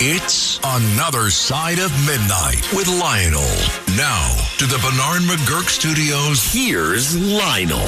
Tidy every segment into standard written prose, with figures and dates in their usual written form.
It's Another Side of Midnight with Lionel. Now, to the Bernard McGurk Studios, here's Lionel.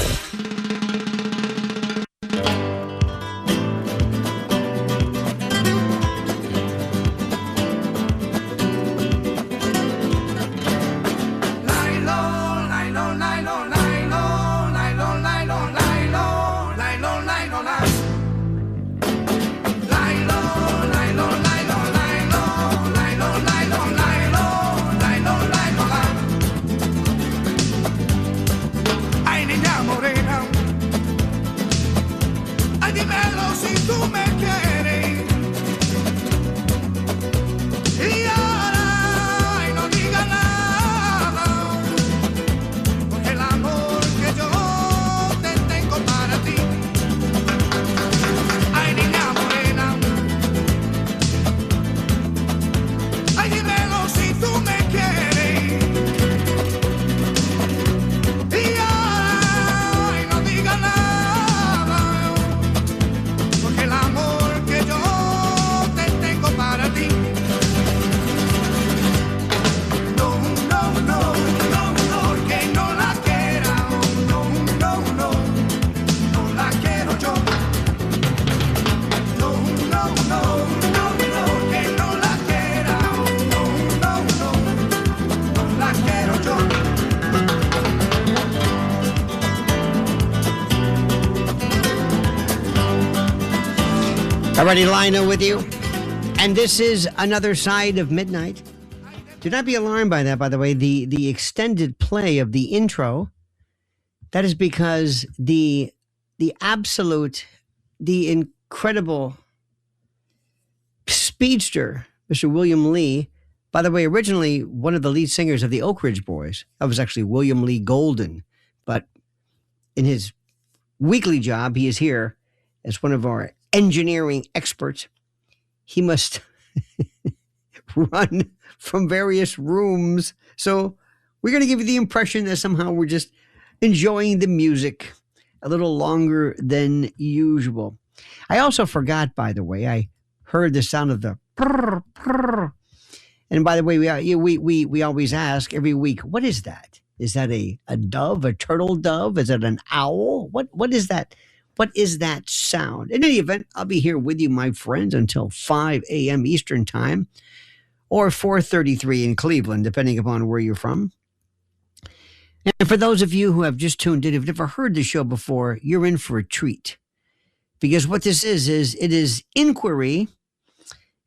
Alrighty, Lionel with you. And this is Another Side of Midnight. Do not be alarmed by that, by the way. The extended play of the intro, that is because the incredible speedster, Mr. William Lee, by the way, originally one of the lead singers of the Oak Ridge Boys. That was actually William Lee Golden. But in his weekly job, he is here as one of our engineering experts. He must run from various rooms. So we're going to give you the impression that somehow we're just enjoying the music a little longer than usual. I also forgot, by the way, I heard the sound of the purr, purr. And by the way, we always ask every week, what is that? Is that a dove, a turtle dove? Is it an owl? What is that? What is that sound? In any event, I'll be here with you, my friends, until 5 a.m. Eastern Time or 4:33 in Cleveland, depending upon where you're from. And for those of you who have just tuned in, who've never heard the show before, you're in for a treat. Because what this is it is inquiry.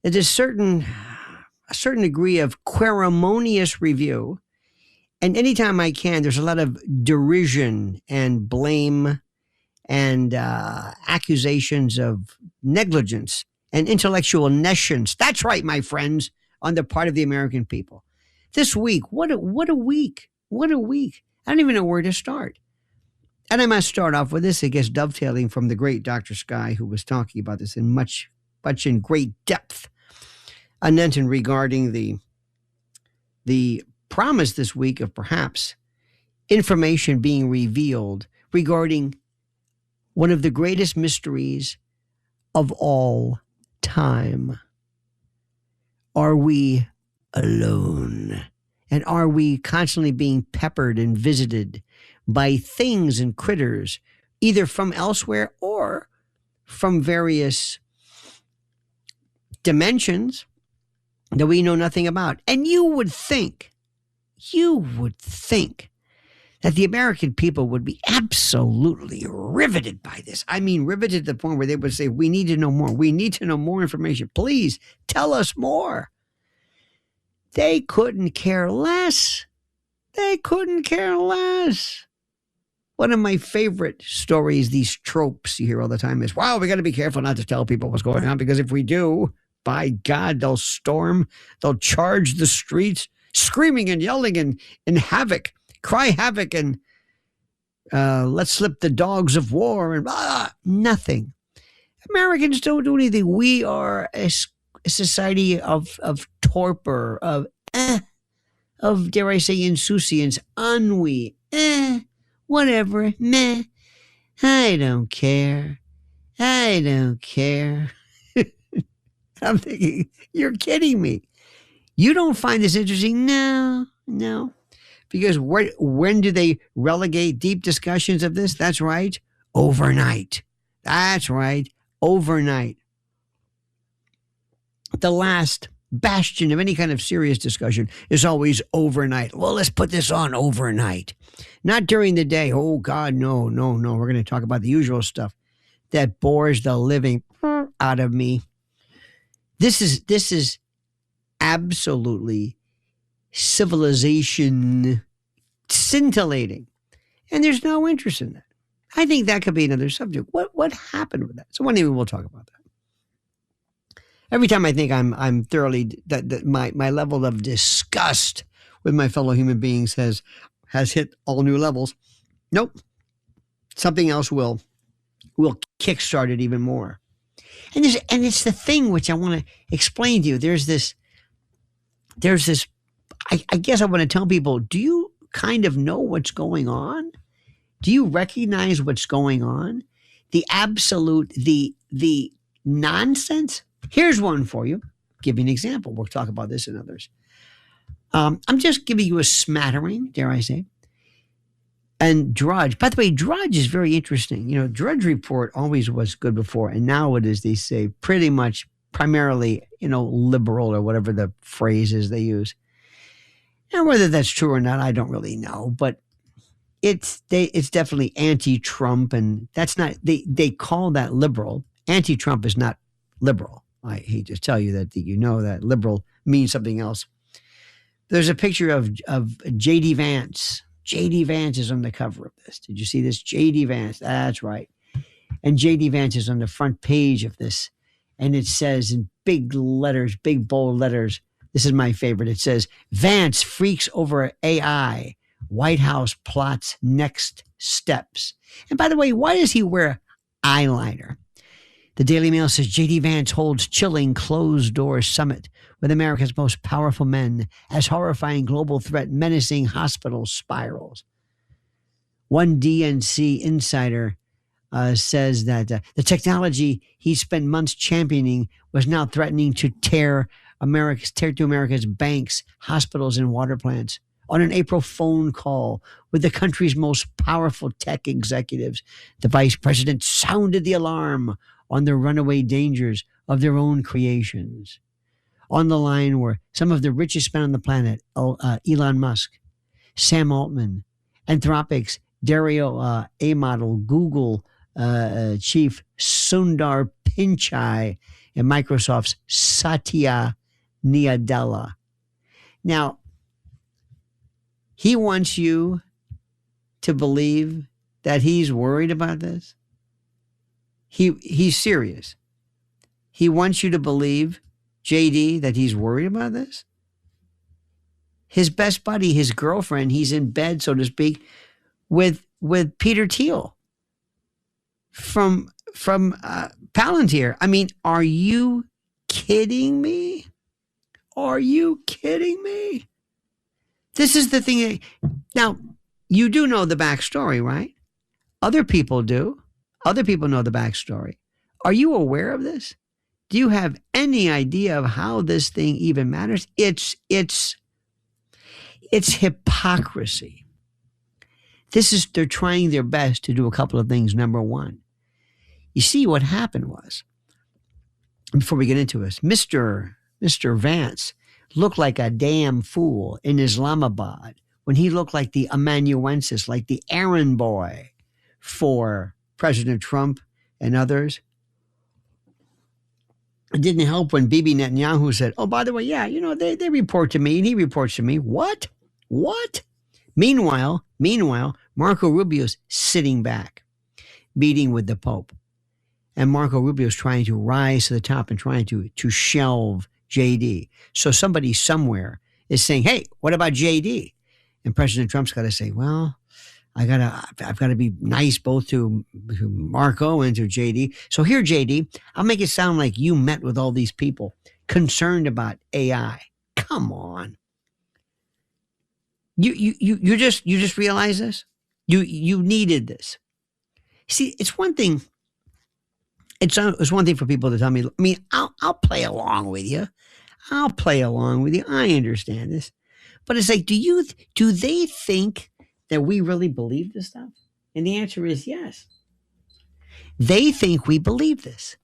It is a certain degree of queremonious review. And anytime I can, there's a lot of derision and blame and accusations of negligence and intellectual nescience. That's right, my friends, on the part of the American people. This week, what a week. What a week. I don't even know where to start. And I must start off with this, I guess, dovetailing from the great Dr. Sky, who was talking about this in much in great depth. Anenton regarding the promise this week of perhaps information being revealed regarding one of the greatest mysteries of all time. Are we alone? And are we constantly being peppered and visited by things and critters, either from elsewhere or from various dimensions that we know nothing about? And you would think that the American people would be absolutely riveted by this. I mean, riveted to the point where they would say, we need to know more. We need to know more information. Please tell us more. They couldn't care less. They couldn't care less. One of my favorite stories, these tropes you hear all the time, is, wow, we got to be careful not to tell people what's going on, because if we do, by God, they'll charge the streets, screaming and yelling and havoc. Cry havoc and let's slip the dogs of war and nothing. Americans don't do anything. We are a society of torpor, of dare I say, insouciance, ennui, whatever, meh. I don't care. I'm thinking, you're kidding me. You don't find this interesting? No, no. Because when do they relegate deep discussions of this? That's right, overnight. That's right, overnight. The last bastion of any kind of serious discussion is always overnight. Well, let's put this on overnight. Not during the day. Oh, God, no, no, no. We're going to talk about the usual stuff that bores the living out of me. This is absolutely civilization scintillating. And there's no interest in that. I think that could be another subject. What happened with that? So one day we'll talk about that. Every time I think I'm thoroughly that my level of disgust with my fellow human beings has hit all new levels. Nope. Something else will kickstart it even more. And it's the thing which I want to explain to you. There's this I guess I want to tell people, do you kind of know what's going on? Do you recognize what's going on? The absolute, the nonsense? Here's one for you. Give you an example. We'll talk about this and others. I'm just giving you a smattering, dare I say. And Drudge, by the way, Drudge is very interesting. You know, Drudge Report always was good before, and now it is, they say, pretty much primarily, liberal or whatever the phrase is they use. Now, whether that's true or not, I don't really know, but it's definitely anti-Trump, and that's not, they call that liberal. Anti-Trump is not liberal. I hate to tell you that that liberal means something else. There's a picture of J.D. Vance. J.D. Vance is on the cover of this. Did you see this? J.D. Vance. That's right. And J.D. Vance is on the front page of this. And it says in big letters, big bold letters, this is my favorite. It says, Vance freaks over AI. White House plots next steps. And by the way, why does he wear eyeliner? The Daily Mail says J.D. Vance holds chilling closed-door summit with America's most powerful men as horrifying global threat menacing hospital spirals. One DNC insider says that the technology he spent months championing was now threatening to tear through America's banks, hospitals, and water plants. On an April phone call with the country's most powerful tech executives, the vice president sounded the alarm on the runaway dangers of their own creations. On the line were some of the richest men on the planet, Elon Musk, Sam Altman, Anthropic's Dario Amodel, Google chief Sundar Pichai, and Microsoft's Satya Nadella. Now, he wants you to believe that he's worried about this. He's serious. He wants you to believe, JD, that he's worried about this. His best buddy, his girlfriend, he's in bed, so to speak, with Peter Thiel from Palantir. I mean, are you kidding me? Are you kidding me? This is the thing. Now, you do know the backstory, right? Other people do. Other people know the backstory. Are you aware of this? Do you have any idea of how this thing even matters? It's hypocrisy. They're trying their best to do a couple of things. Number one, you see what happened was, before we get into this, Mr. Vance looked like a damn fool in Islamabad when he looked like the amanuensis, like the errand boy for President Trump and others. It didn't help when Bibi Netanyahu said, oh, by the way, yeah, they report to me and he reports to me. What? Meanwhile, Marco Rubio's sitting back, meeting with the Pope. And Marco Rubio's trying to rise to the top and trying to shelve JD. So somebody somewhere is saying, hey, what about JD? And President Trump's got to say, well, I've got to be nice both to Marco and to JD. So here, JD, I'll make it sound like you met with all these people concerned about AI. Come on. You just realize this? You needed this. See, it's one thing It's one thing for people to tell me, I mean, I'll play along with you. I'll play along with you. I understand this. But it's like, do they think that we really believe this stuff? And the answer is yes. They think we believe this.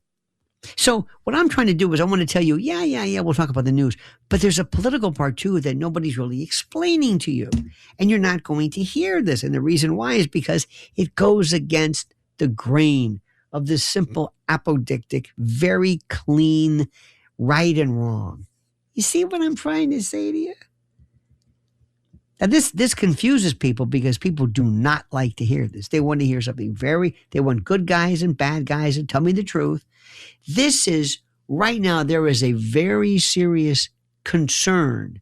So what I'm trying to do is I want to tell you, yeah, we'll talk about the news. But there's a political part too that nobody's really explaining to you. And you're not going to hear this. And the reason why is because it goes against the grain of this simple apodictic, very clean right and wrong. You see what I'm trying to say to you? Now this confuses people because people do not like to hear this. They want to hear something they want good guys and bad guys and tell me the truth. This is, right now, there is a very serious concern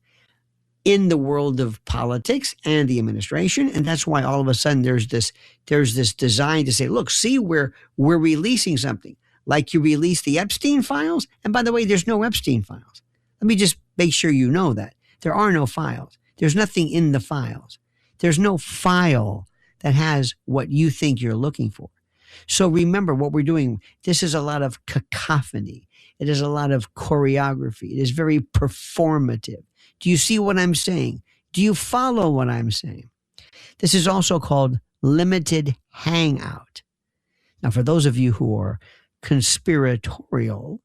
in the world of politics and the administration. And that's why all of a sudden there's this design to say, look, see, we're releasing something. Like you release the Epstein files. And by the way, there's no Epstein files. Let me just make sure you know that. There are no files. There's nothing in the files. There's no file that has what you think you're looking for. So remember what we're doing. This is a lot of cacophony. It is a lot of choreography. It is very performative. Do you see what I'm saying? Do you follow what I'm saying? This is also called limited hangout. Now, for those of you who are conspiratorial,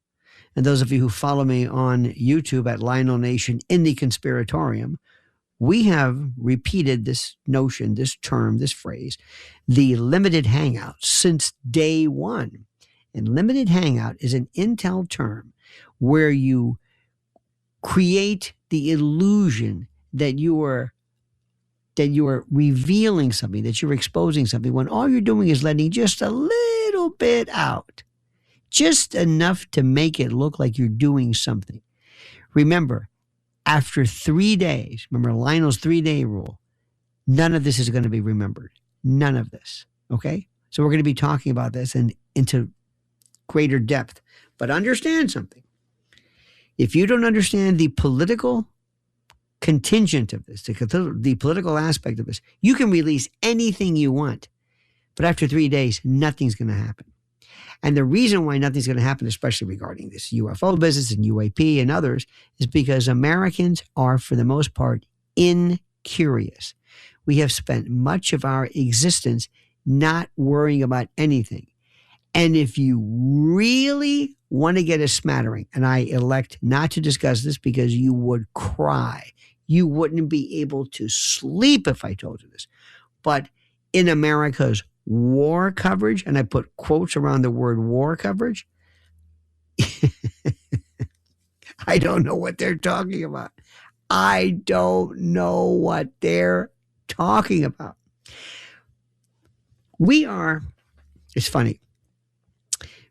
and those of you who follow me on YouTube at Lionel Nation in the Conspiratorium, we have repeated this notion, this term, this phrase, the limited hangout, since day one. And limited hangout is an intel term where you create the illusion that you are revealing something, that you're exposing something, when all you're doing is letting just a little bit out, just enough to make it look like you're doing something. Remember, after 3 days, remember Lionel's 3-day rule, none of this is going to be remembered. None of this. Okay? So we're going to be talking about this into greater depth. But understand something. If you don't understand the political contingent of this, the political aspect of this, you can release anything you want. But after 3 days, nothing's going to happen. And the reason why nothing's going to happen, especially regarding this UFO business and UAP and others, is because Americans are, for the most part, incurious. We have spent much of our existence not worrying about anything. And if you really want to get a smattering, and I elect not to discuss this because you would cry, you wouldn't be able to sleep if I told you this, but in America's war coverage, and I put quotes around the word war coverage, I don't know what they're talking about. I don't know what they're talking about. It's funny.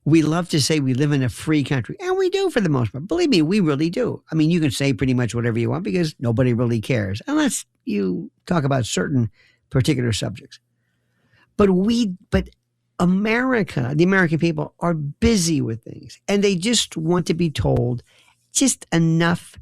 We love to say we live in a free country, and we do for the most part. Believe me, we really do. I mean, you can say pretty much whatever you want because nobody really cares, unless you talk about certain particular subjects. But America, the American people, are busy with things, and they just want to be told just enough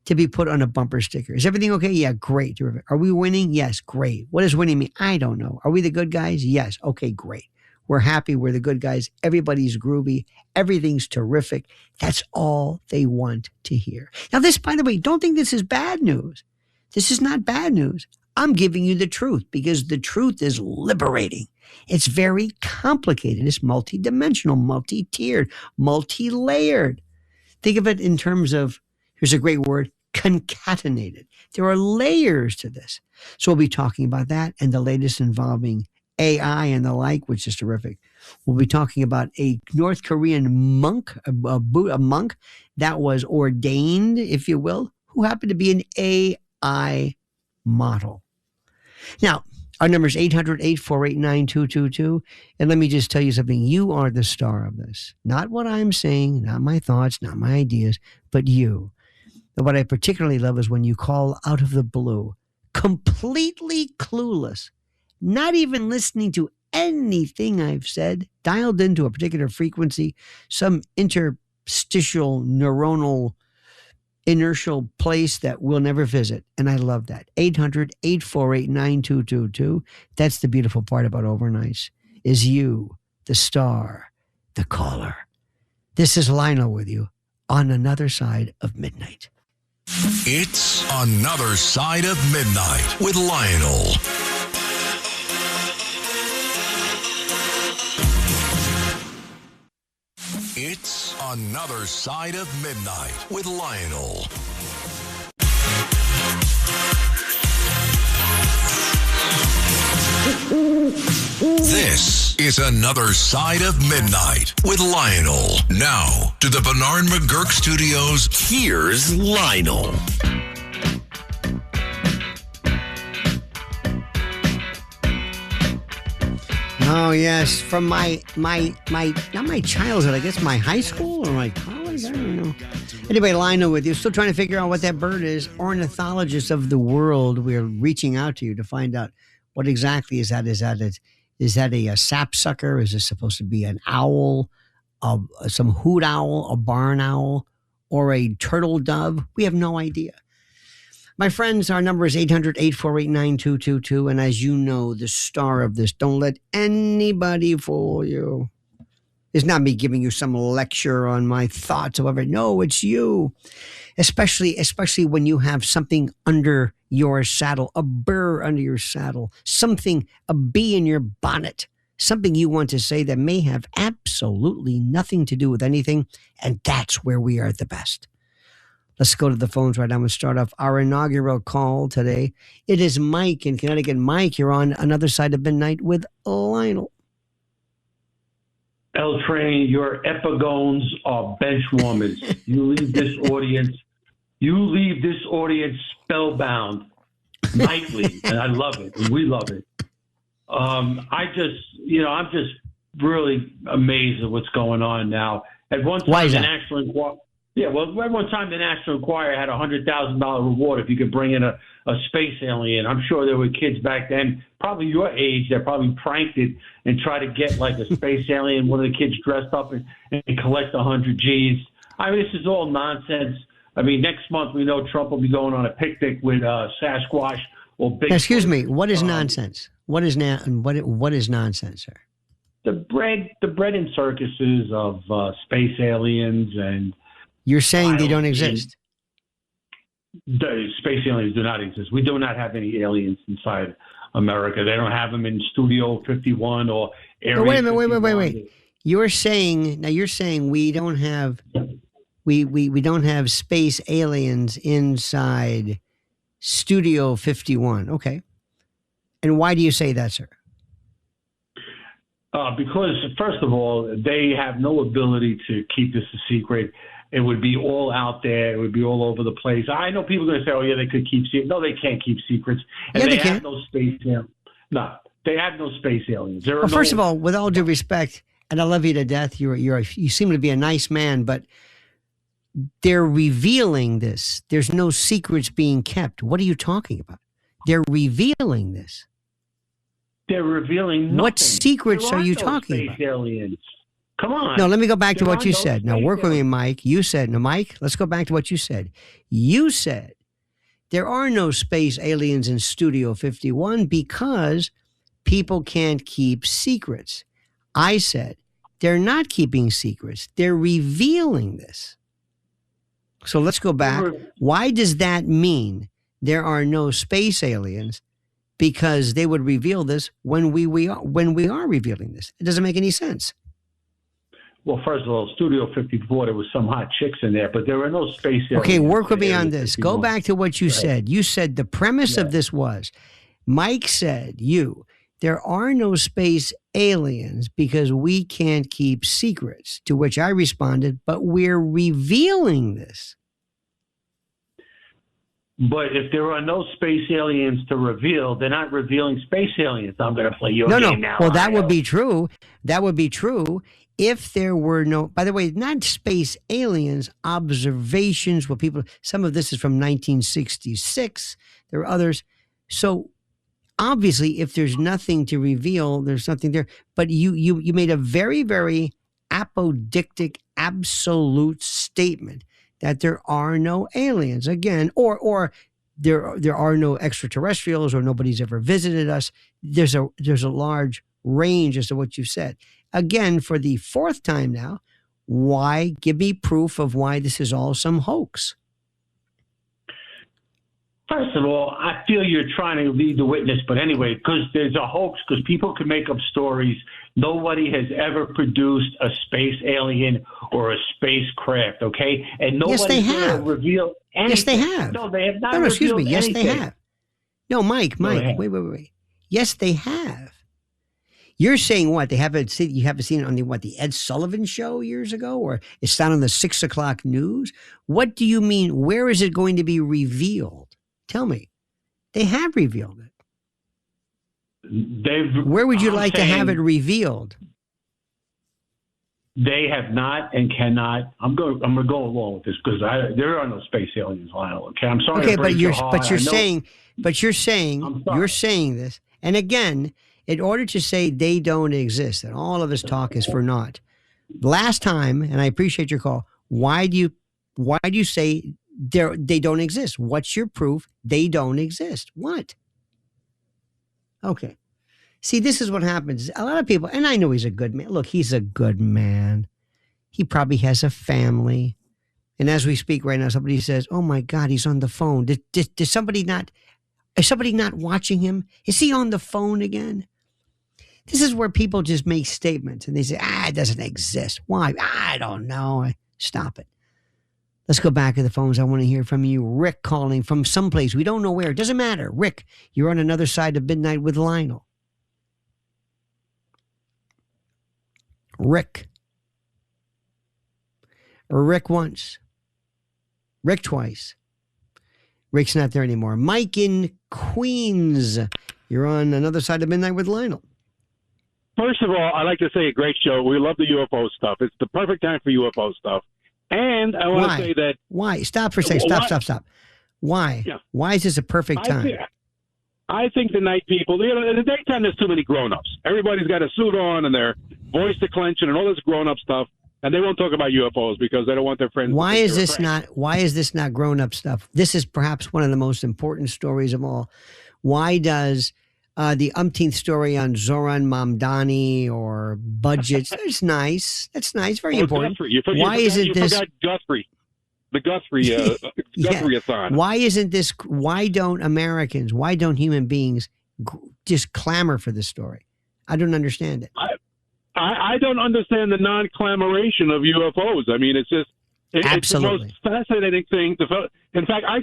to be put on a bumper sticker. Is everything okay? Yeah, great. Terrific. Are we winning? Yes, great. What does winning mean? I don't know. Are we the good guys? Yes. Okay, great. We're happy. We're the good guys. Everybody's groovy. Everything's terrific. That's all they want to hear. Now, this, by the way, don't think this is bad news. This is not bad news. I'm giving you the truth because the truth is liberating. It's very complicated. It's multidimensional, multi-tiered, multi-layered. Think of it in terms of, here's a great word, concatenated. There are layers to this. So we'll be talking about that and the latest involving AI and the like, which is terrific. We'll be talking about a North Korean monk, a monk that was ordained, if you will, who happened to be an AI model. Now, our number is 800-848-9222. And let me just tell you something. You are the star of this. Not what I'm saying, not my thoughts, not my ideas, but you. And what I particularly love is when you call out of the blue, completely clueless, not even listening to anything I've said, dialed into a particular frequency, some interstitial neuronal inertial place that we'll never visit. And I love that. 800-848-9222. That's the beautiful part about overnights, is you, the star, the caller. This is Lionel with you on Another Side of Midnight. It's Another Side of Midnight with Lionel. It's Another Side of Midnight with Lionel. This is Another Side of Midnight with Lionel. Now, to the Bernard McGurk Studios, here's Lionel. Oh, yes. From my not my childhood, I guess my high school or my college, I don't know. Anyway, Lionel with you. Still trying to figure out what that bird is. Ornithologists of the world, we're reaching out to you to find out what exactly is that. Is that a sapsucker? Is this supposed to be an owl, some hoot owl, a barn owl, or a turtle dove? We have no idea. My friends, our number is 800-848-9222. And as you know, the star of this, don't let anybody fool you. It's not me giving you some lecture on my thoughts or whatever. No, it's you. Especially when you have something under your saddle, a burr under your saddle, a bee in your bonnet, something you want to say that may have absolutely nothing to do with anything. And that's where we are the best. Let's go to the phones right now and start off our inaugural call today. It is Mike in Connecticut. Mike, you're on Another Side of Midnight with Lionel. L Train, your epigones are bench warmers. You leave this audience spellbound nightly, and I love it, and we love it. I'm just really amazed at what's going on now. At one time, Why is that? At one time, the National Enquirer had a $100,000 reward if you could bring in a space alien. I'm sure there were kids back then, probably your age, that probably pranked it and tried to get like a space alien, one of the kids dressed up and collect 100 G's. I mean, this is all nonsense. I mean, next month we know Trump will be going on a picnic with Sasquatch or Bigfoot. Excuse me, what is nonsense? What is nonsense, sir? The bread and circuses of space aliens and. You're saying they don't exist? The space aliens do not exist. We do not have any aliens inside America. They don't have them in Studio 51 or Area 51. Wait. You're saying we don't have we don't have space aliens inside Studio 51. Okay. And why do you say that, sir? Because, first of all, they have no ability to keep this a secret. It would be all out there. It would be all over the place. I know people are going to say, oh, yeah, they could keep secrets. No, they can't keep secrets. And yeah, they can. have no space aliens. No, they have no space aliens. Well, first of all, with all due respect, and I love you to death, you seem to be a nice man, but they're revealing this. There's no secrets being kept. What are you talking about? They're revealing this. They're revealing nothing. What secrets are you talking about? Aliens. Come on. No, let me go back to what you said. Now, work with me, Mike. You said, now, Mike, let's go back to what you said. You said there are no space aliens in Studio 51 because people can't keep secrets. I said they're not keeping secrets. They're revealing this. So let's go back. Why does that mean there are no space aliens? Because they would reveal this when we are revealing this. It doesn't make any sense. Well, first of all, Studio 54, there was some hot chicks in there, but there were no space aliens. Okay, work with me on this. Go back to what you said. You said the premise of this was, Mike said, there are no space aliens because we can't keep secrets, to which I responded, but we're revealing this. But if there are no space aliens to reveal, they're not revealing space aliens. I'm going to play your game now. Well, that would be true. That would be true if there were no, by the way, not space aliens, observations where people, some of this is from 1966. There are others. So obviously, if there's nothing to reveal, there's nothing there. But you made a very, very apodictic, absolute statement that there are no aliens again, or there are no extraterrestrials, or nobody's ever visited us. There's a large range as to what you've said. again for the fourth time now. Why? Give me proof of why this is all some hoax. First of all, I feel you're trying to lead the witness, but anyway, because there's a hoax, because people can make up stories. Nobody has ever produced a space alien or a spacecraft, okay? And Yes, they nobody's going have. to reveal anything. Yes, they have. No, they have not. No, excuse me. revealed Yes, anything. they have. No, Mike, ahead. wait. Yes, they have. You're saying what? They haven't seen, you haven't seen it on the Ed Sullivan show years ago, or it's not on the 6 o'clock news? What do you mean? Where is it going to be revealed? Tell me. They have revealed it. Where would you like to have it revealed? They have not and cannot. I'm going to go along with this because there are no space aliens, Lionel. Okay, I'm sorry. Okay, to break your heart. you're saying I'm sorry. you're saying this. And again, in order to say they don't exist, and all of this talk is for naught. Last time, and I appreciate your call. Why do you say they don't exist? What's your proof they don't exist? What? Okay. See, this is what happens. A lot of people, and I know he's a good man. Look, he's a good man. He probably has a family. And as we speak right now, somebody says, "Oh my God, he's on the phone." Did somebody not? Is somebody not watching him? Is he on the phone again? This is where people just make statements and they say, "It doesn't exist." Why? I don't know. Stop it. Let's go back to the phones. I want to hear from you. Rick calling from someplace. We don't know where. It doesn't matter. Rick, you're on another side of midnight with Lionel. Rick. Or Rick once. Rick twice. Rick's not there anymore. Mike in Queens. You're on another side of midnight with Lionel. First of all, I'd like to say a great show. We love the UFO stuff. It's the perfect time for UFO stuff. And I want to say that... Why? Stop for a second. Stop. Why? Yeah. Why is this a perfect time? I think the night people... in the daytime, there's too many grown-ups. Everybody's got a suit on and their voice declension and all this grown-up stuff. And they won't talk about UFOs because they don't want their friends... Why is this not grown-up stuff? This is perhaps one of the most important stories of all. Why does... the umpteenth story on Zoran Mamdani or budgets. That's nice. That's nice. Very important. Guthrie. Why isn't this? You forgot Guthrie. The Guthrie-a-thon. Why isn't this? Why don't Americans? Why don't human beings just clamor for this story? I don't understand it. I don't understand the non-clamoration of UFOs. I mean, it's just absolutely. It's the most fascinating thing. In fact, I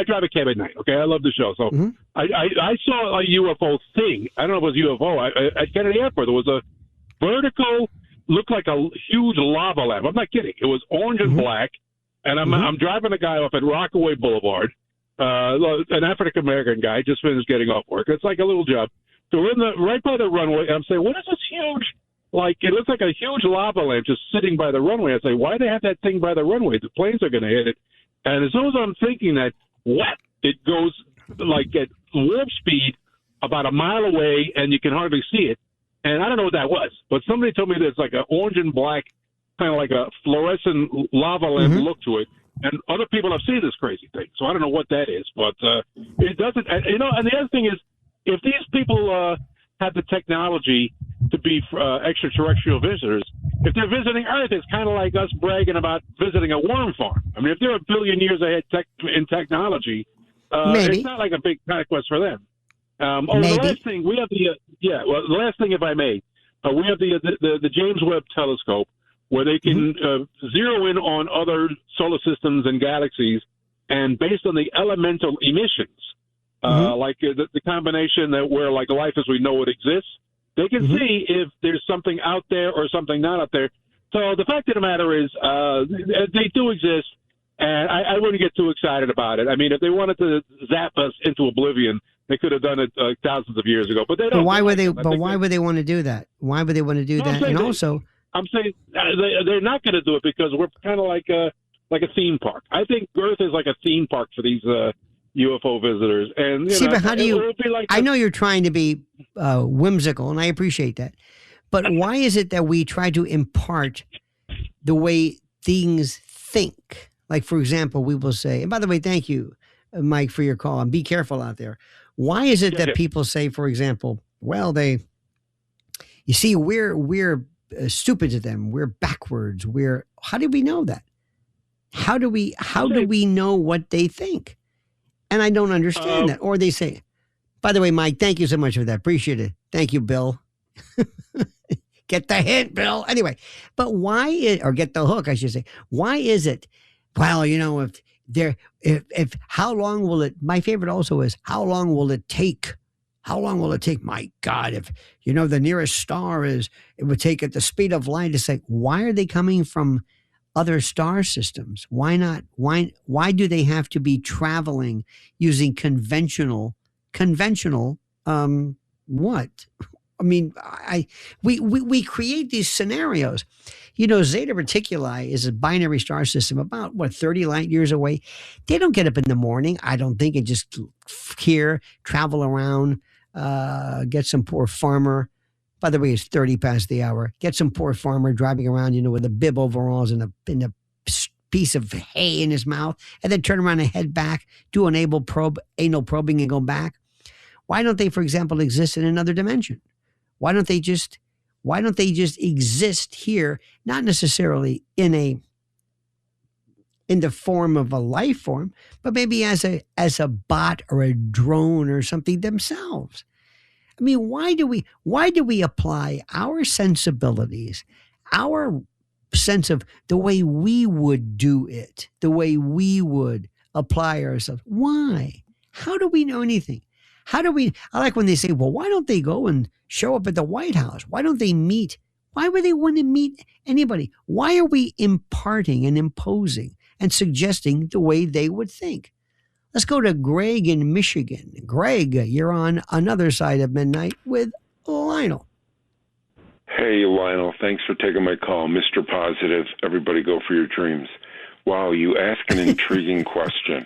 drive a cab at night. Okay, I love the show. So I saw a UFO thing. I don't know if it was UFO. At Kennedy Airport, there was a vertical, looked like a huge lava lamp. I'm not kidding. It was orange and black. And I'm driving a guy off at Rockaway Boulevard. An African American guy just finished getting off work. It's like a little job. So we're right by the runway. And I'm saying, what is this huge? Like, it looks like a huge lava lamp just sitting by the runway. I say, why do they have that thing by the runway? The planes are going to hit it. And as soon as I'm thinking that, it goes like at warp speed about a mile away, and you can hardly see it. And I don't know what that was, but somebody told me there's like an orange and black, kind of like a fluorescent lava lamp look to it. And other people have seen this crazy thing. So I don't know what that is, but it doesn't, and the other thing is, if these people have the technology to be extraterrestrial visitors, if they're visiting Earth, it's kind of like us bragging about visiting a worm farm. I mean, if they're a billion years ahead in technology, it's not like a big conquest for them. The last thing, we have the last thing, if I may, we have the James Webb Telescope, where they can zero in on other solar systems and galaxies, and based on the elemental emissions, like the combination that where like life as we know it exists, they can see if there's something out there or something not out there. So the fact of the matter is, they do exist, and I wouldn't get too excited about it. I mean, if they wanted to zap us into oblivion, they could have done it thousands of years ago. But they don't. But why would they? But why would they want to do that? Why would they want to do that? And also, I'm saying they're not going to do it because we're kind of like a theme park. I think Earth is like a theme park for these UFO visitors. And but how do you? I know you're trying to be whimsical, and I appreciate that. But why is it that we try to impart the way things think? Like, for example, we will say, and by the way, thank you, Mike, for your call, and be careful out there. Why is it that people say, for example, well, they You see, we're stupid to them. We're backwards. How do we know that? How do we know what they think? And I don't understand that. Or they say, by the way, Mike, thank you so much for that. Appreciate it. Thank you, Bill. Get the hint, Bill. Anyway, but or get the hook, I should say. Why is it? Well, if how long will it? My favorite also is how long will it take? How long will it take? My God, if the nearest star it would take at the speed of light. It's like, why are they coming from other star systems? Why not? Why do they have to be traveling using conventional? What? I mean, we create these scenarios. Zeta Reticuli is a binary star system about 30 light years away. They don't get up in the morning, I don't think, and just travel around, get some poor farmer. By the way, it's 30 past the hour. Get some poor farmer driving around, with a bib overalls and a piece of hay in his mouth, and then turn around and head back, do an anal probing, and go back. Why don't they, for example, exist in another dimension? Why don't they just exist here, not necessarily in the form of a life form, but maybe as a bot or a drone or something themselves? I mean, why do we apply our sensibilities, our sense of the way we would do it, the way we would apply ourselves? Why? How do we know anything? I like when they say, well, why don't they go and show up at the White House? Why don't they meet? Why would they want to meet anybody? Why are we imparting and imposing and suggesting the way they would think? Let's go to Greg in Michigan. Greg, you're on Another Side of Midnight with Lionel. Hey, Lionel. Thanks for taking my call. Mr. Positive, everybody go for your dreams. Wow, you ask an intriguing question.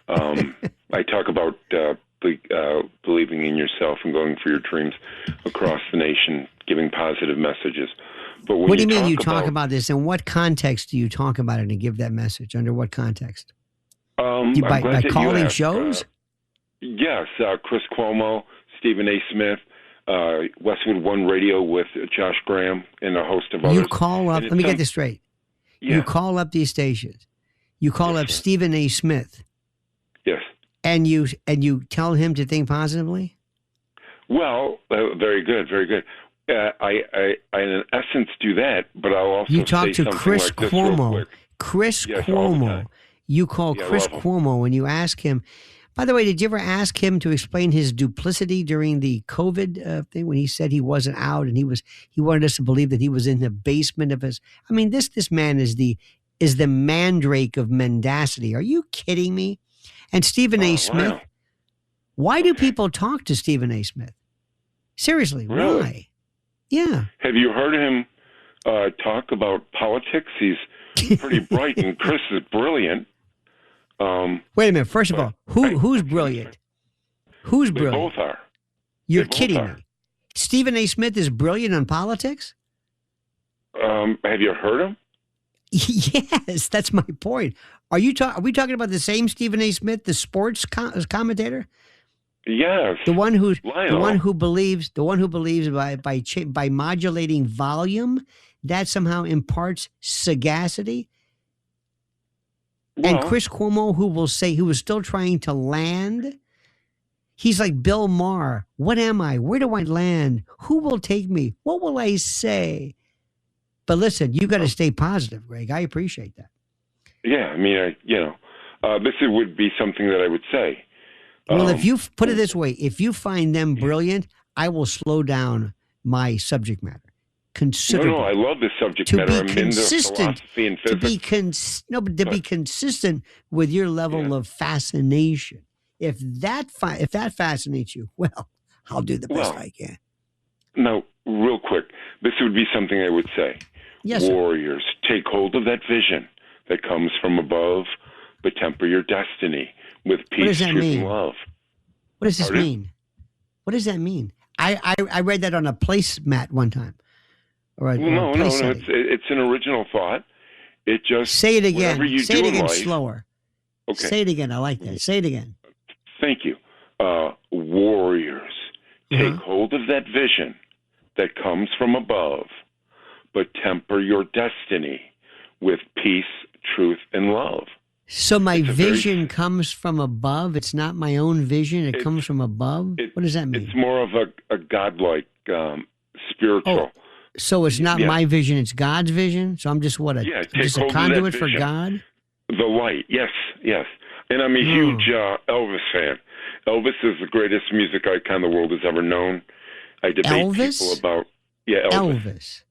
I talk about believing in yourself and going for your dreams across the nation, giving positive messages. But what do you mean you talk about this? In what context do you talk about it and give that message? Under what context? By calling shows? Yes, Chris Cuomo, Stephen A. Smith, Westwood One Radio with Josh Graham, and a host of others. You call up, let me get this straight. Yeah. You call up these stations. You call up Stephen A. Smith. Yes. And you tell him to think positively? Well, very good, very good. I in essence do that, but I'll also you talk say to something Chris like this Cuomo. real quick. Chris Yes, Cuomo. You call Chris Cuomo and you ask him. By the way, did you ever ask him to explain his duplicity during the COVID thing when he said he wasn't out and he wanted us to believe that he was in the basement of his? I mean, this man is the mandrake of mendacity. Are you kidding me? And Stephen A. Smith. Wow. Why do people talk to Stephen A. Smith? Seriously, really? Why? Yeah. Have you heard him talk about politics? He's pretty bright, and Chris is brilliant. Wait a minute. First of all, who's brilliant? Who's brilliant? They both are. You're kidding me. Stephen A. Smith is brilliant on politics? Have you heard him? Yes, that's my point. Are we talking about the same Stephen A. Smith, the sports commentator? Yes. The one who Lionel. believes by modulating volume that somehow imparts sagacity. Well, and Chris Cuomo, who was still trying to land. He's like Bill Maher. What am I? Where do I land? Who will take me? What will I say? But listen, you got to stay positive, Greg. I appreciate that. Yeah, I mean, this would be something that I would say. Well, if you put it this way, if you find them brilliant, I will slow down my subject matter considerably. No, I love this subject matter. I'm into philosophy and physics. To be consistent with your level of fascination. If that fascinates you, well, I'll do the best I can. Now, real quick, this would be something I would say. Yes, Warriors, take hold of that vision that comes from above, but temper your destiny with peace, truth, and love. What does this mean? What does that mean? I read that on a placemat one time. No, it's an original thought. It just say it again. Say it again life, slower. Okay. Say it again. I like that. Say it again. Thank you. Warriors, take hold of that vision that comes from above, but temper your destiny with peace, truth, and love. So my vision comes from above. It's not my own vision. It comes from above. What does that mean? It's more of a godlike spiritual. Oh, so it's not my vision. It's God's vision. So I'm just just a conduit for God? The light. Yes. And I'm a huge Elvis fan. Elvis is the greatest music icon the world has ever known. I debate people about Elvis.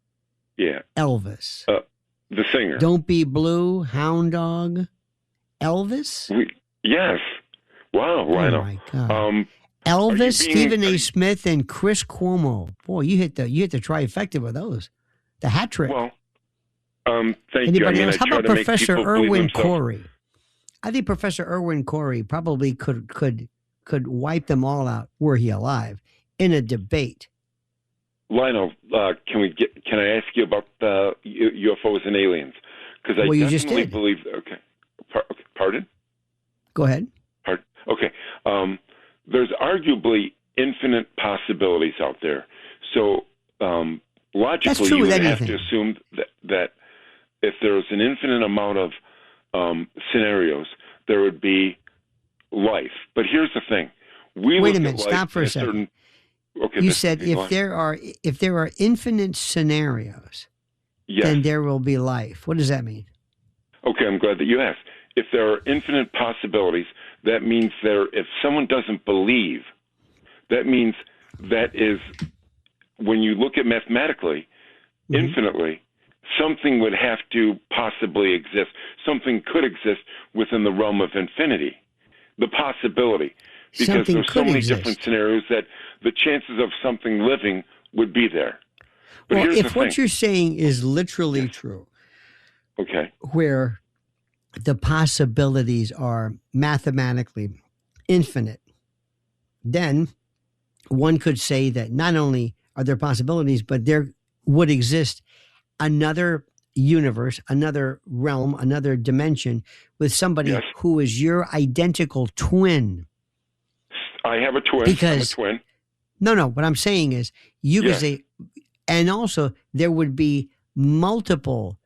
Yeah. Elvis. The singer. Don't Be Blue, Hound Dog. Elvis? Yes. Wow, Lionel. Oh my God. Elvis, Stephen A. Smith, and Chris Cuomo. Boy, you hit the trifecta with those. The hat trick. Well, thank Anybody you. else? How about Professor Irwin Corey? I think Professor Irwin Corey probably could wipe them all out were he alive in a debate. Lionel, can I ask you about UFOs and aliens? Because I definitely believe. Okay. Pardon? Go ahead. Okay. There's arguably infinite possibilities out there. So logically, you would have to assume that if there's an infinite amount of scenarios, there would be life. But here's the thing: wait a minute. Stop for a second. Okay, you said if there are infinite scenarios, then there will be life. What does that mean? Okay, I'm glad that you asked. If there are infinite possibilities, that means if someone doesn't believe, that means that is, when you look at mathematically, infinitely, something would have to possibly exist. Something could exist within the realm of infinity. The possibility. Because there's so many different scenarios that the chances of something living would be there. But well, if what you're saying is literally true, okay, where the possibilities are mathematically infinite, then one could say that not only are there possibilities, but there would exist another universe, another realm, another dimension with somebody who is your identical twin. I have a twin. Because, I'm a twin. No. What I'm saying is you could say, and also there would be multiple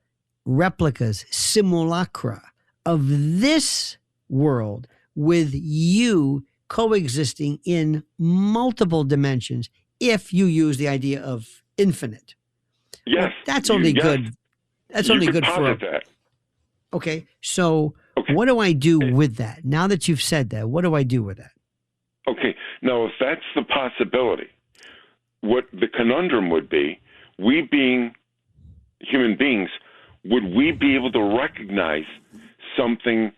replicas, simulacra of this world with you coexisting in multiple dimensions if you use the idea of infinite. Yes. Well, that's only good. That's only good for that. Okay. So what do I do with that? Now that you've said that, what do I do with that? Okay. Now, if that's the possibility, what the conundrum would be, we being human beings, would we be able to recognize something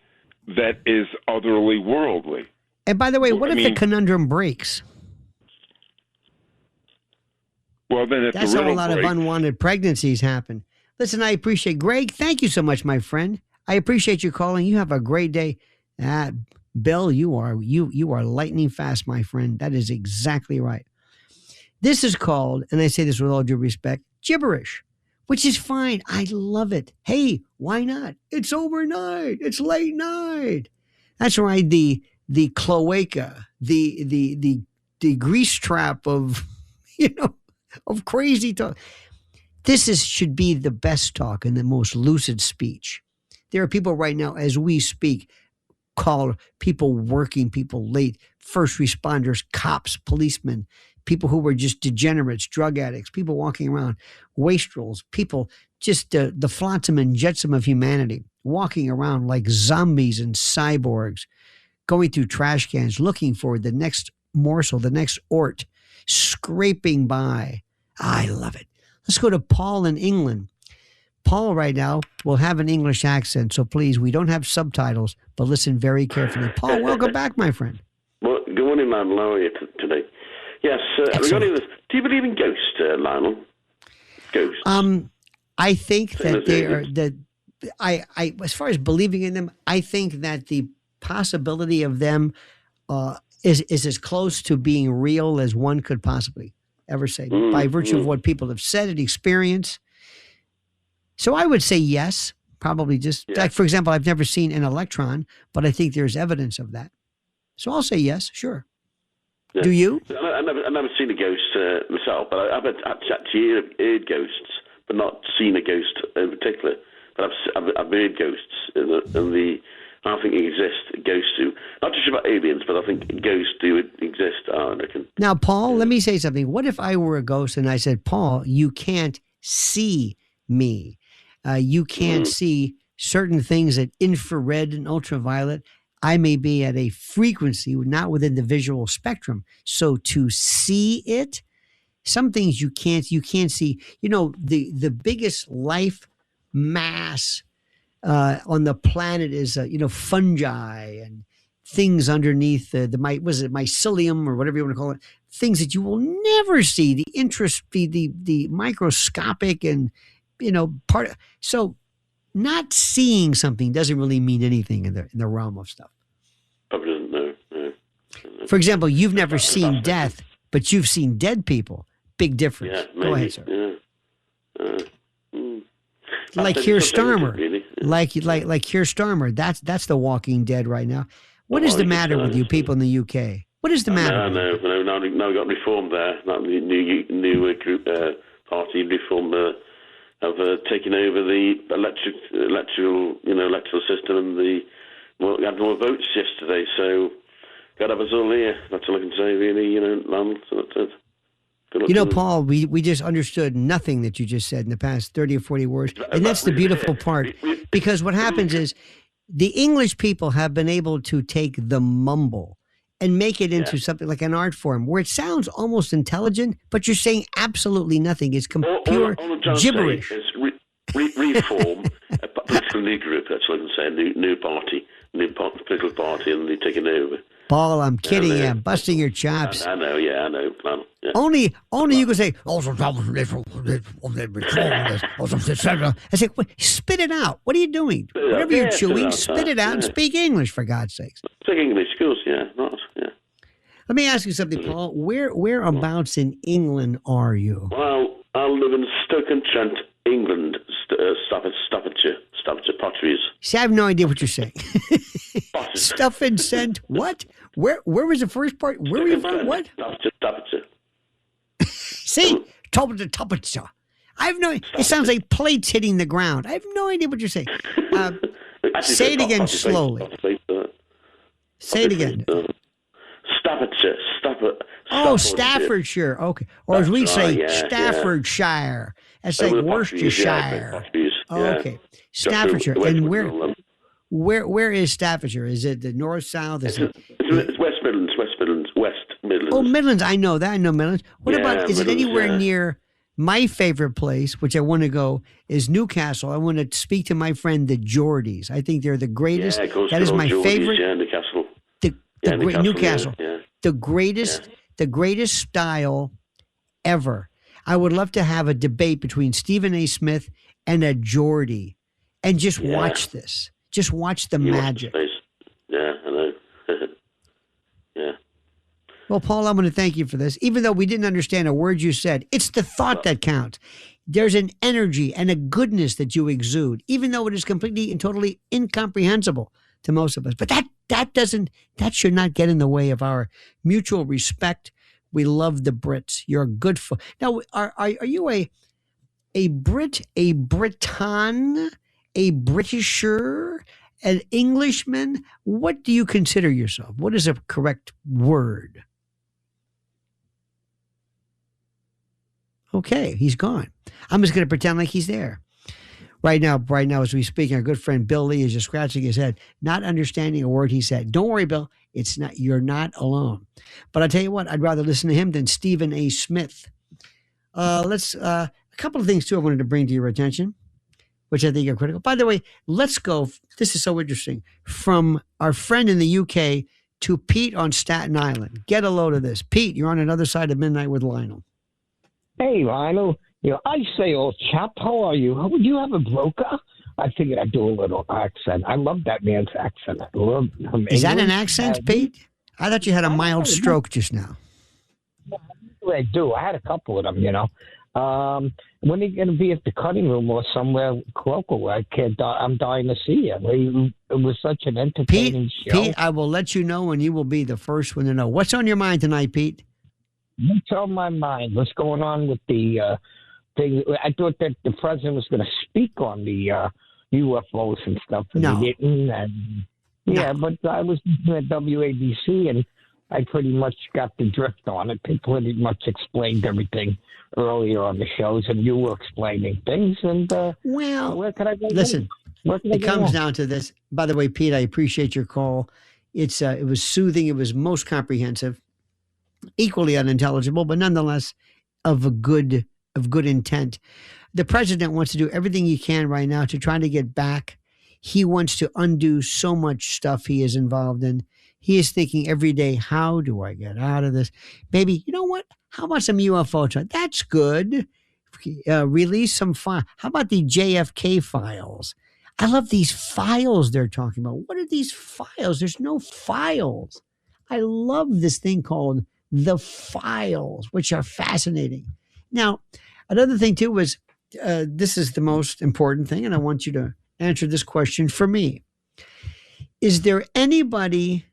that is otherly worldly? And by the way, what if the conundrum breaks? Well, then that's how a lot of unwanted pregnancies happen. Listen, I appreciate Greg. Thank you so much, my friend. I appreciate you calling. You have a great day. Bill, you are lightning fast, my friend. That is exactly right. This is called, and I say this with all due respect, gibberish, which is fine. I love it. Hey, why not? It's overnight. It's late night. That's right. The cloaca, the grease trap of, of crazy talk. This should be the best talk and the most lucid speech. There are people right now, as we speak, call people working, people late, first responders, cops, policemen, people who were just degenerates, drug addicts, people walking around, wastrels, people, just the flotsam and jetsam of humanity, walking around like zombies and cyborgs, going through trash cans, looking for the next morsel, the next ort, scraping by. I love it. Let's go to Paul in England. Paul right now will have an English accent, so please, we don't have subtitles, but listen very carefully. Paul, welcome back, my friend. Well, good morning, Lionel. How are you today? Yes, regarding this, do you believe in ghosts, Lionel? Ghosts? I think that they are, I as far as believing in them, I think that the possibility of them is as close to being real as one could possibly ever say, by virtue of what people have said and experienced. So I would say yes, probably like, for example, I've never seen an electron, but I think there's evidence of that. So I'll say yes, sure. Yeah. Do you? I've never seen a ghost myself, but I've actually heard ghosts, but not seen a ghost in particular. But I've heard ghosts, and I think it exists. Ghosts do, not just about aliens, but I think ghosts do exist. I reckon. Now, Paul, let me say something. What if I were a ghost and I said, Paul, you can't see me. You can't see certain things at infrared and ultraviolet. I may be at a frequency not within the visual spectrum. So to see it, some things you can't see. You know, the biggest life mass on the planet is fungi and things underneath the mycelium or whatever you want to call it. Things that you will never see. The microscopic and so. Not seeing something doesn't really mean anything in the realm of stuff. Probably doesn't know. No. For example, you've never seen death, but you've seen dead people. Big difference. Yeah, maybe. Go ahead, sir. Yeah. Like Keir Starmer. Really. Like Keir Starmer. That's the Walking Dead right now. What is the matter with you people in the UK? What is the matter? No. Now we got reform there. That new group party reform. Have taken over the electoral system, and we had more votes yesterday. So, God have us all here. That's all I can say, really. Land. So that's it. Paul, we just understood nothing that you just said in the past 30 or 40 words, and that's the beautiful part. Because what happens is the English people have been able to take the mumble and make it into something like an art form where it sounds almost intelligent, but you're saying absolutely nothing. It's pure gibberish. Reform a political new group. That's what I can say. A new party, political party, and they're taking over. Paul, I'm kidding you. I'm busting your chops. I know. Yeah. Yeah. Only you can say, I say, spit it out. What are you doing? Whatever you're chewing, spit it out and speak English, for God's sakes. Speak English, of course, yeah. Let me ask you something, Paul. Whereabouts in England are you? Well, I live in Stoke-on-Trent, England, Staffordshire, Potteries. See, I have no idea what you're saying. Stuff and scent. What? Where was the first part? Where were you from? What? Staffordshire. See? Staffordshire. I have no. It sounds like plates hitting the ground. I have no idea what you're saying. Say it again slowly. Say it again. Staffordshire. Oh, Staffordshire. Okay. Or as we say, Staffordshire. That's like Worcestershire. Okay. Staffordshire. And where is Staffordshire? Is it the north, south? It's West Midlands. Oh, Midlands. I know that. I know Midlands. What about, is it anywhere near my favorite place, which I want to go, is Newcastle. I want to speak to my friend, the Geordies. I think they're the greatest. That is my favorite. Yeah, Newcastle. Newcastle. Yeah. The greatest style ever. I would love to have a debate between Stephen A. Smith and a Geordie and just watch this. Just watch the magic. Yeah, I know. Yeah. Well, Paul, I'm going to thank you for this. Even though we didn't understand a word you said, it's the thought that counts. There's an energy and a goodness that you exude, even though it is completely and totally incomprehensible to most of us. But that should not get in the way of our mutual respect. We love the Brits. You're a good now. Are you a Brit, a Briton, a Britisher, an Englishman? What do you consider yourself? What is a correct word? Okay, he's gone. I'm just going to pretend like he's there. Right now, as we speak, our good friend Bill Lee is just scratching his head, not understanding a word he said. Don't worry, Bill. You're not alone. But I'll tell you what, I'd rather listen to him than Stephen A. Smith. A couple of things, too, I wanted to bring to your attention, which I think are critical. By the way, let's go. This is so interesting. From our friend in the UK to Pete on Staten Island. Get a load of this. Pete, you're on another side of midnight with Lionel. Hey, Lionel. I say, old chap, how are you? Would you have a broker? I figured I'd do a little accent. I love that man's accent. I love him. Is that an accent, Pete? I thought you had a mild stroke just now. I do. I had a couple of them, When are you going to be at the cutting room or somewhere local? I'm dying to see you. It was such an entertaining show. Pete, I will let you know, and you will be the first one to know. What's on your mind tonight, Pete? What's on my mind? What's going on with the thing? I thought that the president was going to speak on the UFOs and stuff, and he didn't. And, but I was at WABC, and I pretty much got the drift on it. They pretty much explained everything earlier on the shows, and you were explaining things. And where can I go? Listen, it comes down to this. By the way, Pete, I appreciate your call. It was soothing. It was most comprehensive, equally unintelligible, but nonetheless of good intent. The president wants to do everything he can right now to try to get back. He wants to undo so much stuff he is involved in. He is thinking every day, how do I get out of this? Maybe, you know what? How about some UFO? That's good. Release some file. How about the JFK files? I love these files they're talking about. What are these files? There's no files. I love this thing called the files, which are fascinating. Now, another thing too was, this is the most important thing, and I want you to answer this question for me. Is there anybody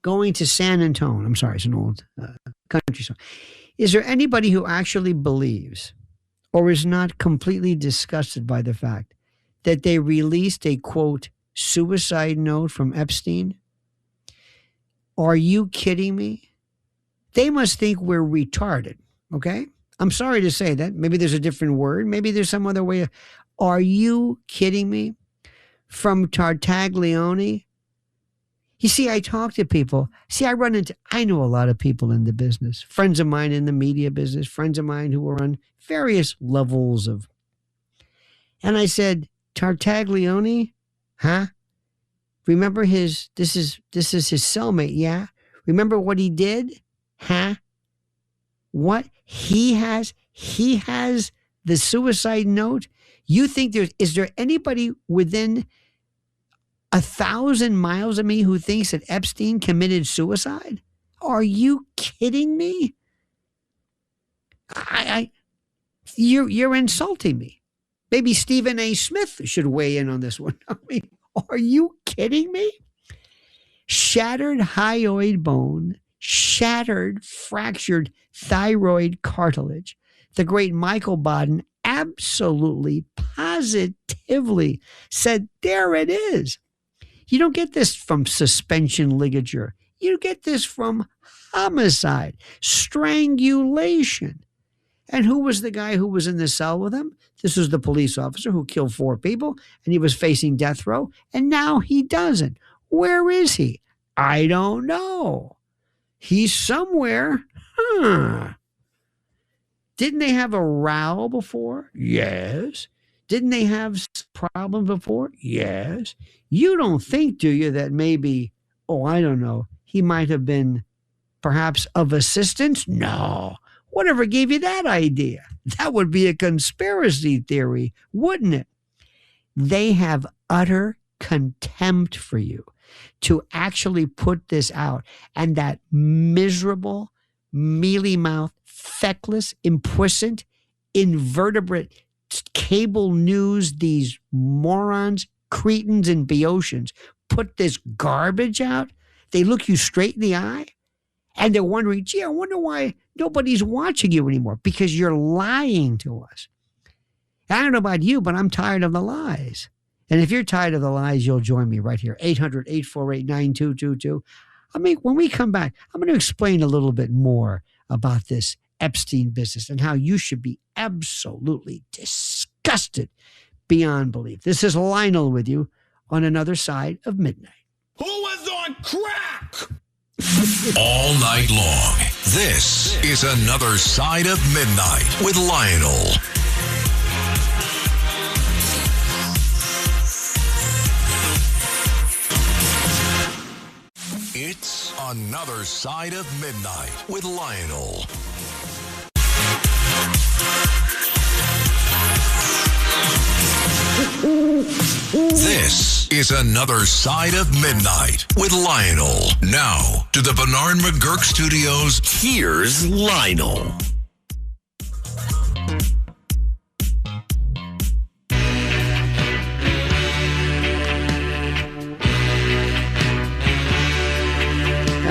going to San Antonio? I'm sorry, it's an old country song. Is there anybody who actually believes or is not completely disgusted by the fact that they released a, quote, suicide note from Epstein? Are you kidding me? They must think we're retarded, okay? I'm sorry to say that. Maybe there's a different word. Maybe there's some other way. Are you kidding me? From Tartaglione? You see, I talk to people. See, I know a lot of people in the business, friends of mine in the media business, friends of mine who are on various levels of. And I said, Tartaglione? Huh? Remember this is his cellmate, yeah? Remember what he did? Huh? What? He has the suicide note? You think is there anybody within 1,000 miles of me who thinks that Epstein committed suicide? Are you kidding me? You're insulting me. Maybe Stephen A. Smith should weigh in on this one. I mean, are you kidding me? Shattered hyoid bone, shattered, fractured thyroid cartilage. The great Michael Baden absolutely, positively said, there it is. You don't get this from suspension ligature. You get this from homicide, strangulation. And who was the guy who was in the cell with him? This was the police officer who killed 4 people, and he was facing death row, and now he doesn't. Where is he? I don't know. He's somewhere. Didn't they have a row before? Yes. Didn't they have problems before? Yes. You don't think, do you, that maybe, I don't know, he might have been perhaps of assistance? No. Whatever gave you that idea? That would be a conspiracy theory, wouldn't it? They have utter contempt for you to actually put this out. And that miserable, mealy-mouthed, feckless, imprisoned, invertebrate cable news, these morons, cretins, and Boeotians put this garbage out. They look you straight in the eye and they're wondering, gee, I wonder why nobody's watching you anymore, because you're lying to us. I don't know about you, but I'm tired of the lies. And if you're tired of the lies, you'll join me right here, 800-848-9222. I mean, when we come back, I'm going to explain a little bit more about this Epstein business and how you should be absolutely disgusted beyond belief. This is Lionel with you on Another Side of Midnight. Who was on crack? All night long. This is Another Side of Midnight with Lionel. It's Another Side of Midnight with Lionel. This is Another Side of Midnight with Lionel. Now, to the Bernard McGurk Studios, here's Lionel.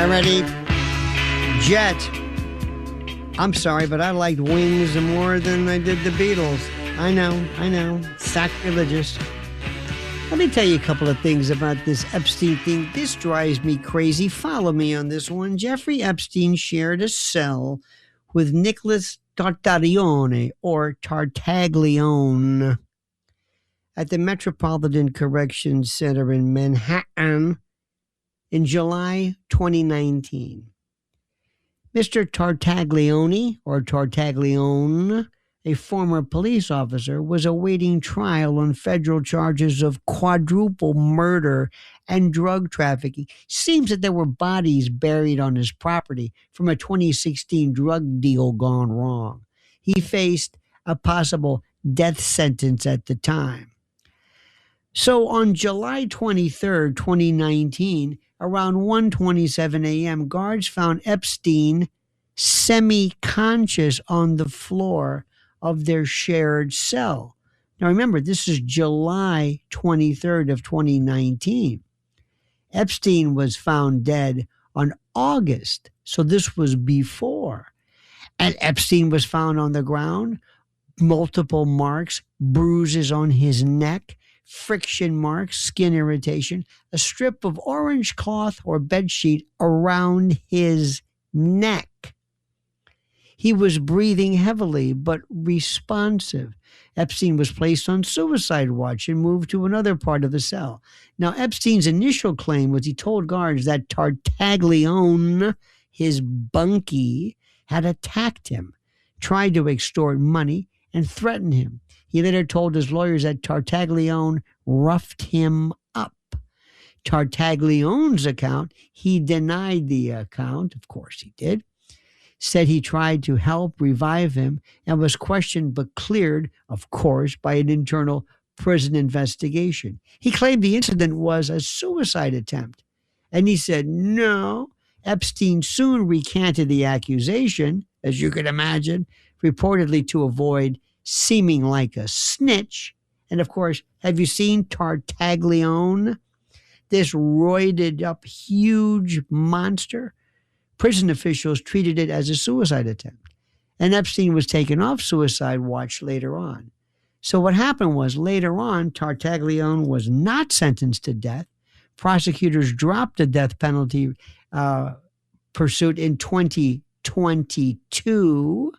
Alrighty. Jet. I'm sorry, but I liked Wings more than I did the Beatles. I know. Sacrilegious. Let me tell you a couple of things about this Epstein thing. This drives me crazy. Follow me on this one. Jeffrey Epstein shared a cell with Nicholas Tartaglione, or Tartaglione, at the Metropolitan Correction Center in Manhattan in July 2019. Mr. Tartaglione, or Tartaglione, a former police officer, was awaiting trial on federal charges of quadruple murder and drug trafficking. Seems that there were bodies buried on his property from a 2016 drug deal gone wrong. He faced a possible death sentence at the time. So on July 23rd, 2019, around 1:27 a.m., guards found Epstein semi-conscious on the floor of their shared cell. Now remember, this is July 23rd of 2019. Epstein was found dead on August, so this was before. And Epstein was found on the ground, multiple marks, bruises on his neck, friction marks, skin irritation, a strip of orange cloth or bedsheet around his neck. He was breathing heavily but responsive. Epstein was placed on suicide watch and moved to another part of the cell. Now, Epstein's initial claim was he told guards that Tartaglione, his bunkie, had attacked him, tried to extort money, and threatened him. He later told his lawyers that Tartaglione roughed him up. Tartaglione's account, he denied the account, of course he did, said he tried to help revive him and was questioned but cleared, of course, by an internal prison investigation. He claimed the incident was a suicide attempt, and he said no. Epstein soon recanted the accusation, as you can imagine, reportedly to avoid seeming like a snitch. And of course, have you seen Tartaglione? This roided up huge monster? Prison officials treated it as a suicide attempt, and Epstein was taken off suicide watch later on. So what happened was, later on, Tartaglione was not sentenced to death. Prosecutors dropped the death penalty pursuit in 2022.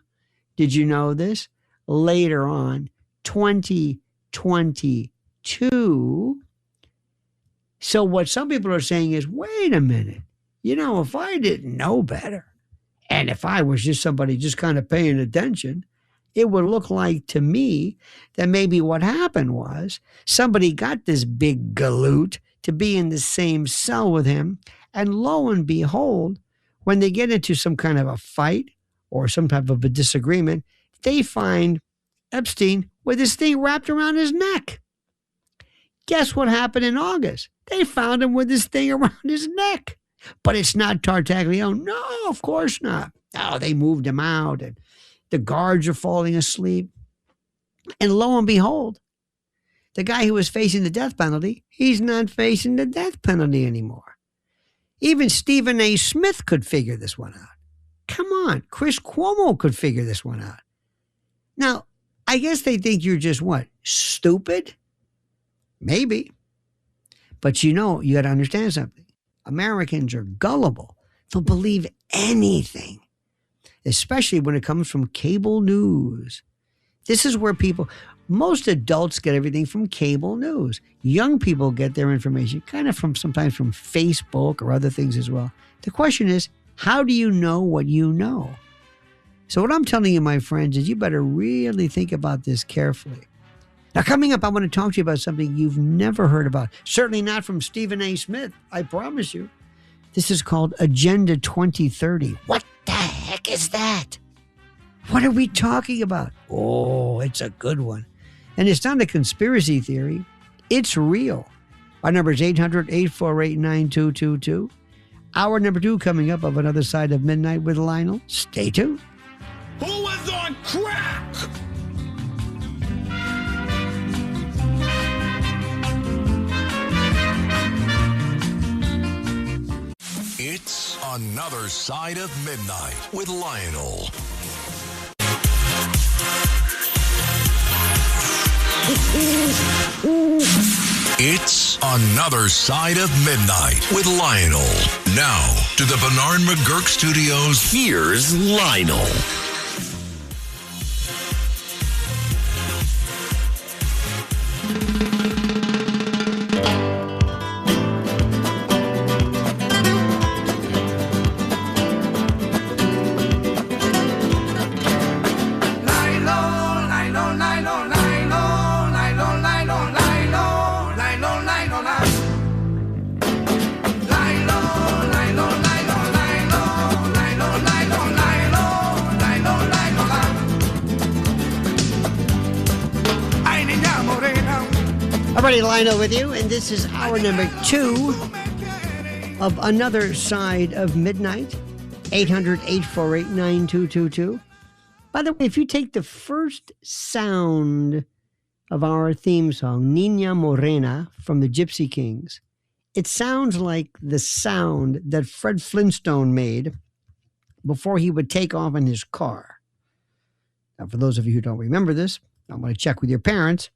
Did you know this? Later on, 2022. So what some people are saying is, wait a minute. You know, if I didn't know better, and if I was just somebody just kind of paying attention, it would look like to me that maybe what happened was somebody got this big galoot to be in the same cell with him, and lo and behold, when they get into some kind of a fight or some type of a disagreement, they find Epstein with this thing wrapped around his neck. Guess what happened in August? They found him with this thing around his neck. But it's not Tartaglione. No, of course not. Oh, they moved him out, and the guards are falling asleep. And lo and behold, the guy who was facing the death penalty, he's not facing the death penalty anymore. Even Stephen A. Smith could figure this one out. Come on, Chris Cuomo could figure this one out. Now, I guess they think you're just what? Stupid? Maybe. But you know, you got to understand something. Americans are gullible. They'll believe anything, especially when it comes from cable news. This is where most adults get everything from cable news. Young people get their information kind of sometimes from Facebook or other things as well. The question is, how do you know what you know? So what I'm telling you, my friends, is you better really think about this carefully. Now, coming up, I want to talk to you about something you've never heard about. Certainly not from Stephen A. Smith, I promise you. This is called Agenda 2030. What the heck is that? What are we talking about? Oh, it's a good one. And it's not a conspiracy theory. It's real. Our number is 800-848-9222. Hour number 2 coming up of Another Side of Midnight with Lionel. Stay tuned. Who was on crack? It's Another Side of Midnight with Lionel. It's Another Side of Midnight with Lionel. Now, to the Bernard McGurk Studios, here's Lionel. Alrighty, Lionel with you, and this is hour number 2 of Another Side of Midnight. 800-848-9222. By the way, if you take the first sound of our theme song, Niña Morena from the Gypsy Kings, it sounds like the sound that Fred Flintstone made before he would take off in his car. Now, for those of you who don't remember this, I want to check with your parents.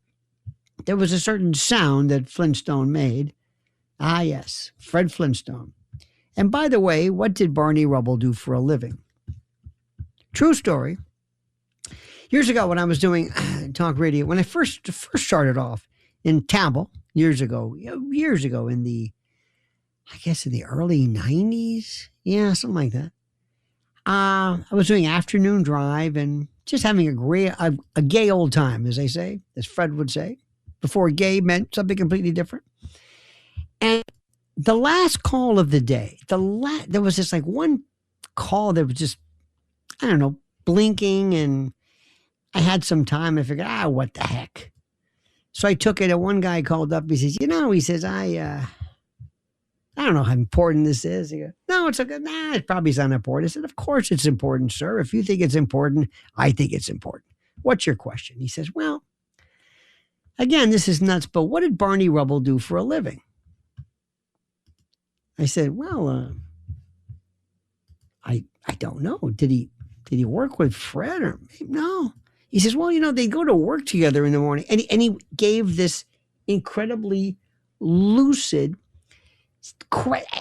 There was a certain sound that Flintstone made. Ah, yes, Fred Flintstone. And by the way, what did Barney Rubble do for a living? True story. Years ago, when I was doing talk radio, when I first started off in Tampa, years ago in the, I guess in the early 90s, yeah, something like that. I was doing afternoon drive and just having a gay old time, as they say, as Fred would say. Before gay meant something completely different. And the last call of the day, there was this like one call that was just, I don't know, blinking, and I had some time. I figured, what the heck? So I took it, and one guy called up. He says, I don't know how important this is. He goes, no, it's okay. Nah, it probably is unimportant. I said, of course it's important, sir. If you think it's important, I think it's important. What's your question? He says, well, again, this is nuts, but what did Barney Rubble do for a living? I said, well, I don't know. Did he work with Fred or no? He says, well, they go to work together in the morning. And he gave this incredibly lucid,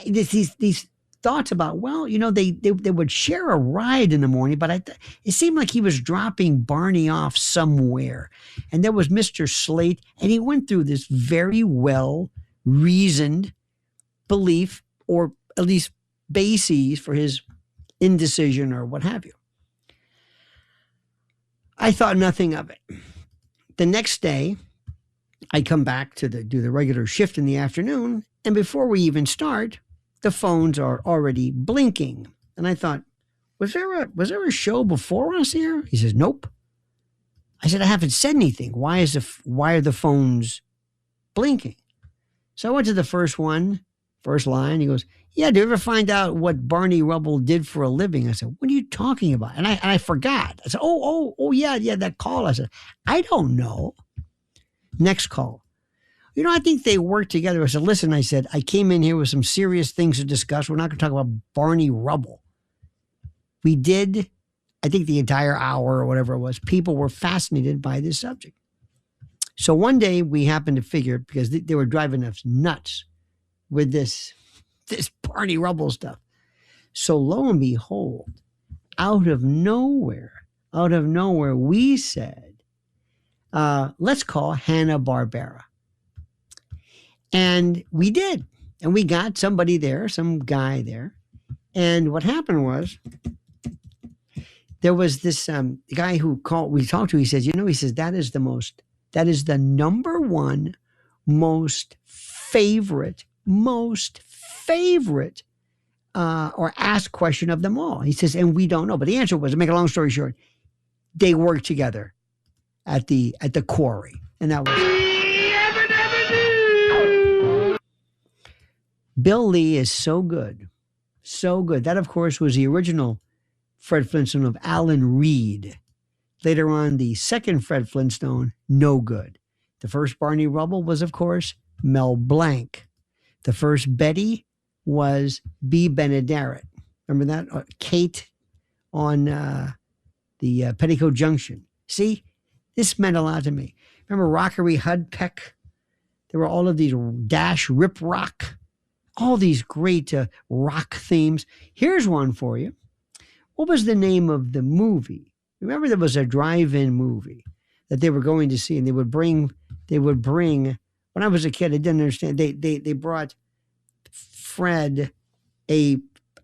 these thoughts about, they would share a ride in the morning, but it seemed like he was dropping Barney off somewhere. And there was Mr. Slate, and he went through this very well-reasoned belief, or at least bases for his indecision or what have you. I thought nothing of it. The next day, I come back to do the regular shift in the afternoon, and before we even start, the phones are already blinking. And I thought, was there a show before us here? He says, nope. I said, I haven't said anything. Why are the phones blinking? So I went to the first line. He goes, yeah, do you ever find out what Barney Rubble did for a living? I said, what are you talking about? And I forgot. I said, oh, yeah, that call. I said, I don't know. Next call. I think they work together. I said, listen, I said, I came in here with some serious things to discuss. We're not going to talk about Barney Rubble. We did, I think the entire hour or whatever it was, people were fascinated by this subject. So one day we happened to figure, because they were driving us nuts with this Barney Rubble stuff. So lo and behold, out of nowhere, we said, let's call Hanna-Barbera. And we did. And we got somebody there, some guy there. And what happened was, there was this guy we talked to. He says, that is the number one most favorite or asked question of them all. He says, and we don't know. But the answer was, to make a long story short, they worked together at the quarry. And that was... Bill Lee is so good. So good. That, of course, was the original Fred Flintstone of Alan Reed. Later on, the second Fred Flintstone, no good. The first Barney Rubble was, of course, Mel Blanc. The first Betty was B. Benaderet. Remember that? Kate on the Petticoat Junction. See, this meant a lot to me. Remember Rockery Hudpeck? There were all of these Dash Rip Rock, all these great rock themes. Here's one for you. What was the name of the movie? Remember there was a drive-in movie that they were going to see, and they would bring, when I was a kid, I didn't understand. They brought Fred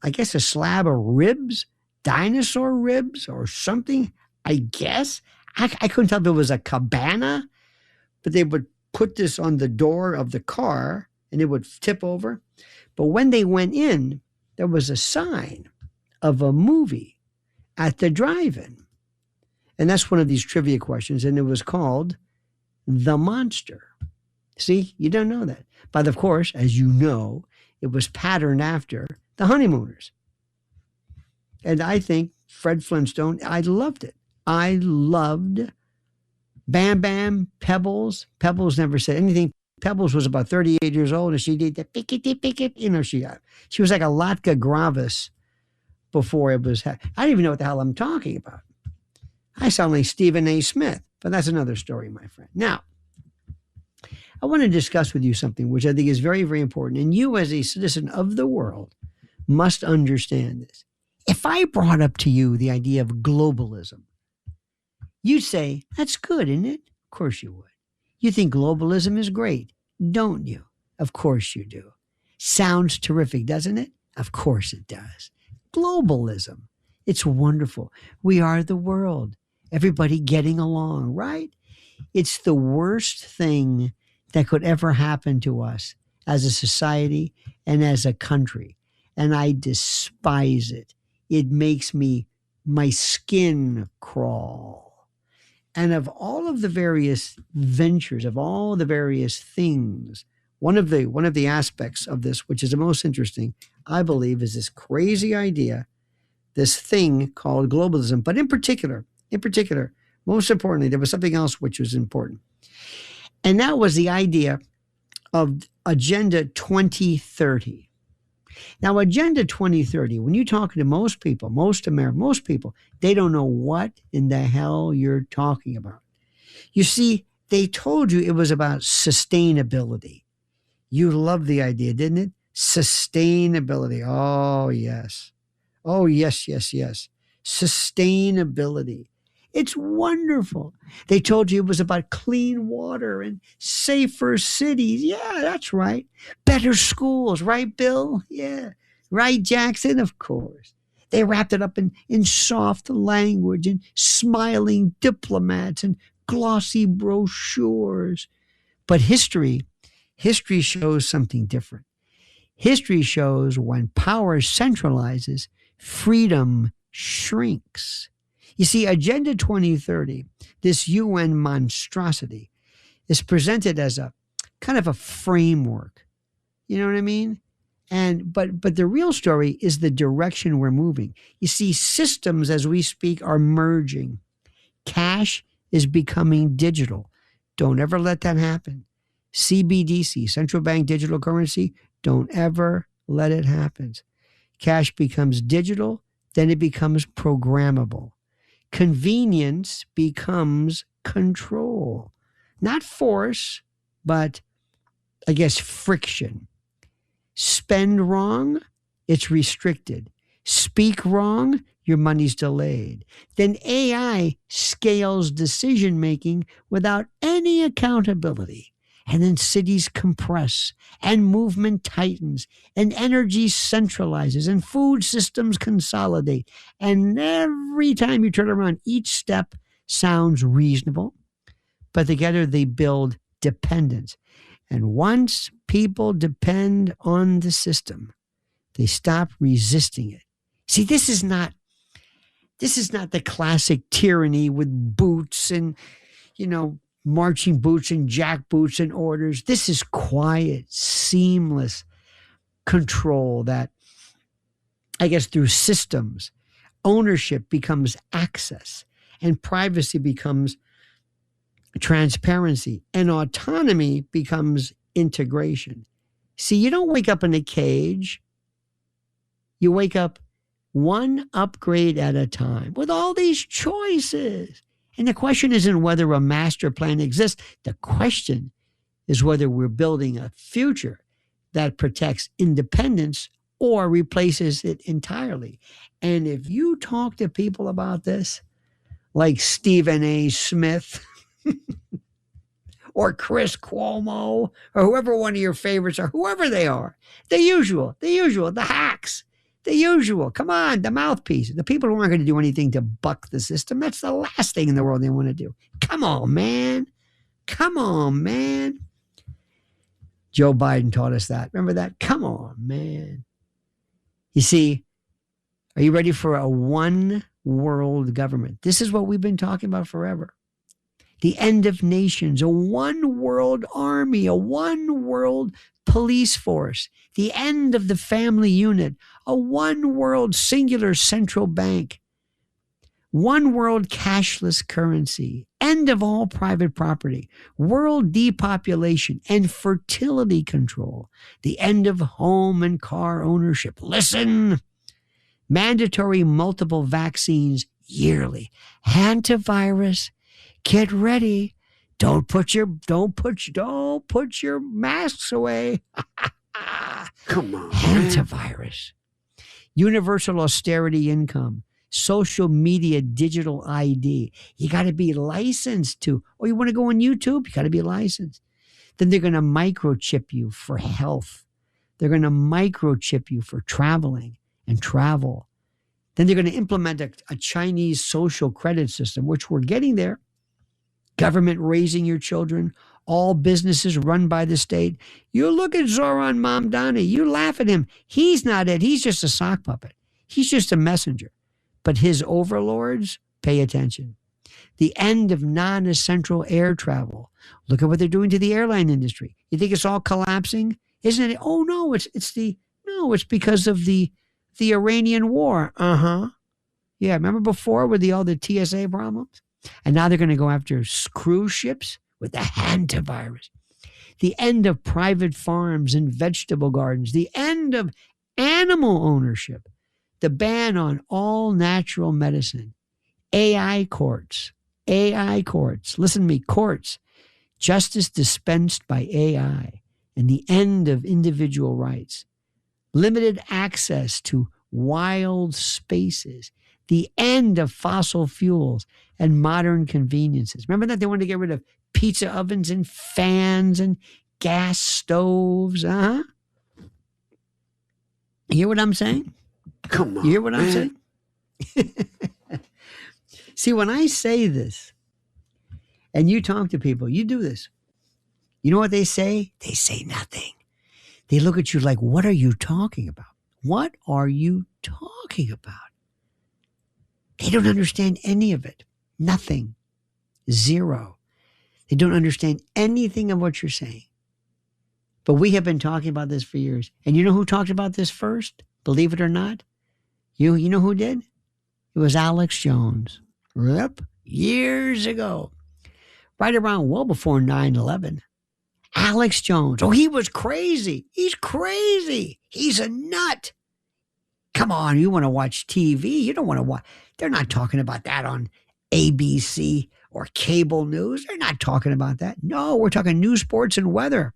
I guess a slab of ribs, dinosaur ribs or something, I guess. I couldn't tell if it was a cabana, but they would put this on the door of the car and it would tip over. But when they went in, there was a sign of a movie at the drive-in. And that's one of these trivia questions. And it was called The Monster. See, you don't know that. But of course, as you know, it was patterned after The Honeymooners. And I think Fred Flintstone, I loved it. I loved Bam Bam, Pebbles. Pebbles never said anything. Pebbles was about 38 years old, and she did the picket. You know, she was like a Latka Gravis before it was. I don't even know what the hell I'm talking about. I sound like Stephen A. Smith, but that's another story, my friend. Now, I want to discuss with you something which I think is very, very important, and you as a citizen of the world must understand this. If I brought up to you the idea of globalism, you'd say, that's good, isn't it? Of course you would. You think globalism is great, don't you? Of course you do. Sounds terrific, doesn't it? Of course it does. Globalism, it's wonderful. We are the world. Everybody getting along, right? It's the worst thing that could ever happen to us as a society and as a country. And I despise it. It makes my skin crawl. And of all of the various ventures, of all the various things, one of the aspects of this, which is the most interesting, I believe, is this crazy idea, this thing called globalism. But in particular, most importantly, there was something else which was important. And that was the idea of Agenda 2030. Now, Agenda 2030, when you talk to most people, most people, they don't know what in the hell you're talking about. You see, they told you it was about sustainability. You loved the idea, didn't it? Sustainability. Oh, yes. Oh, yes. Sustainability. It's wonderful. They told you it was about clean water and safer cities. Yeah, that's right. Better schools, right, Bill? Yeah. Right, Jackson? Of course. They wrapped it up in soft language and smiling diplomats and glossy brochures. But history shows something different. History shows when power centralizes, freedom shrinks. You see, Agenda 2030, this UN monstrosity, is presented as a kind of a framework. You know what I mean? But the real story is the direction we're moving. You see, systems as we speak are merging. Cash is becoming digital. Don't ever let that happen. CBDC, central bank digital currency, don't ever let it happen. Cash becomes digital, then it becomes programmable. Convenience becomes control. Not force, but I guess friction. Spend wrong, it's restricted. Speak wrong, your money's delayed. Then AI scales decision-making without any accountability. And then cities compress, and movement tightens, and energy centralizes, and food systems consolidate. And every time you turn around, each step sounds reasonable, but together they build dependence. And once people depend on the system, they stop resisting it. See, this is not the classic tyranny with boots and, marching boots and jack boots and orders. This is quiet, seamless control that, I guess, through systems, ownership becomes access and privacy becomes transparency and autonomy becomes integration. See, you don't wake up in a cage. You wake up one upgrade at a time with all these choices. And the question isn't whether a master plan exists. The question is whether we're building a future that protects independence or replaces it entirely. And if you talk to people about this, like Stephen A. Smith or Chris Cuomo or whoever one of your favorites are, whoever they are, the usual, the hacks, the usual, come on, the mouthpiece, the people who aren't going to do anything to buck the system. That's the last thing in the world they want to do. Come on, man. Joe Biden taught us that. Remember that? Come on, man. You see, are you ready for a one world government? This is what we've been talking about forever. The end of nations, a one world army, a one world police force, the end of the family unit, a one world singular central bank, one world cashless currency, end of all private property, world depopulation and fertility control, the end of home and car ownership. Listen, mandatory multiple vaccines yearly, antivirus. Get ready. Don't put your masks away. Come on. Antivirus. Universal austerity income. Social media digital ID. You got to be licensed to. Oh, you want to go on YouTube? You got to be licensed. Then they're going to microchip you for health. They're going to microchip you for traveling and travel. Then they're going to implement a Chinese social credit system, which we're getting there. Government raising your children, all businesses run by the state. You look at Zoran Mamdani, you laugh at him. He's not it. He's just a sock puppet. He's just a messenger. But his overlords, pay attention. The end of non-essential air travel. Look at what they're doing to the airline industry. You think it's all collapsing? Isn't it? Oh no, it's because of the Iranian war. Yeah, remember before with all the TSA problems? And now they're going to go after cruise ships with the hantavirus. The end of private farms and vegetable gardens. The end of animal ownership. The ban on all natural medicine. AI courts. Listen to me, courts. Justice dispensed by AI. And the end of individual rights. Limited access to wild spaces. The end of fossil fuels and modern conveniences. Remember that they wanted to get rid of pizza ovens and fans and gas stoves? You hear what I'm saying? Come on. You hear what I'm saying? See, when I say this and you talk to people, you do this. You know what they say? They say nothing. They look at you like, what are you talking about? What are you talking about? They don't understand any of it. Nothing. Zero. They don't understand anything of what you're saying. But we have been talking about this for years. And you know who talked about this first? Believe it or not? You know who did? It was Alex Jones. Yep. Years ago. Right around well before 9/11. Alex Jones. Oh, he was crazy. He's crazy. He's a nut. Come on, you want to watch TV? You don't want to watch. They're not talking about that on ABC or cable news. They're not talking about that. No, we're talking news, sports, and weather.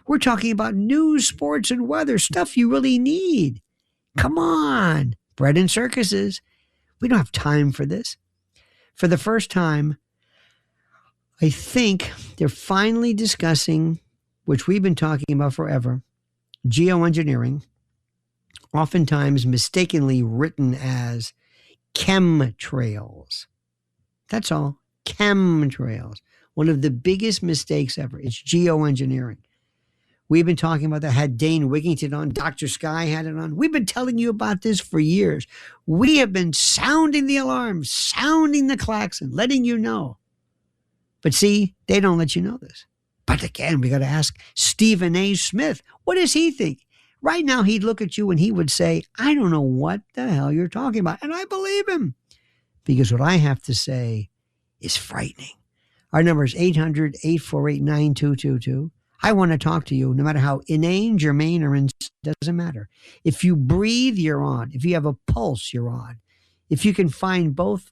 We're talking about news, sports, and weather, stuff you really need. Come on, bread and circuses. We don't have time for this. For the first time, I think they're finally discussing, which we've been talking about forever, geoengineering, oftentimes mistakenly written as chemtrails. That's all. Chemtrails. One of the biggest mistakes ever. It's geoengineering. We've been talking about that. Had Dane Wigington on. Dr. Sky had it on. We've been telling you about this for years. We have been sounding the alarm, sounding the klaxon, letting you know. But see, they don't let you know this. But again, we got to ask Stephen A. Smith. What does he think? Right now, he'd look at you and he would say, I don't know what the hell you're talking about. And I believe him. Because what I have to say is frightening. Our number is 800-848-9222. I want to talk to you no matter how inane, germane, or doesn't matter. If you breathe, you're on. If you have a pulse, you're on. If you can find both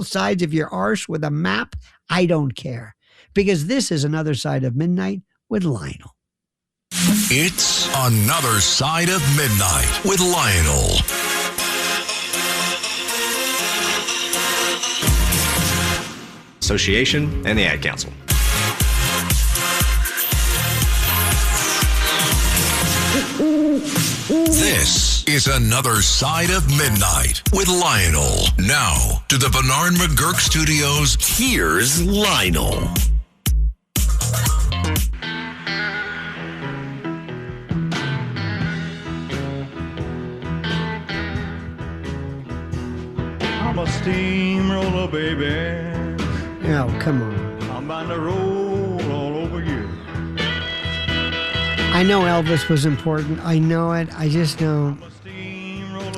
sides of your arse with a map, I don't care. Because this is Another Side of Midnight with Lionel. It's Another Side of Midnight with Lionel. Association and the Ad Council. This is Another Side of Midnight with Lionel. Now, to the Bernard McGurk Studios, here's Lionel. I'm a steamroller, baby. Oh, come on. I'm bound to roll all over you. I know Elvis was important. I know it. I just don't.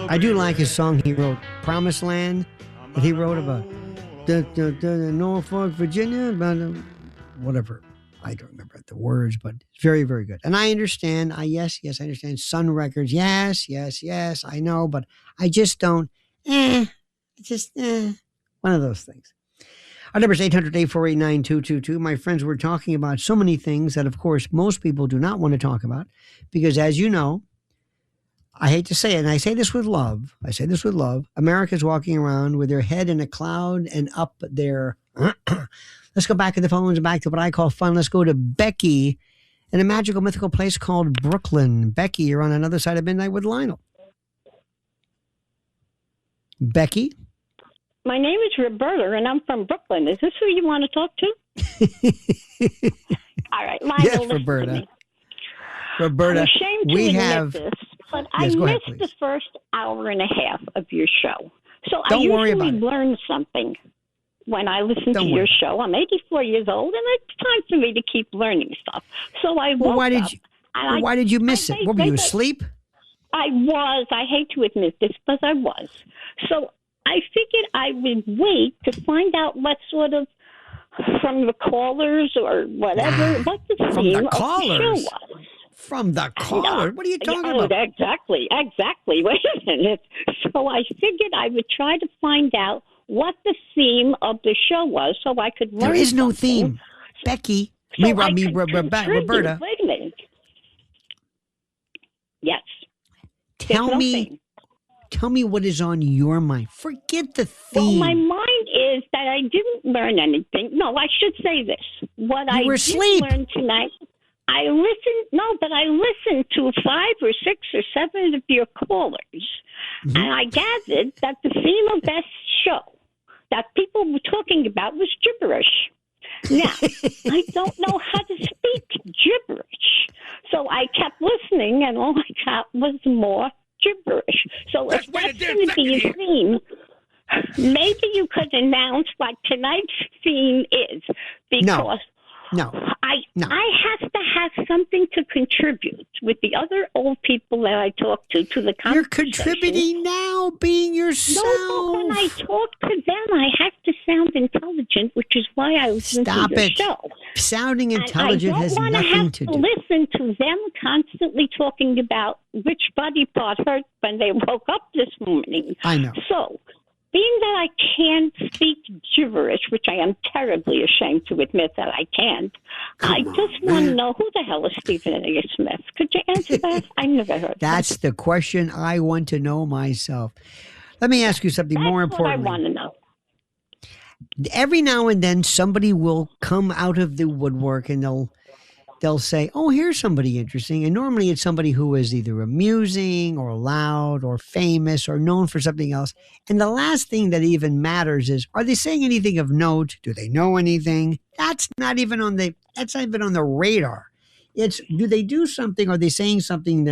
I do like his song he wrote, Promised Land, that he wrote about Norfolk, Virginia, whatever. I don't remember the words, but it's very, very good. And I understand. Yes, I understand. Sun Records. Yes, I know, but I just don't. One of those things. Our number is 800-848-9222. My friends, we're talking about so many things that, of course, most people do not want to talk about because, as you know, I hate to say it, and I say this with love. America's walking around with their head in a cloud and up there. Let's go back to the phones and back to what I call fun. Let's go to Becky in a magical, mythical place called Brooklyn. Becky, you're on Another Side of Midnight with Lionel. Becky? My name is Roberta, and I'm from Brooklyn. Is this who you want to talk to? All right, Lionel, yes, listen Roberta. to me. Roberta, I'm ashamed to admit this, but yes, I ahead, missed the first hour and a half of your show. So Don't I worry about usually it. learn something when I listen Don't to worry. your show. I'm 84 years old, and it's time for me to keep learning stuff. So I woke why did you miss it? What were you asleep? I was. I hate to admit this, but I was. So I figured I would wait to find out what sort of, from the callers or whatever, what the From theme the of the show callers? was. From the caller? What are you talking about? Exactly. Wait a minute. So I figured I would try to find out what the theme of the show was so I could learn There is no something. theme. Becky, So Roberta, Wait a minute. Yes. tell There's no me theme. Tell me what is on your mind. Forget the Well, theme. my mind is that I didn't learn anything. No, I should say this. What You I were did asleep. learn tonight, I listened to 5 or 6 or 7 of your callers, Mm-hmm. and I gathered that the theme of that show that people were talking about was gibberish. Now, I don't know how to speak gibberish, so I kept listening, and all I got was more gibberish. So if that's going to be a theme, maybe you could announce what tonight's theme is, because No. I have to have something to contribute with the other old people that I talk to the conversation. You're contributing now, being yourself. No, but when I talk to them, I have to sound intelligent, which is why I listen Stop to your it. show. Sounding And intelligent has I don't nothing want to to do. listen to them constantly talking about which body part hurt when they woke up this morning. I know. So, being that I can't speak gibberish, which I am terribly ashamed to admit that I can't, I just want to know who the hell is Stephen A. Smith. Could you answer that? I never heard That's the question I want to know myself. Let me ask you something more important. What I want to know. Every now and then somebody will come out of the woodwork and they'll say, oh, here's somebody interesting. And normally it's somebody who is either amusing or loud or famous or known for something else. And the last thing that even matters is, are they saying anything of note? Do they know anything? That's not even on the radar. It's, do they do something? Are they saying something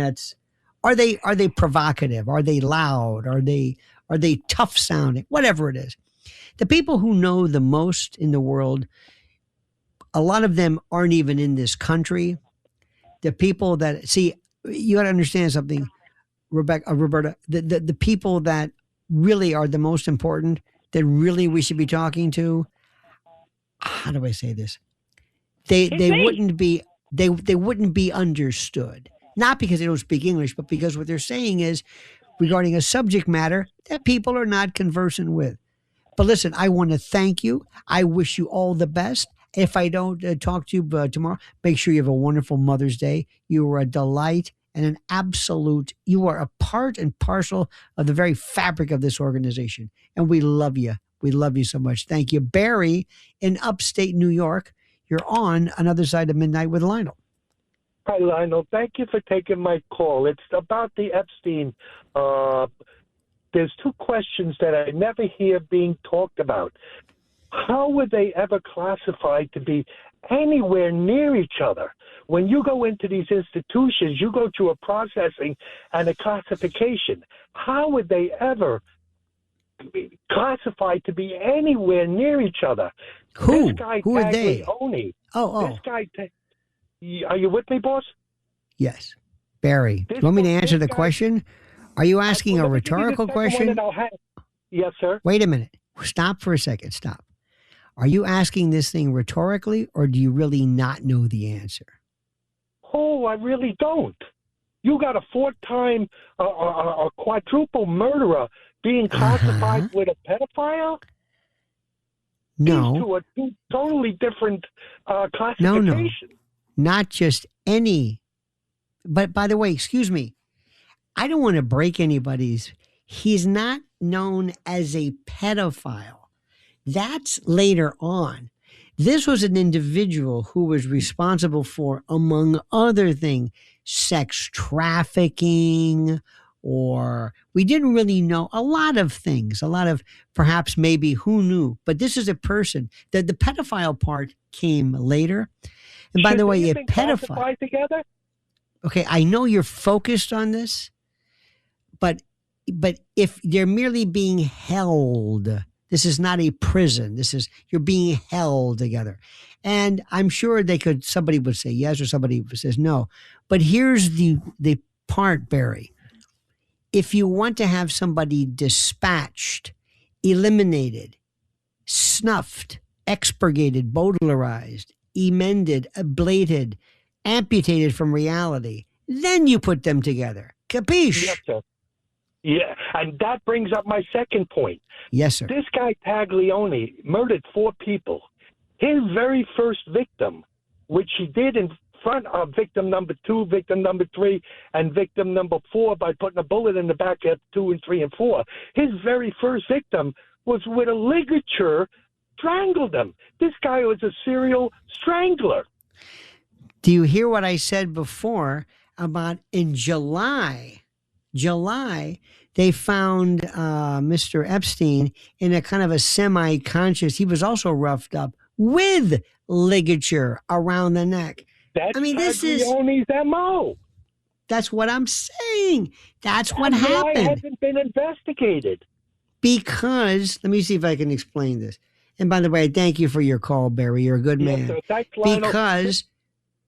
are they provocative? Are they loud? Are they tough sounding? Whatever it is. The people who know the most in the world, a lot of them aren't even in this country. The people that, see, you got to understand something, Roberta, the people that really are the most important, that really we should be talking to, how do I say this? they wouldn't be they wouldn't be understood. Not because they don't speak English, but because what they're saying is regarding a subject matter that people are not conversant with. But listen, I want to thank you. I wish you all the best. If I don't talk to you tomorrow, make sure you have a wonderful Mother's Day. You are a delight and an absolute, you are a part and parcel of the very fabric of this organization. And we love you. We love you so much. Thank you. Barry in upstate New York, you're on Another Side of Midnight with Lionel. Hi, Lionel. Thank you for taking my call. It's about the Epstein. There's two questions that I never hear being talked about. How were they ever classified to be anywhere near each other? When you go into these institutions, you go through a processing and a classification. How would they ever be classified to be anywhere near each other? Who? This guy, Who are they? Taglioni, Oh. This guy, are you with me, boss? Yes. Barry, do you want me to answer the question? Are you asking a rhetorical question? Yes, sir. Wait a minute. Stop for a second. Stop. Are you asking this thing rhetorically, or do you really not know the answer? Oh, I really don't. You got a four-time, a quadruple murderer being classified with a pedophile? No. These two are two totally different classifications. No. Not just any. But by the way, excuse me, I don't want to break anybody's. He's not known as a pedophile. That's later on. This was an individual who was responsible for, among other things, sex trafficking, or we didn't really know a lot of things, a lot of perhaps maybe who knew. But this is a person that the pedophile part came later. And by the way, a pedophile. Together? Okay, I know you're focused on this, but if they're merely being held, this is not a prison. This is, you're being held together. And I'm sure somebody would say yes or somebody says no. But here's the part, Barry. If you want to have somebody dispatched, eliminated, snuffed, expurgated, Baudelarized, emended, ablated, amputated from reality, then you put them together. Capiche? Yes, sir. Yeah, and that brings up my second point. Yes, sir. This guy Taglioni murdered 4 people. His very first victim, which he did in front of victim number 2, victim number 3, and victim number 4 by putting a bullet in the back of 2 and 3 and 4. His very first victim was with a ligature, strangled him. This guy was a serial strangler. Do you hear what I said before about in July, they found Mr. Epstein in a kind of a semi-conscious, he was also roughed up with ligature around the neck. This is MO. That's what I'm saying. That's what Why happened. hasn't been investigated? Because, let me see if I can explain this. And by the way, thank you for your call, Barry. You're a good man. Sir. Thanks, Lionel. Because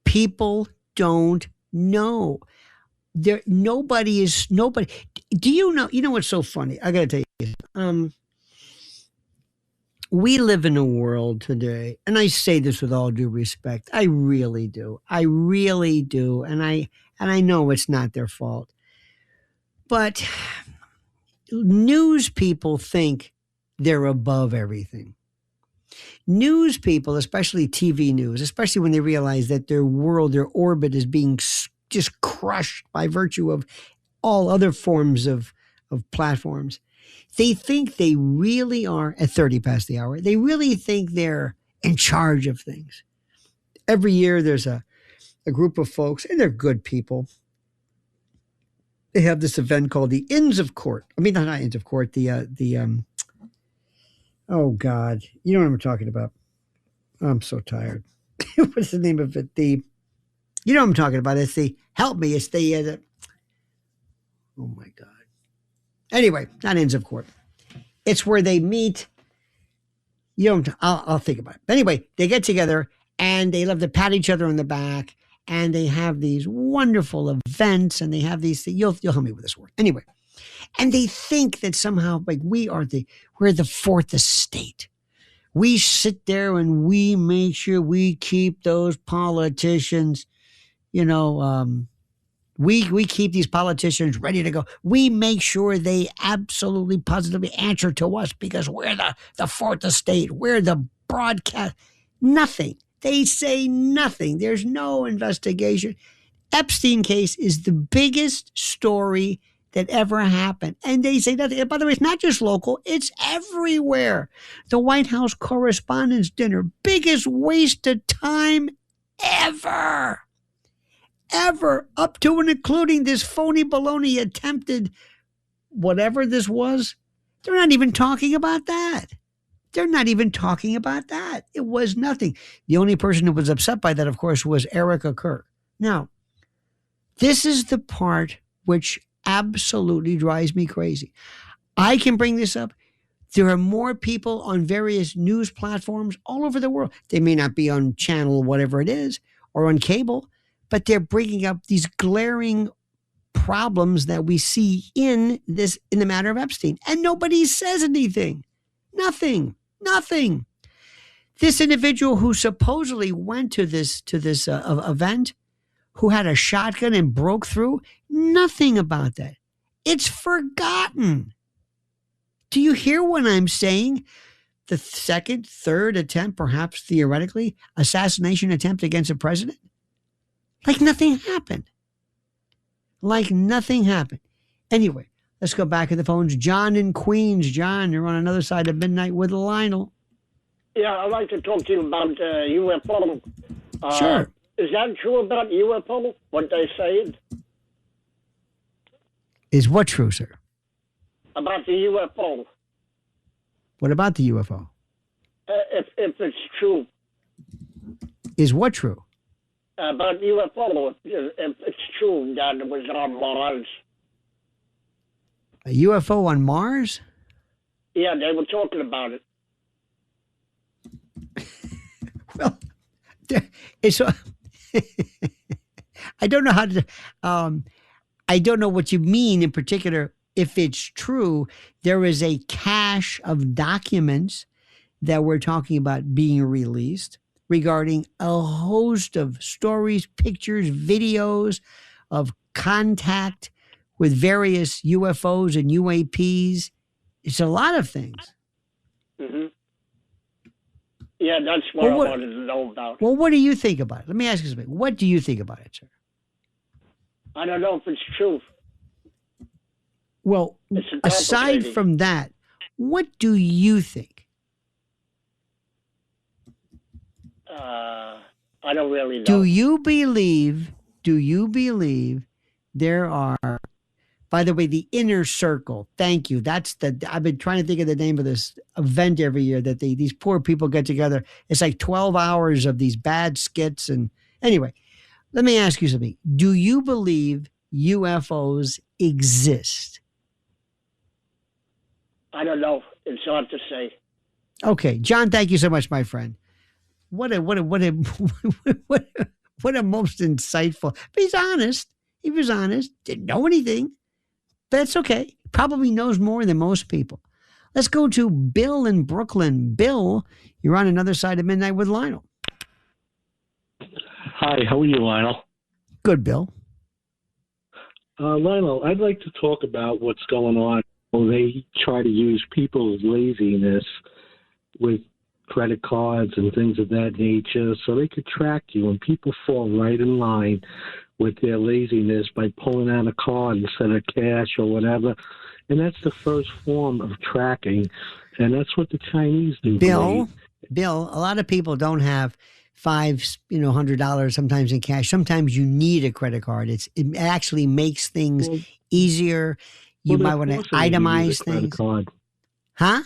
people don't know. Nobody. Do you know? You know what's so funny? I got to tell you. We live in a world today, and I say this with all due respect. I really do. And I know it's not their fault. But news people think they're above everything. News people, especially TV news, especially when they realize that their world, their orbit is being just crushed by virtue of all other forms of platforms. They think they really are, at 30 past the hour, they really think they're in charge of things. Every year there's a group of folks, and they're good people. They have this event called the Inns of Court. I mean, not Inns of Court, oh God, you know what I'm talking about. I'm so tired. What's the name of it? You know what I'm talking about. It's help me. It's oh my God. Anyway, not Inns of Court. It's where they meet. I'll think about it. But anyway, they get together and they love to pat each other on the back, and they have these wonderful events, and they have these things. You'll help me with this word. Anyway. And they think that somehow, like, we're the fourth estate. We sit there and we make sure we keep those politicians, we keep these politicians ready to go. We make sure they absolutely positively answer to us because we're the fourth estate. We're the broadcast. Nothing. They say nothing. There's no investigation. Epstein case is the biggest story that ever happened. And they say nothing. And by the way, it's not just local. It's everywhere. The White House Correspondents' Dinner, biggest waste of time ever. Ever, up to and including this phony baloney attempted whatever this was. They're not even talking about that. They're not even talking about that. It was nothing. The only person who was upset by that, of course, was Erica Kirk. Now, this is the part which absolutely drives me crazy. I can bring this up. There are more people on various news platforms all over the world. They may not be on channel whatever it is or on cable, but they're bringing up these glaring problems that we see in the matter of Epstein. And nobody says anything. Nothing. This individual who supposedly went to this event, who had a shotgun and broke through, nothing about that. It's forgotten. Do you hear what I'm saying? The second, third attempt, perhaps theoretically, assassination attempt against a president? Like nothing happened. Anyway, let's go back to the phones. John in Queens. John, you're on another side of midnight with Lionel. Yeah, I'd like to talk to you about UFO. Sure. Is that true about UFO, what they say? Is what true, sir? About the UFO. What about the UFO? If it's true. Is what true? About UFO, if it's true that it was on Mars. A UFO on Mars? Yeah, they were talking about it. Well, it's. I don't know how to. I don't know what you mean in particular. If it's true, there is a cache of documents that we're talking about being released regarding a host of stories, pictures, videos of contact with various UFOs and UAPs. It's a lot of things. Mm-hmm. Yeah, that's what I wanted to know about. Well, what do you think about it? Let me ask you something. What do you think about it, sir? I don't know if it's true. Well, aside from that, what do you think? I don't really know. Do you believe there are, by the way, the Inner Circle? Thank you. I've been trying to think of the name of this event every year that these poor people get together. It's like 12 hours of these bad skits. And anyway, let me ask you something. Do you believe UFOs exist? I don't know. It's hard to say. Okay, John, thank you so much, my friend. What a most insightful. But he's honest. He was honest. Didn't know anything. That's okay. Probably knows more than most people. Let's go to Bill in Brooklyn. Bill, you're on another side of midnight with Lionel. Hi, how are you, Lionel? Good, Bill. Lionel, I'd like to talk about what's going on. Well, they try to use people's laziness with credit cards and things of that nature so they could track you, and people fall right in line with their laziness by pulling out a card instead of cash or whatever. And that's the first form of tracking, and that's what the Chinese do. Bill, a lot of people don't have $100 sometimes in cash. Sometimes you need a credit card. It actually makes things easier. You might want to itemize things. Huh?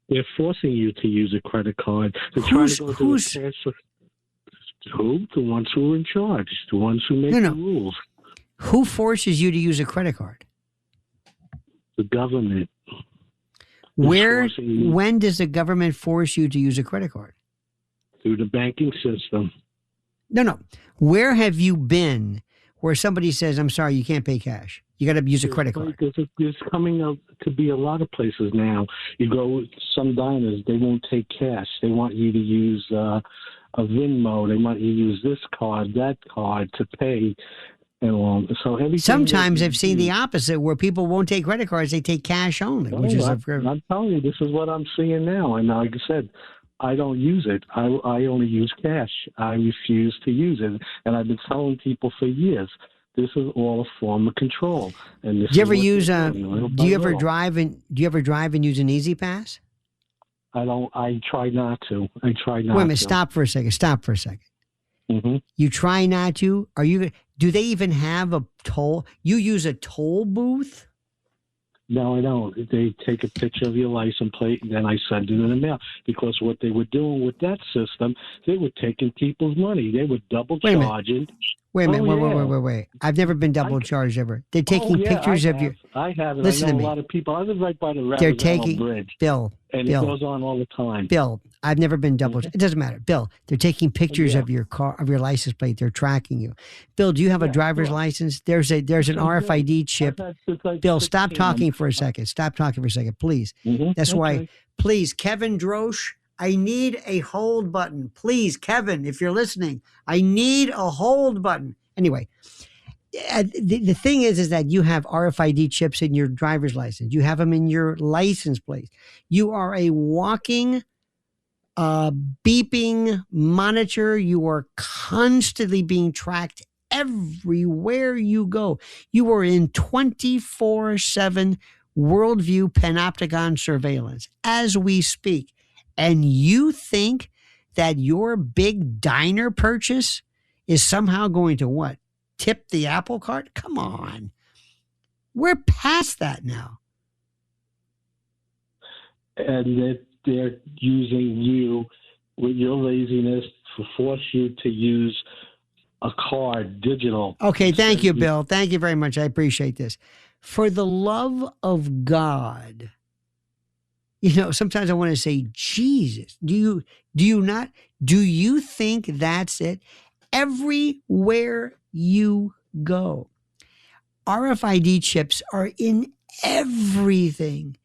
They're forcing you to use a credit card. They're trying to go through a transfer. Who? The ones who are in charge. The ones who make the rules. Who forces you to use a credit card? The government. When does the government force you to use a credit card? Through the banking system. No. Where have you been where somebody says, I'm sorry, you can't pay cash? You got to use a credit card. There's coming up to be a lot of places now. You go some diners, they won't take cash. They want you to use a Venmo. They want you to use this card, that card to pay. And so sometimes I've seen the opposite, where people won't take credit cards; they take cash only. I'm telling you, this is what I'm seeing now. And like I said, I don't use it. I only use cash. I refuse to use it, and I've been telling people for years. This is all a form of control. And this do you ever use do you ever drive and use an Easy Pass? I don't. I try not to. Wait a minute. Stop for a second. Mm-hmm. You try not to? Do they even have a toll? You use a toll booth? No, I don't. They take a picture of your license plate, and then I send it in the mail. Because what they were doing with that system, they were taking people's money. They were double charging. Wait a minute. Wait. I've never been double charged ever. They're taking pictures of your. I have. Listen I know to me. A lot of people. I live right by the They're Ravenel taking Bridge. Bill. And it goes on all the time. Bill, I've never been double. It doesn't matter. Bill, they're taking pictures of your car, of your license plate. They're tracking you. Bill, do you have a driver's license? There's an RFID chip. Bill, stop talking for a second. Please. That's why. Please, Kevin Drosh, I need a hold button. Please, Kevin, if you're listening, I need a hold button. Anyway, the thing is that you have RFID chips in your driver's license. You have them in your license plate. You are a walking, beeping monitor. You are constantly being tracked everywhere you go. You are in 24/7 worldview panopticon surveillance as we speak. And you think that your big diner purchase is somehow going to what? Tip the apple cart? Come on. We're past that now. And they're using you with your laziness to force you to use a card, digital. Okay, thank you, Bill. Thank you very much. I appreciate this. For the love of God, sometimes I want to say, Jesus, do you think that's it? Everywhere you go, RFID chips are in everything.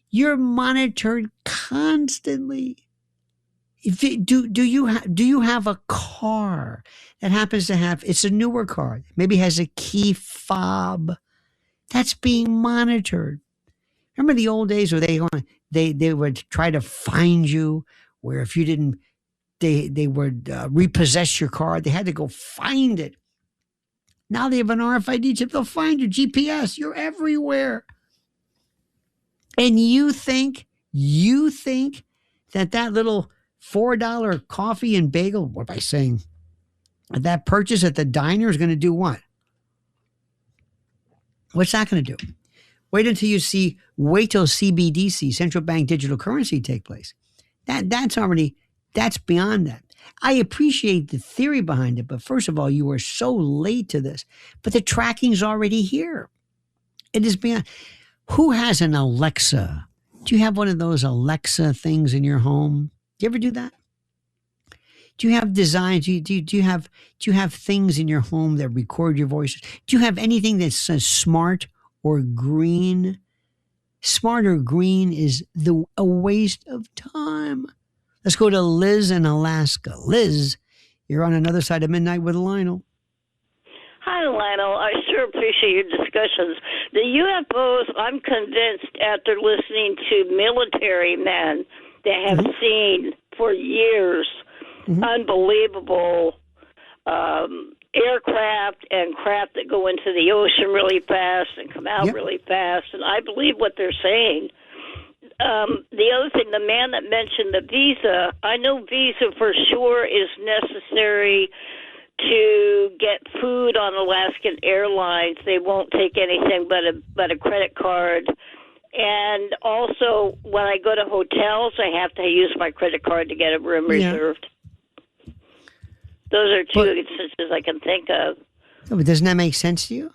You're monitored constantly. Do you have a car that happens to have, it's a newer car, maybe has a key fob that's being monitored? Remember the old days where they would try to find you, where if you didn't, they would repossess your car. They had to go find it. Now they have an RFID chip. They'll find your GPS. You're everywhere. And you think that little $4 coffee and bagel, what am I saying? That purchase at the diner is going to do what? What's that going to do? Wait till CBDC, central bank digital currency, take place. That's beyond that. I appreciate the theory behind it, but first of all, you are so late to this. But the tracking's already here. It is beyond. Who has an Alexa? Do you have one of those Alexa things in your home? Do you ever do that? Do you have designs? Do you have things in your home that record your voices? Do you have anything that says smart or green? Smart or green is a waste of time. Let's go to Liz in Alaska. Liz, you're on another side of midnight with Lionel. Hi, Lionel. I sure appreciate your discussions. The UFOs, I'm convinced after listening to military men that have seen for years unbelievable aircraft and craft that go into the ocean really fast and come out really fast. And I believe what they're saying. The other thing, the man that mentioned the visa, I know visa for sure is necessary to get food on Alaskan Airlines. They won't take anything but a credit card. And also, when I go to hotels, I have to use my credit card to get a room reserved. Those are two instances I can think of. But doesn't that make sense to you?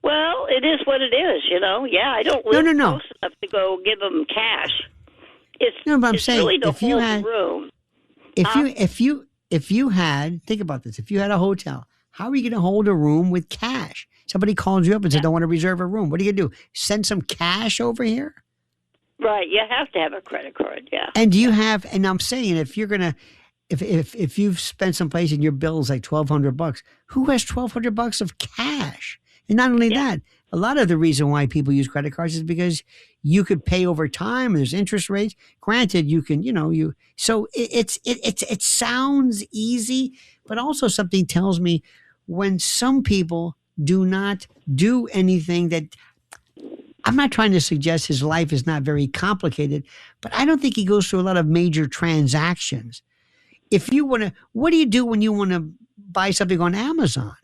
Well, it is what it is, Yeah, I don't live close enough to go give them cash. But I'm saying, really to if you hold had, the room. if you had, think about this. If you had a hotel, How are you going to hold a room with cash? Somebody calls you up and says, "I want to reserve a room." What are you going to do? Send some cash over here? Right. You have to have a credit card. Yeah. And do you have? And I'm saying, if you're gonna, if you've spent some place and your bill is like $1,200, who has $1,200 of cash? And not only that, a lot of the reason why people use credit cards is because you could pay over time. And there's interest rates. Granted, you can, So it sounds easy, but also something tells me when some people do not do anything that. I'm not trying to suggest his life is not very complicated, but I don't think he goes through a lot of major transactions. If you want to, what do you do when you want to buy something on Amazon?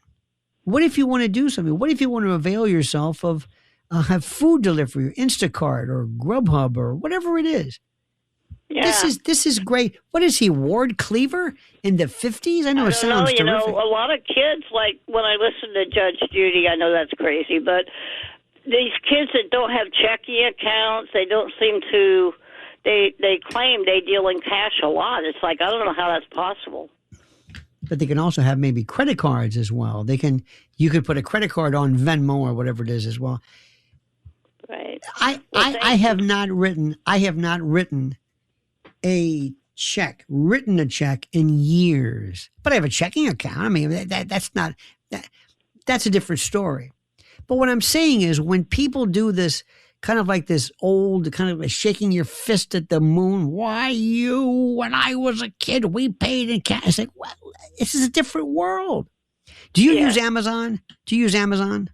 What if you want to do something? What if you want to avail yourself of have food delivery, or Instacart, or Grubhub, or whatever it is? Yeah. This is great. What is he, Ward Cleaver in the 50s? I know it sounds terrific. A lot of kids, like when I listen to Judge Judy, I know that's crazy, but these kids that don't have checking accounts, they don't seem to, they claim they deal in cash a lot. It's like, I don't know how that's possible. But they can also have maybe credit cards as well. You could put a credit card on Venmo or whatever it is as well. Right. I have not written a check in years, but I have a checking account. I mean, that's a different story. But what I'm saying is when people do this kind of like this old, kind of like shaking your fist at the moon, why when I was a kid, we paid in cash. It's like, well, this is a different world. Do you use Amazon? Do you use Amazon?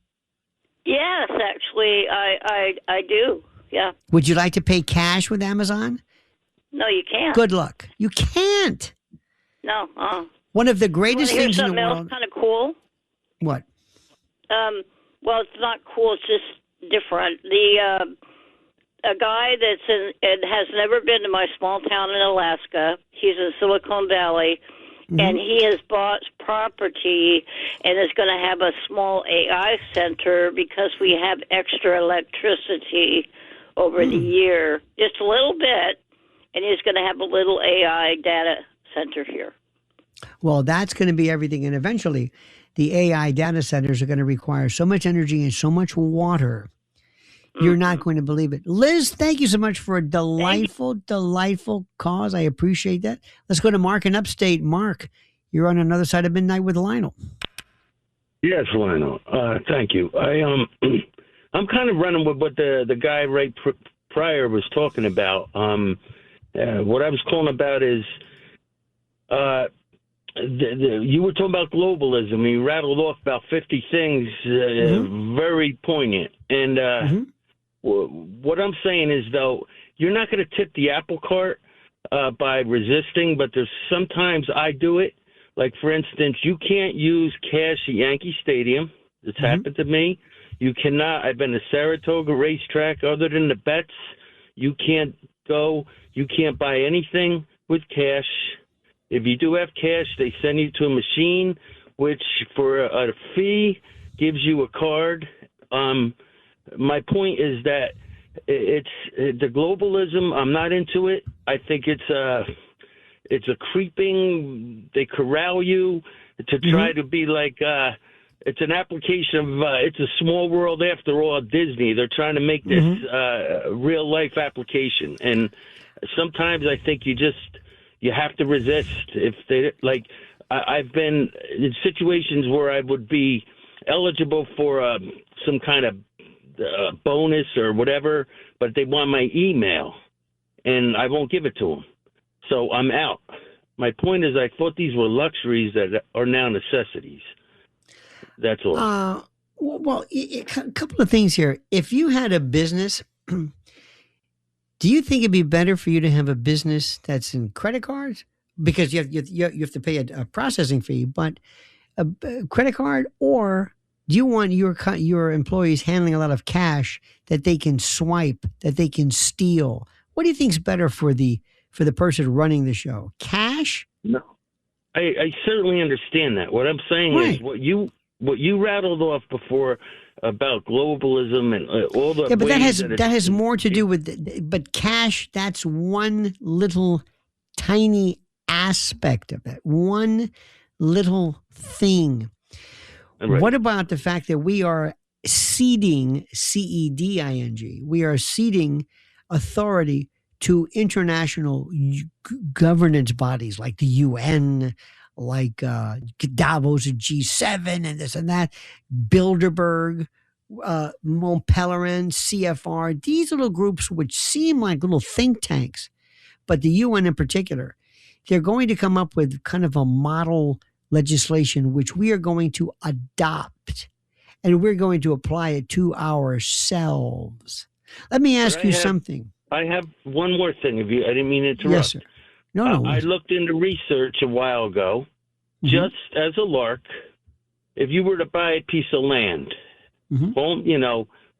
Yes, actually, I do. Yeah. Would you like to pay cash with Amazon? No, you can't. Good luck. You can't. No. One of the greatest things in the world. Something else kind of cool? What? Well, it's not cool. It's just different. A guy has never been to my small town in Alaska. He's in Silicon Valley, and he has bought property and is going to have a small AI center because we have extra electricity over the year, just a little bit, and he's going to have a little AI data center here. Well, that's going to be everything, and eventually the AI data centers are going to require so much energy and so much water. You're not going to believe it. Liz, thank you so much for a delightful cause. I appreciate that. Let's go to Mark in Upstate. Mark, you're on Another Side of Midnight with Lionel. Yes, Lionel. Thank you. I'm kind of running with what the guy right prior was talking about. What I was calling about is you were talking about globalism, and you rattled off about 50 things, very poignant. And what I'm saying is, though, you're not going to tip the apple cart by resisting, but there's sometimes I do it. Like, for instance, you can't use cash at Yankee Stadium. It's happened to me. You cannot. I've been to Saratoga racetrack. Other than the bets, you can't go. You can't buy anything with cash. If you do have cash, they send you to a machine, which for a fee gives you a card. My point is that it's the globalism. I'm not into it. I think it's a creeping. They corral you to try to be like. It's an application of. It's a small world after all. Disney. They're trying to make this real life application, and sometimes I think you have to resist. If they like, I've been in situations where I would be eligible for some kind of bonus or whatever, but they want my email, and I won't give it to them. So I'm out. My point is, I thought these were luxuries that are now necessities. That's all. Well, a couple of things here. If you had a business, do you think it'd be better for you to have a business that's in credit cards? Because you have to pay a processing fee, but a credit card, or do you want your employees handling a lot of cash that they can swipe, that they can steal? What do you think's better for the person running the show? Cash? No, I certainly understand that. What I'm saying is what you rattled off before about globalism and all the but that has more to do with, but cash, that's one little tiny aspect of it, one little thing. What about the fact that we are ceding, CEDING, we are ceding authority to international governance bodies like the UN, like Davos, G7, and this and that, Bilderberg, Mont Pelerin, CFR, these little groups which seem like little think tanks, but the UN in particular, they're going to come up with kind of a model legislation which we are going to adopt, and we're going to apply it to ourselves. Let me ask you something. I have one more thing. I didn't mean to interrupt. Yes, sir. No. I looked into research a while ago, just as a lark. If you were to buy a piece of land,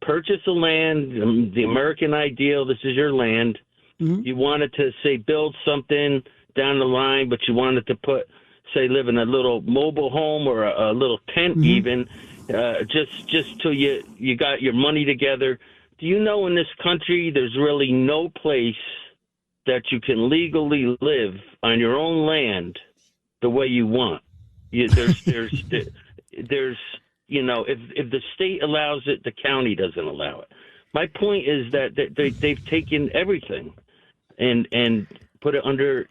purchase the land, the American ideal, this is your land. You wanted to, say, build something down the line, but you wanted to put, say, live in a little mobile home or a little tent even, just till you got your money together. Do you know in this country there's really no place that you can legally live on your own land the way you want? There's if the state allows it, the county doesn't allow it. My point is that they've taken everything and put it under,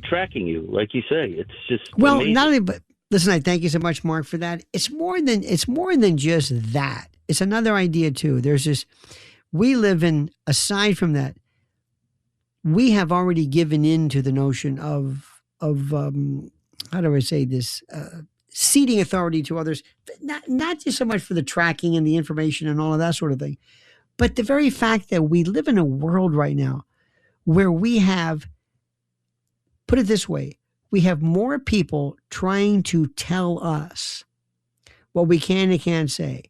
tracking you, like you say. It's just amazing. Not only, but listen, I thank you so much, Mark, for that. It's more than just that. It's another idea too. There's this, we live in, aside from that, we have already given in to the notion of how do I say this, ceding authority to others, not just so much for the tracking and the information and all of that sort of thing, but the very fact that we live in a world right now where we have, put it this way, we have more people trying to tell us what we can and can't say.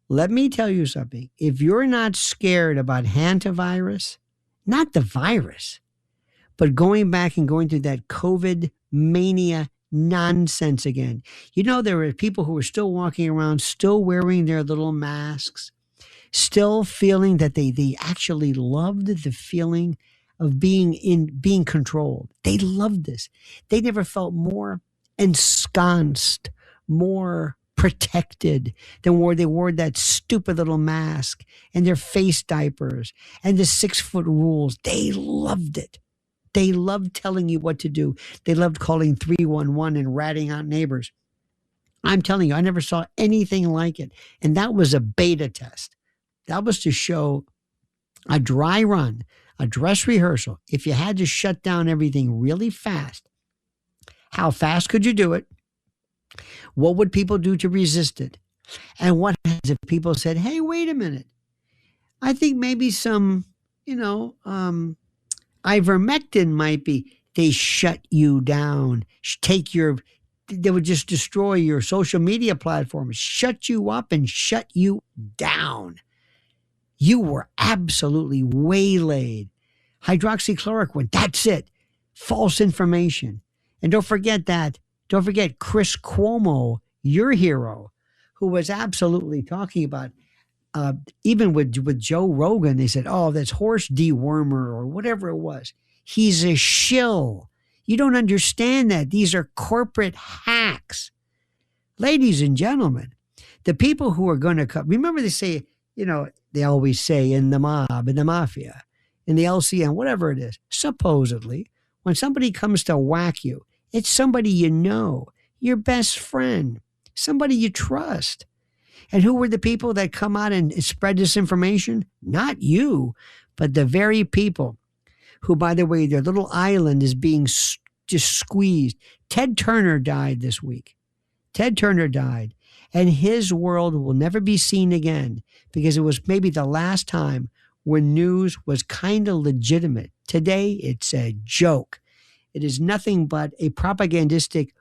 Let me tell you something. If you're not scared about hantavirus, not the virus, but going back and going through that COVID mania nonsense again. There are people who are still walking around, still wearing their little masks, still feeling that they actually loved the feeling of being controlled. They loved this. They never felt more ensconced, more protected than where they wore that stupid little mask and their face diapers and the 6-foot rules. They loved it. They loved telling you what to do. They loved calling 311 and ratting out neighbors. I'm telling you, I never saw anything like it. And that was a beta test. That was to show a dry run, a dress rehearsal. If you had to shut down everything really fast, how fast could you do it? What would people do to resist it? And what happens if people said, hey, wait a minute. I think maybe some, ivermectin might be. They shut you down. They would just destroy your social media platforms, shut you up and shut you down. You were absolutely waylaid. Hydroxychloroquine, that's it. False information. And don't forget Chris Cuomo, your hero, who was absolutely talking about, even with Joe Rogan, they said, oh, that's horse dewormer or whatever it was. He's a shill. You don't understand that. These are corporate hacks. Ladies and gentlemen, the people who are going to come, remember they say, they always say in the mob, in the mafia, in the LCN, whatever it is, supposedly, when somebody comes to whack you, it's somebody you know, your best friend, somebody you trust. And who were the people that come out and spread this information? Not you, but the very people who, by the way, their little island is being just squeezed. Ted Turner died this week. Ted Turner died, and his world will never be seen again because it was maybe the last time when news was kind of legitimate. Today, it's a joke. It is nothing but a propagandistic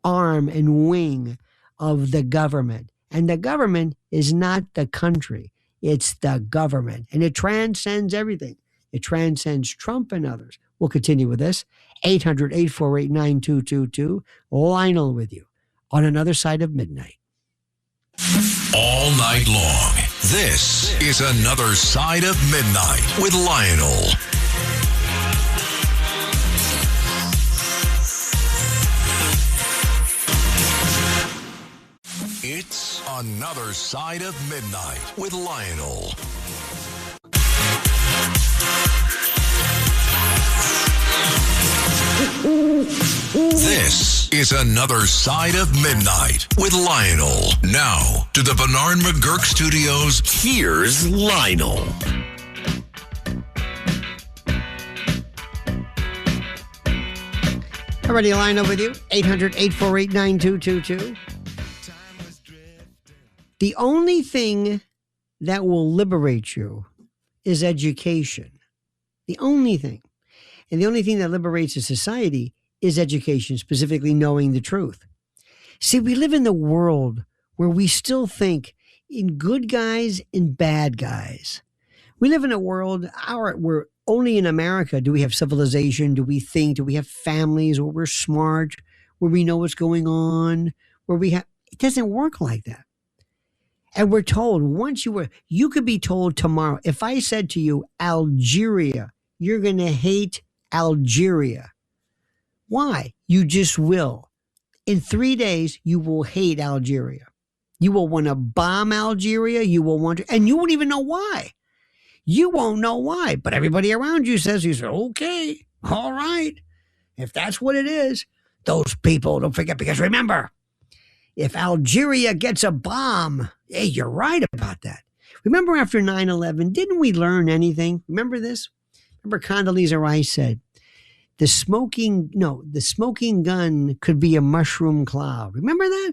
arm and wing of the government. And the government is not the country. It's the government. And it transcends everything. It transcends Trump and others. We'll continue with this. 800-848-9222. Lionel with you on Another Side of Midnight. All night long, this is Another Side of Midnight with Lionel. It's Another Side of Midnight with Lionel. This is Another Side of Midnight with Lionel. Now, to the Bernard McGurk Studios, here's Lionel. Alrighty, Lionel with you. 800-848-9222. The only thing that will liberate you is education. The only thing. And the only thing that liberates a society is education, specifically knowing the truth. See, we live in the world where we still think in good guys and bad guys. We live in a world where only in America do we have civilization, do we think, do we have families, where we're smart, where we know what's going on, it doesn't work like that. And we're told you could be told tomorrow, if I said to you, Algeria, you're going to hate Algeria. Why? You just will. In 3 days, you will hate Algeria. You will want to bomb Algeria. You will want to, and you won't even know why. You won't know why, but everybody around you says, okay, all right. If that's what it is, those people, don't forget, because remember, if Algeria gets a bomb, hey, you're right about that. Remember after 9/11, didn't we learn anything? Remember this? Remember Condoleezza Rice said, the smoking gun could be a mushroom cloud. Remember that?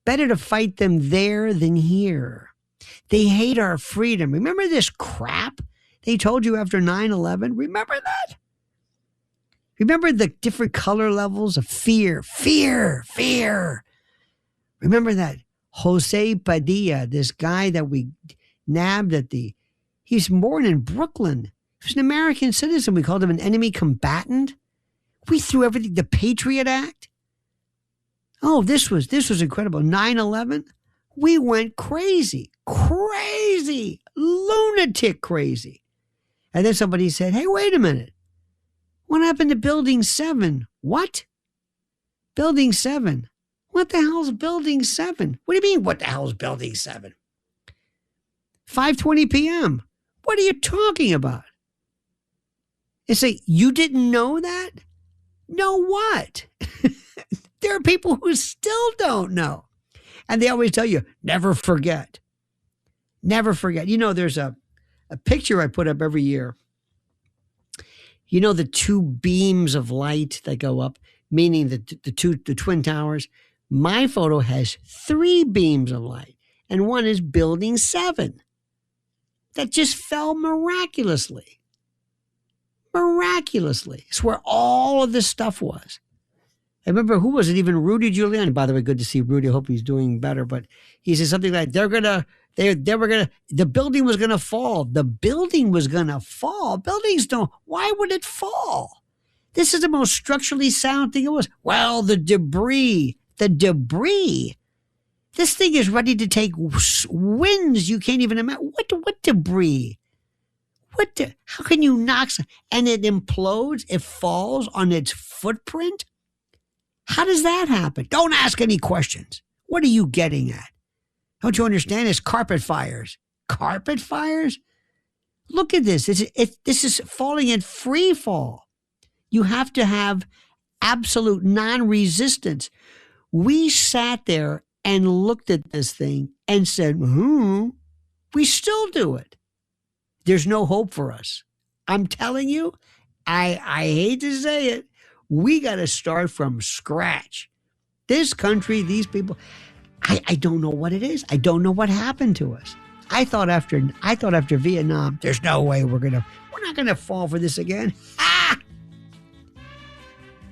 Better to fight them there than here. They hate our freedom. Remember this crap they told you after 9/11? Remember that? Remember the different color levels of fear? Fear. Remember that Jose Padilla, this guy that we nabbed he's born in Brooklyn. He was an American citizen. We called him an enemy combatant. We threw everything, the Patriot Act. Oh, this was incredible. 9/11, we went crazy, lunatic crazy. And then somebody said, hey, wait a minute. What happened to Building 7? What? Building 7. What the hell's Building 7? What do you mean, what the hell's Building 7? 5:20 p.m. What are you talking about? It's like, you didn't know that? Know what? There are people who still don't know. And they always tell you, never forget. Never forget. There's a picture I put up every year. The two beams of light that go up, meaning the Twin Towers. My photo has 3 beams of light, and one is Building 7. That just fell miraculously. Miraculously. It's where all of this stuff was. I remember, who was it? Even Rudy Giuliani. By the way, good to see Rudy. I hope he's doing better. But he said something like, the building was going to fall. The building was going to fall. Buildings don't. Why would it fall? This is the most structurally sound thing it was. Well, the debris. This thing is ready to take winds you can't even imagine. What debris? How can you knock? And it implodes. It falls on its footprint. How does that happen? Don't ask any questions. What are you getting at? Don't you understand? It's carpet fires. Carpet fires? Look at this. This is falling in free fall. You have to have absolute non-resistance. We sat there and looked at this thing and said, we still do it. There's no hope for us. I'm telling you, I hate to say it, we got to start from scratch. This country, these people, I don't know what it is. I don't know what happened to us. I thought after Vietnam, there's no way we're not gonna fall for this again. Ah!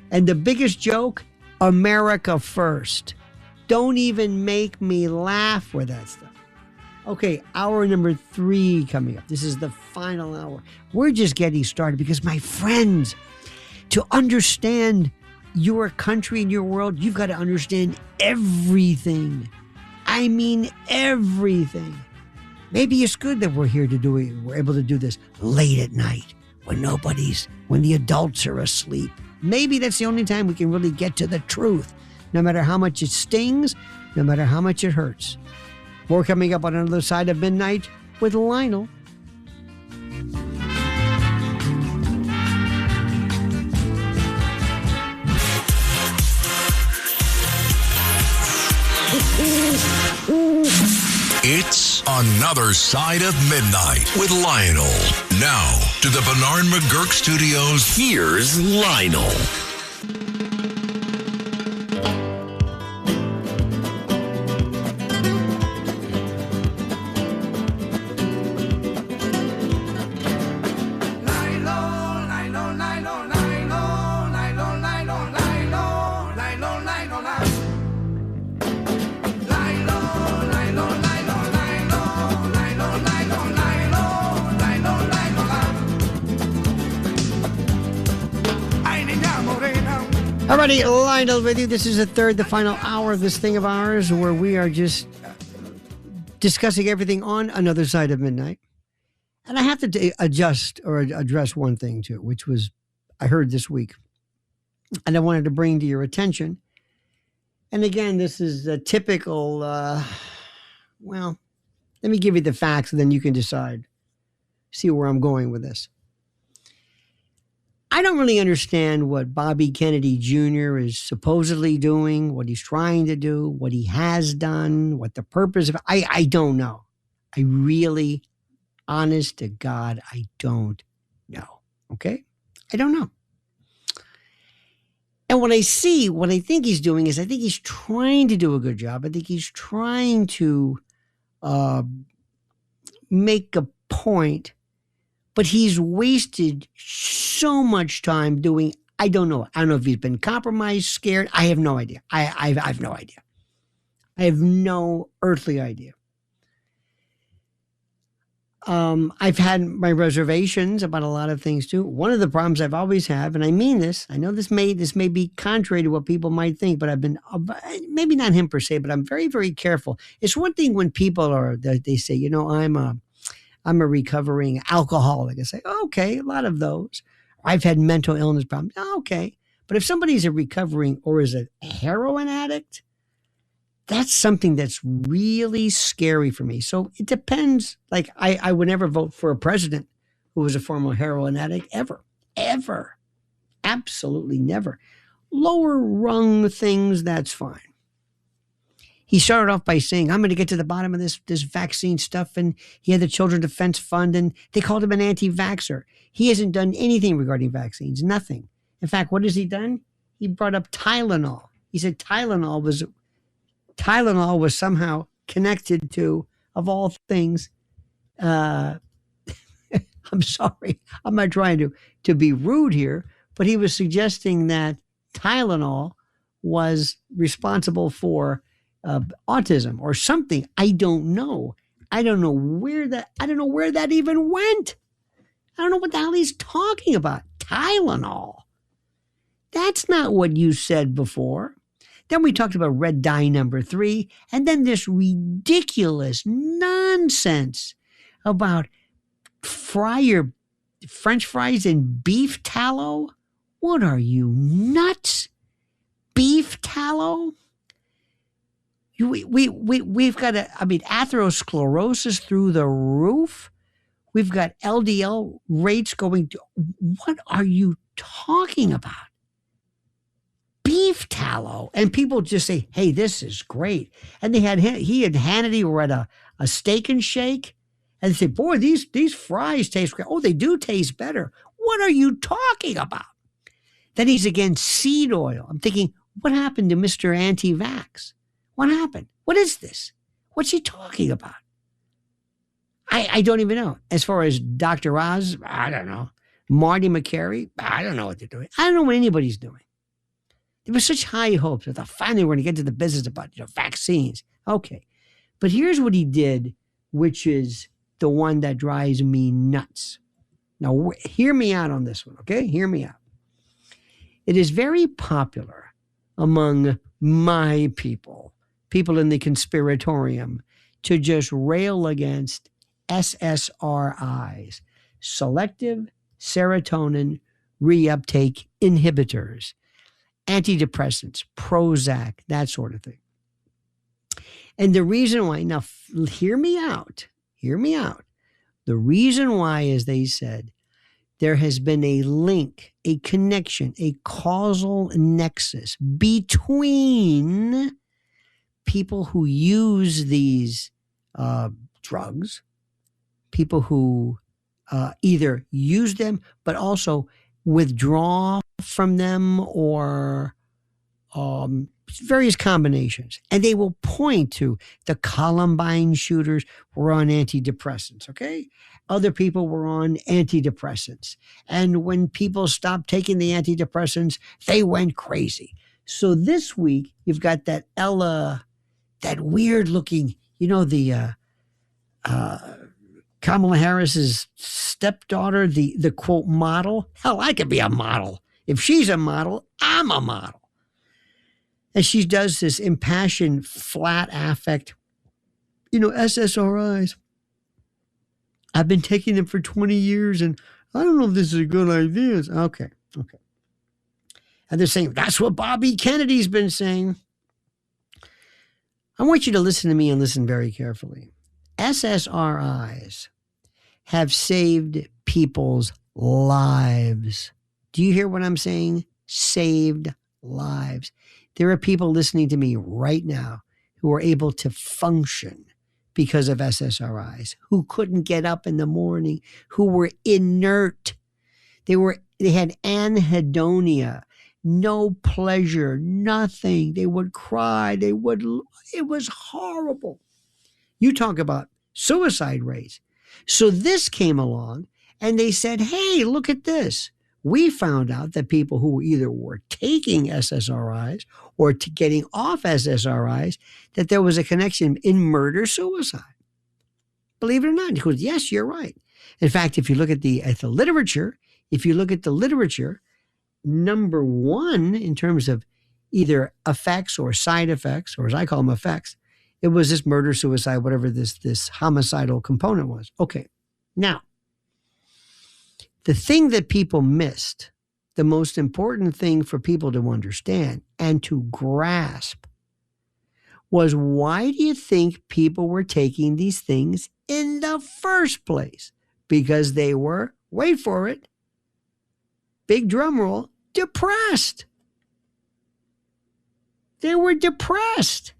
And the biggest joke, America first. Don't even make me laugh with that stuff. Okay, hour number 3 coming up. This is the final hour. We're just getting started because, my friends, to understand your country and your world, you've got to understand everything. I mean, everything. Maybe it's good that we're here to do it. We're able to do this late at night when the adults are asleep. Maybe that's the only time we can really get to the truth. no matter how much it stings, no matter how much it hurts. More coming up on Another Side of Midnight with Lionel. It's Another Side of Midnight with Lionel. Now, to the Bernard McGurk Studios, here's Lionel. Alrighty, Lionel with you. This is the final hour of this thing of ours where we are just discussing everything on Another Side of Midnight. And I have to adjust or address one thing too, which was I heard this week. And I wanted to bring to your attention. And again, this is a typical, well, let me give you the facts and then you can decide, see where I'm going with this. I don't really understand what Bobby Kennedy Jr. is supposedly doing, what he's trying to do, what he has done, what the purpose of it. I don't know. I really, honest to God, I don't know. Okay? I don't know. And what I think he's doing is I think he's trying to do a good job. I think he's trying to make a point. But he's wasted so much time doing, I don't know. I don't know if he's been compromised, scared. I have no idea. I have no idea. I have no earthly idea. I've had my reservations about a lot of things too. One of the problems I've always had, and I mean this, I know this may be contrary to what people might think, but I've been, maybe not him per se, but I'm very, very careful. It's one thing when people they say, you know, I'm a recovering alcoholic. I say, okay, a lot of those. I've had mental illness problems. Okay. But if somebody's a recovering or is a heroin addict, that's something that's really scary for me. So it depends. Like I would never vote for a president who was a former heroin addict ever. Absolutely never. Lower rung things, that's fine. He started off by saying, I'm going to get to the bottom of this vaccine stuff. And he had the Children's Defense Fund, and they called him an anti-vaxxer. He hasn't done anything regarding vaccines, nothing. In fact, what has he done? He brought up Tylenol. He said Tylenol was somehow connected to, of all things, I'm sorry, I'm not trying to be rude here, but he was suggesting that Tylenol was responsible for autism or something. I don't know. I don't know where that even went. I don't know what the hell he's talking about. Tylenol. That's not what you said before. Then we talked about red dye number 3, and then this ridiculous nonsense about French fries in beef tallow. What are you, nuts? Beef tallow? We've got atherosclerosis through the roof. We've got LDL rates going to, what are you talking about? Beef tallow. And people just say, hey, this is great. And he and Hannity were at a steak and shake. And they say, boy, these fries taste great. Oh, they do taste better. What are you talking about? Then he's against seed oil. I'm thinking, what happened to Mr. Anti-Vax? What happened? What is this? What's he talking about? I don't even know. As far as Dr. Oz, I don't know. Marty McCary, I don't know what they're doing. I don't know what anybody's doing. There were such high hopes that finally we're going to get to the business about vaccines. Okay. But here's what he did, which is the one that drives me nuts. Now, hear me out on this one, okay? Hear me out. It is very popular among my people in the conspiratorium, to just rail against SSRIs, selective serotonin reuptake inhibitors. antidepressants, Prozac, that sort of thing. And the reason why, now hear me out. The reason why is they said there has been a link, a connection, a causal nexus between people who use these drugs, people who either use them but also withdraw from them, or various combinations. And they will point to the Columbine shooters were on antidepressants, okay? Other people were on antidepressants. And when people stopped taking the antidepressants, they went crazy. So this week, you've got that Ella, that weird looking, the Kamala Harris's stepdaughter, the quote model. Hell, I could be a model. If she's a model, I'm a model. And she does this impassioned, flat affect, SSRIs. I've been taking them for 20 years, and I don't know if this is a good idea. Okay. And they're saying, that's what Bobby Kennedy's been saying. I want you to listen to me and listen very carefully. SSRIs have saved people's lives. Do you hear what I'm saying? Saved lives. There are people listening to me right now who are able to function because of SSRIs, who couldn't get up in the morning, who were inert. They had anhedonia, no pleasure, nothing. They would cry. It was horrible. You talk about suicide rates. So this came along and they said, hey, look at this. We found out that people who either were taking SSRIs or getting off SSRIs, that there was a connection in murder-suicide. Believe it or not. He goes, yes, you're right. In fact, if you look at the literature, number one in terms of either effects or side effects, or as I call them effects, it was this murder-suicide, whatever this homicidal component was. Okay, now, the thing that people missed, the most important thing for people to understand and to grasp, was why do you think people were taking these things in the first place? Because they were, wait for it, big drum roll, depressed. They were depressed.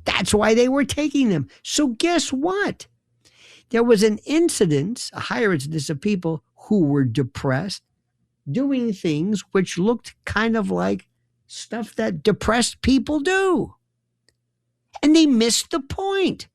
That's why they were taking them. So guess what? There was a higher incidence of people who were depressed, doing things which looked kind of like stuff that depressed people do. And they missed the point.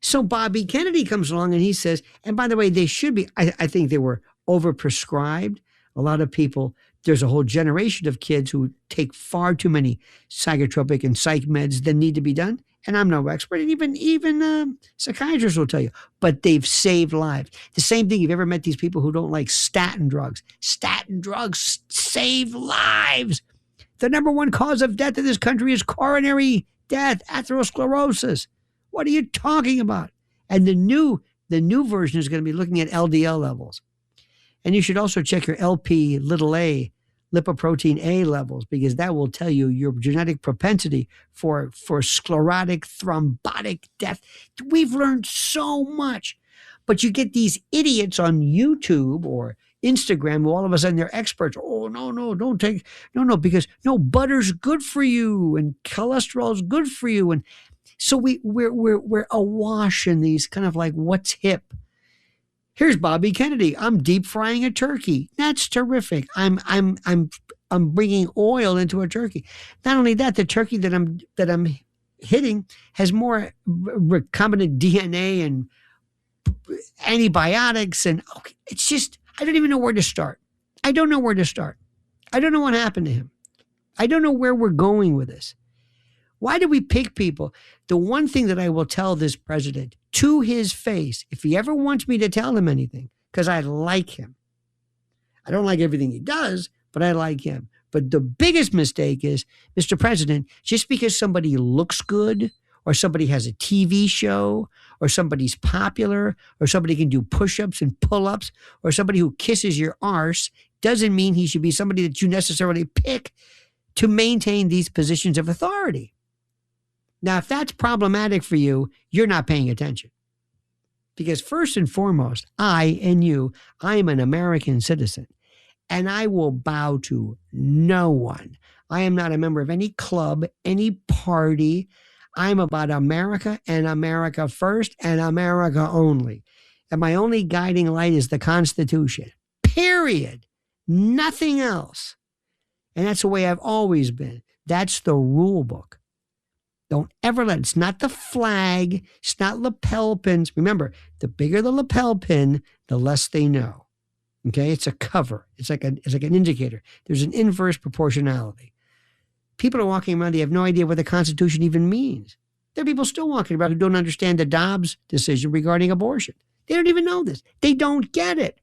So Bobby Kennedy comes along and he says, and by the way, they should be, I think they were overprescribed. A lot of people, there's a whole generation of kids who take far too many psychotropic and psych meds than need to be done. And I'm no expert, and even psychiatrists will tell you, but they've saved lives. The same thing, you've ever met these people who don't like statin drugs. Statin drugs save lives. The number one cause of death in this country is coronary death, atherosclerosis. What are you talking about? And the new version is going to be looking at LDL levels. And you should also check your Lp(a), lipoprotein A levels, because that will tell you your genetic propensity for sclerotic thrombotic death. We've learned so much, but you get these idiots on YouTube or Instagram who all of a sudden they're experts. Oh, no, don't take, no, because butter's good for you and cholesterol's good for you. And so we're awash in these kind of like what's hip. Here's Bobby Kennedy. I'm deep frying a turkey. That's terrific. I'm bringing oil into a turkey. Not only that, the turkey that I'm hitting has more recombinant DNA and antibiotics, and it's just I don't even know where to start. I don't know where to start. I don't know what happened to him. I don't know where we're going with this. Why do we pick people? The one thing that I will tell this president to his face, if he ever wants me to tell him anything, because I like him. I don't like everything he does, but I like him. But the biggest mistake is, Mr. President, just because somebody looks good or somebody has a TV show or somebody's popular or somebody can do push-ups and pull-ups or somebody who kisses your arse doesn't mean he should be somebody that you necessarily pick to maintain these positions of authority. Now, if that's problematic for you, you're not paying attention. Because first and foremost, I am an American citizen, and I will bow to no one. I am not a member of any club, any party. I'm about America and America first and America only. And my only guiding light is the Constitution. Period. Nothing else. And that's the way I've always been. That's the rule book. Don't ever it's not the flag. It's not lapel pins. Remember, the bigger the lapel pin, the less they know. Okay? It's a cover. It's like an indicator. There's an inverse proportionality. People are walking around, they have no idea what the Constitution even means. There are people still walking around who don't understand the Dobbs decision regarding abortion. They don't even know this. They don't get it.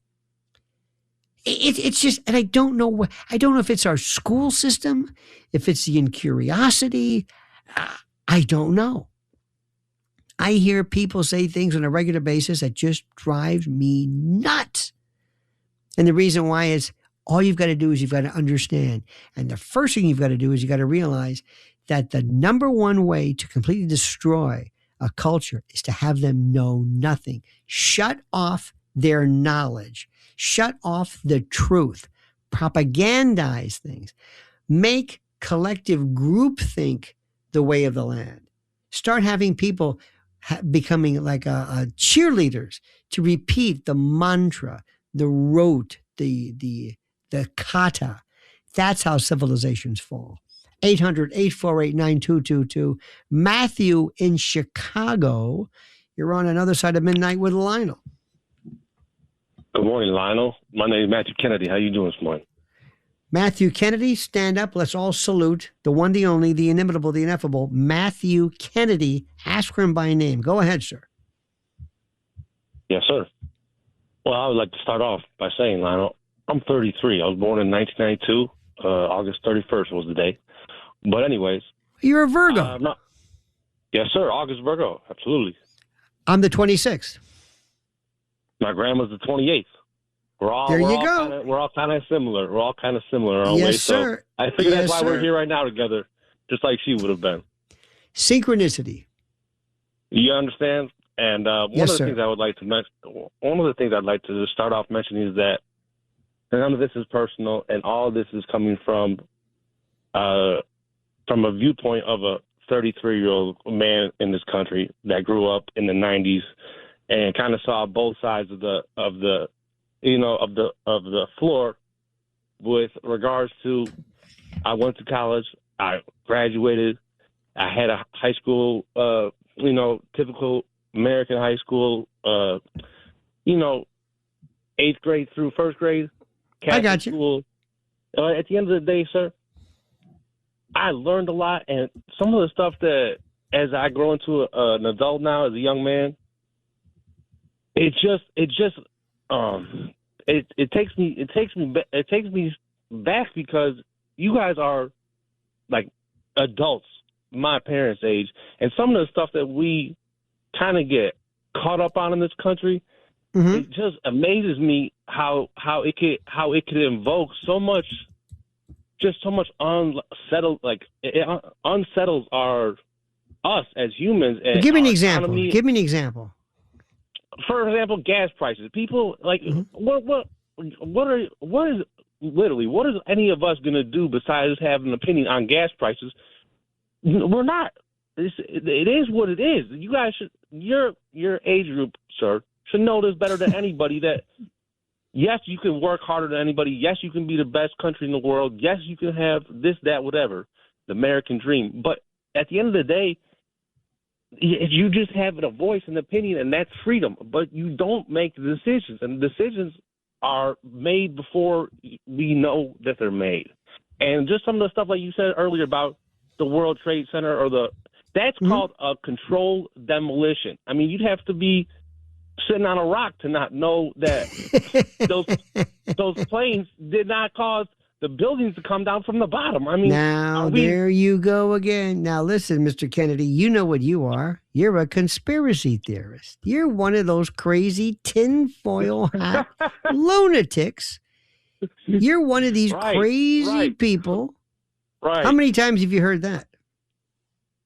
It's just, and I don't know if it's our school system, if it's the incuriosity. I don't know. I hear people say things on a regular basis that just drives me nuts. And the reason why is all you've got to do is you've got to understand. And the first thing you've got to do is you've got to realize that the number one way to completely destroy a culture is to have them know nothing. Shut off their knowledge. Shut off the truth. Propagandize things. Make collective groupthink the way of the land. Start having people becoming like cheerleaders to repeat the mantra, the rote, the kata. That's how civilizations fall. 800-848-9222. Matthew in Chicago. You're on Another Side of Midnight with Lionel. Good morning, Lionel. My name is Matthew Kennedy. How you doing this morning? Matthew Kennedy, stand up. Let's all salute the one, the only, the inimitable, the ineffable, Matthew Kennedy. Ask for him by name. Go ahead, sir. Yes, sir. Well, I would like to start off by saying, Lionel, I'm 33. I was born in 1992. August 31st was the day. But anyways. You're a Virgo. Yes, sir. August Virgo. Absolutely. I'm the 26th. My grandma's the 28th. We're all kind of similar. We're all kind of similar in our way. Yes, sir. So I figure that's why we're here right now together, just like she would have been. Synchronicity. You understand? And one of the things I'd like to start off mentioning is that none of this is personal, and all of this is coming from a viewpoint of a 33-year-old man in this country that grew up in the 90s and kind of saw both sides of the floor with regards to I went to college, I graduated, I had a high school, typical American high school, 8th grade through 1st grade. Catholic I got you. School. At the end of the day, sir, I learned a lot, and some of the stuff that as I grow into an adult now, as a young man, it takes me back because you guys are like adults, my parents' age, and some of the stuff that we kind of get caught up on in this country, it just amazes me how it could invoke so much unsettled, like it unsettles us as humans. And give me an example. Give me an example. For example, gas prices. People like what is any of us going to do besides have an opinion on gas prices? We're not. It is what it is. You guys should. Your age group, sir, should know this better than anybody. That yes, you can work harder than anybody. Yes, you can be the best country in the world. Yes, you can have this, that, whatever, the American dream. But at the end of the day, you just have a voice and opinion, and that's freedom. But you don't make the decisions, and the decisions are made before we know that they're made. And just some of the stuff like you said earlier about the World Trade Center that's called a controlled demolition. I mean, you'd have to be sitting on a rock to not know that those planes did not cause the buildings to come down from the bottom. I mean, there you go again. Now, listen, Mr. Kennedy, you know what you are. You're a conspiracy theorist. You're one of those crazy tinfoil hat lunatics. You're one of these crazy people. Right. How many times have you heard that?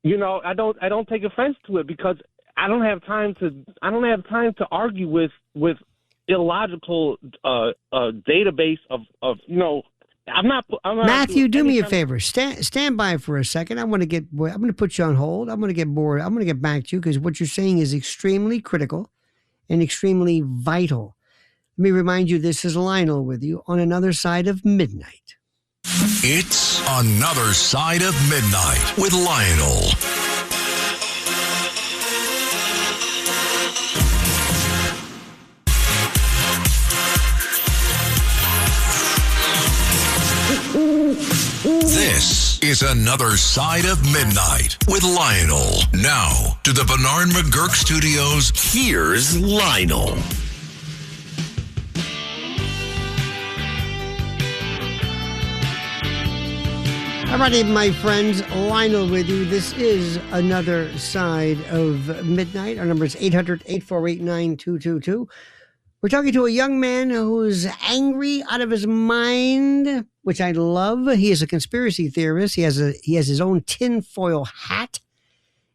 You know, I don't take offense to it because I don't have time to argue with illogical database of you know. I'm not Matthew, do me a favor. Stand by for a second. I'm going to put you on hold. I'm going to get bored. I'm going to get back to you because what you're saying is extremely critical and extremely vital. Let me remind you, this is Lionel with you on Another Side of Midnight. It's Another Side of Midnight with Lionel. This is Another Side of Midnight with Lionel. Now, to the Bernard McGurk Studios, here's Lionel. All righty, my friends, Lionel with you. This is Another Side of Midnight. Our number is 800-848-9222. We're talking to a young man who's angry out of his mind, which I love. He is a conspiracy theorist. He has his own tinfoil hat,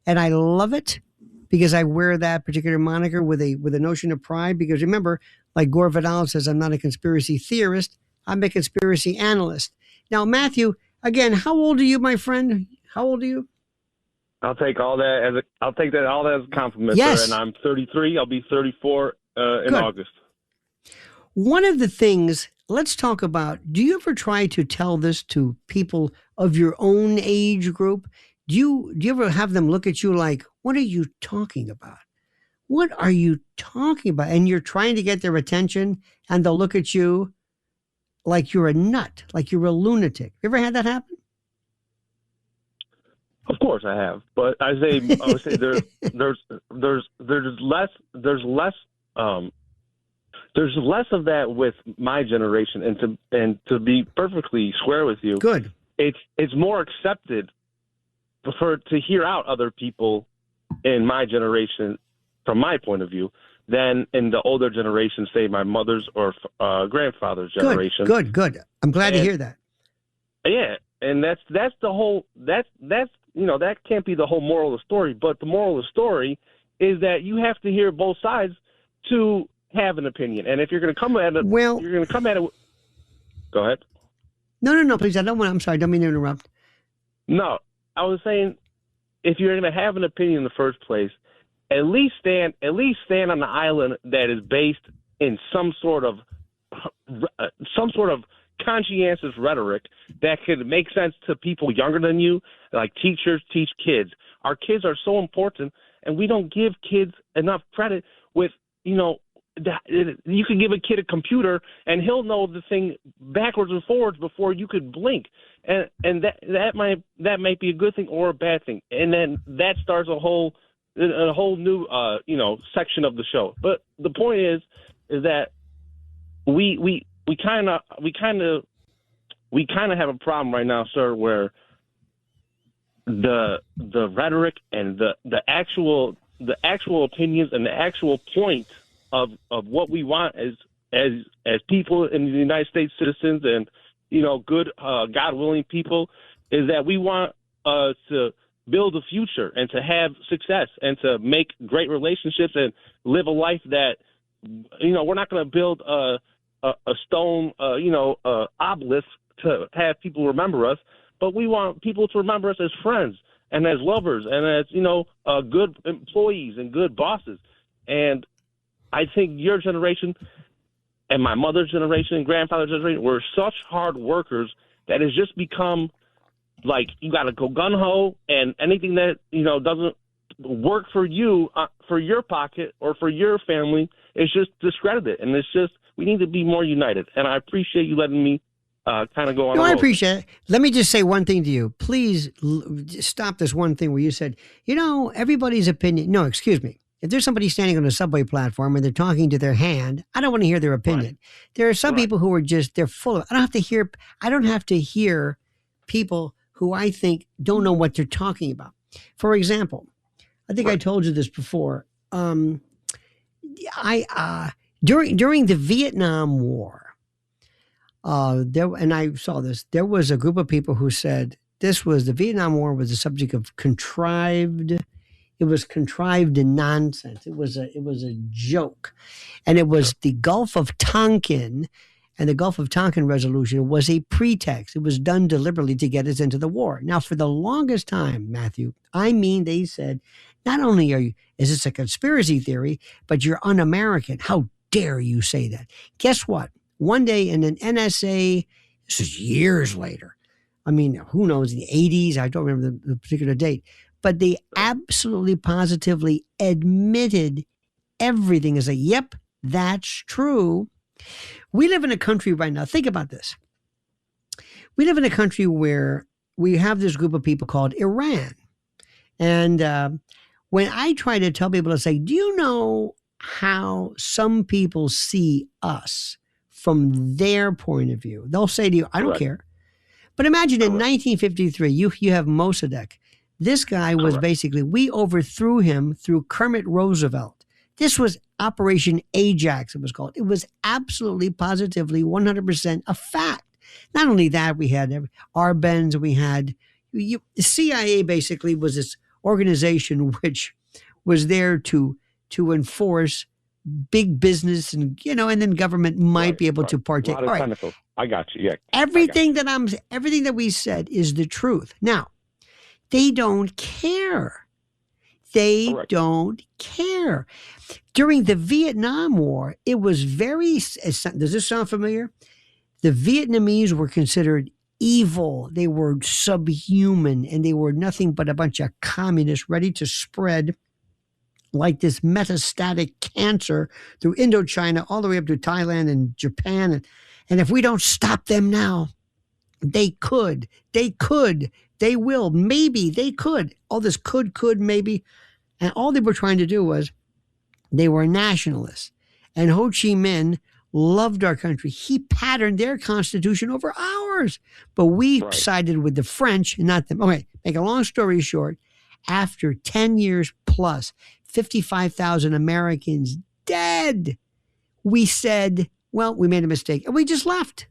and I love it because I wear that particular moniker with a notion of pride. Because remember, like Gore Vidal says, I'm not a conspiracy theorist. I'm a conspiracy analyst. Now, Matthew, again, how old are you, my friend? How old are you? I'll take all that as a compliment, yes. Sir. And I'm 33. I'll be 34 in August. One of the things, let's talk about, do you ever try to tell this to people of your own age group? Do you ever have them look at you like, what are you talking about? What are you talking about? And you're trying to get their attention and they'll look at you like you're a nut, like you're a lunatic. You ever had that happen? Of course I have, but I would say there's less of that with my generation, and to be perfectly square with you, good. It's more accepted to hear out other people in my generation, from my point of view, than in the older generation, say my mother's or grandfather's generation. Good. I'm glad to hear that. Yeah, and that's the whole that's that can't be the whole moral of the story. But the moral of the story is that you have to hear both sides to have an opinion. And if you're going to come at it, you're going to come at it. Go ahead. No, please. I'm sorry. Don't mean to interrupt. No, I was saying, if you're going to have an opinion in the first place, at least stand on the island that is based in some sort of conscientious rhetoric that could make sense to people younger than you, like teachers teach kids. Our kids are so important, and we don't give kids enough credit with, you can give a kid a computer and he'll know the thing backwards and forwards before you could blink. And that might be a good thing or a bad thing. And then that starts a whole new section of the show. But the point is that we kind of have a problem right now, sir, where the rhetoric and the actual opinions and the actual point of what we want as people in the United States citizens and good God willing people is that we want to build a future and to have success and to make great relationships and live a life that we're not going to build a stone obelisk to have people remember us, but we want people to remember us as friends and as lovers and as good employees and good bosses. And I think your generation and my mother's generation and grandfather's generation were such hard workers that it's just become like you got to go gung-ho, and anything that doesn't work for you, for your pocket or for your family, is just discredited. And it's just, we need to be more united. And I appreciate you letting me kind of go on. No, I appreciate it. Let me just say one thing to you. Please stop this one thing where you said, everybody's opinion. No, excuse me. If there's somebody standing on a subway platform and they're talking to their hand, I don't want to hear their opinion. Right. There are some people who are they're full of, I don't have to hear people who I think don't know what they're talking about. For example, I think I told you this before. During the Vietnam War, and I saw this. There was a group of people who said the Vietnam War was the subject of contrived. It was contrived nonsense. It was a joke, and it was the Gulf of Tonkin, and the Gulf of Tonkin resolution was a pretext. It was done deliberately to get us into the war. Now, for the longest time, Matthew, they said, not only is this a conspiracy theory, but you're un-American. How dare you say that? Guess what? One day in an NSA, this is years later. I mean, who knows, in the 80s, I don't remember the particular date, but they absolutely positively admitted everything as yep, that's true. We live in a country right now. Think about this. We live in a country where we have this group of people called Iran. And when I try to tell people to say, do you know how some people see us from their point of view? They'll say to you, I don't care. But imagine in 1953, you have Mossadegh. This guy was basically, we overthrew him through Kermit Roosevelt. This was Operation Ajax, it was called. It was absolutely, positively, 100% a fact. Not only that, we had Arbenz, we had, the CIA basically was this organization which was there to enforce big business and, and then government might be able to partake. A lot of tentacles. I got you. Yeah. Everything that we said is the truth. Now, they don't care. They don't care. During the Vietnam War, it was does this sound familiar? The Vietnamese were considered evil. They were subhuman, and they were nothing but a bunch of communists ready to spread like this metastatic cancer through Indochina all the way up to Thailand and Japan. And if we don't stop them now, they will, maybe they could. All this could, maybe. And all they were trying to do was, they were nationalists. And Ho Chi Minh loved our country. He patterned their constitution over ours. But we sided with the French, not them. Okay, make a long story short, after 10 years plus, 55,000 Americans dead, we said, well, we made a mistake, and we just left.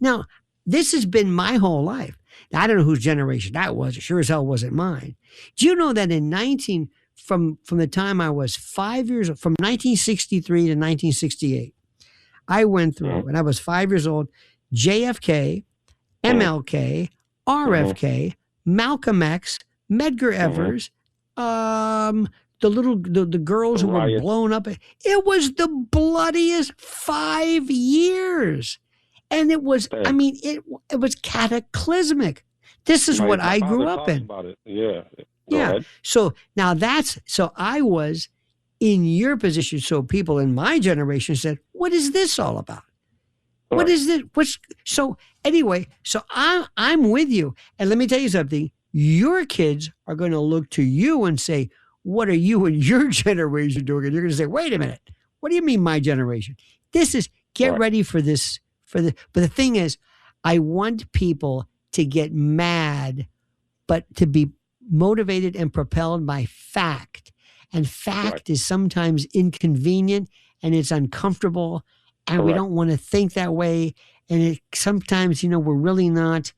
Now, this has been my whole life. Now, I don't know whose generation that was. It sure as hell wasn't mine. Do you know that from the time I was 5 years old, from 1963 to 1968, I went through, when I was 5 years old, JFK, MLK, RFK, Malcolm X, Medgar Evers, the girls who were blown up. It was the bloodiest 5 years. And it was, it was cataclysmic. This is what I grew up in. About it. Yeah. Yeah. So now I was in your position. So people in my generation said, what is this all about? What is this? So anyway, so I'm with you. And let me tell you something. Your kids are going to look to you and say, what are you and your generation doing? And you're going to say, wait a minute. What do you mean my generation? This is, get ready for this. But the thing is, I want people to get mad, but to be motivated and propelled by fact. And fact is sometimes inconvenient and it's uncomfortable, and we don't want to think that way. And sometimes, we're really not.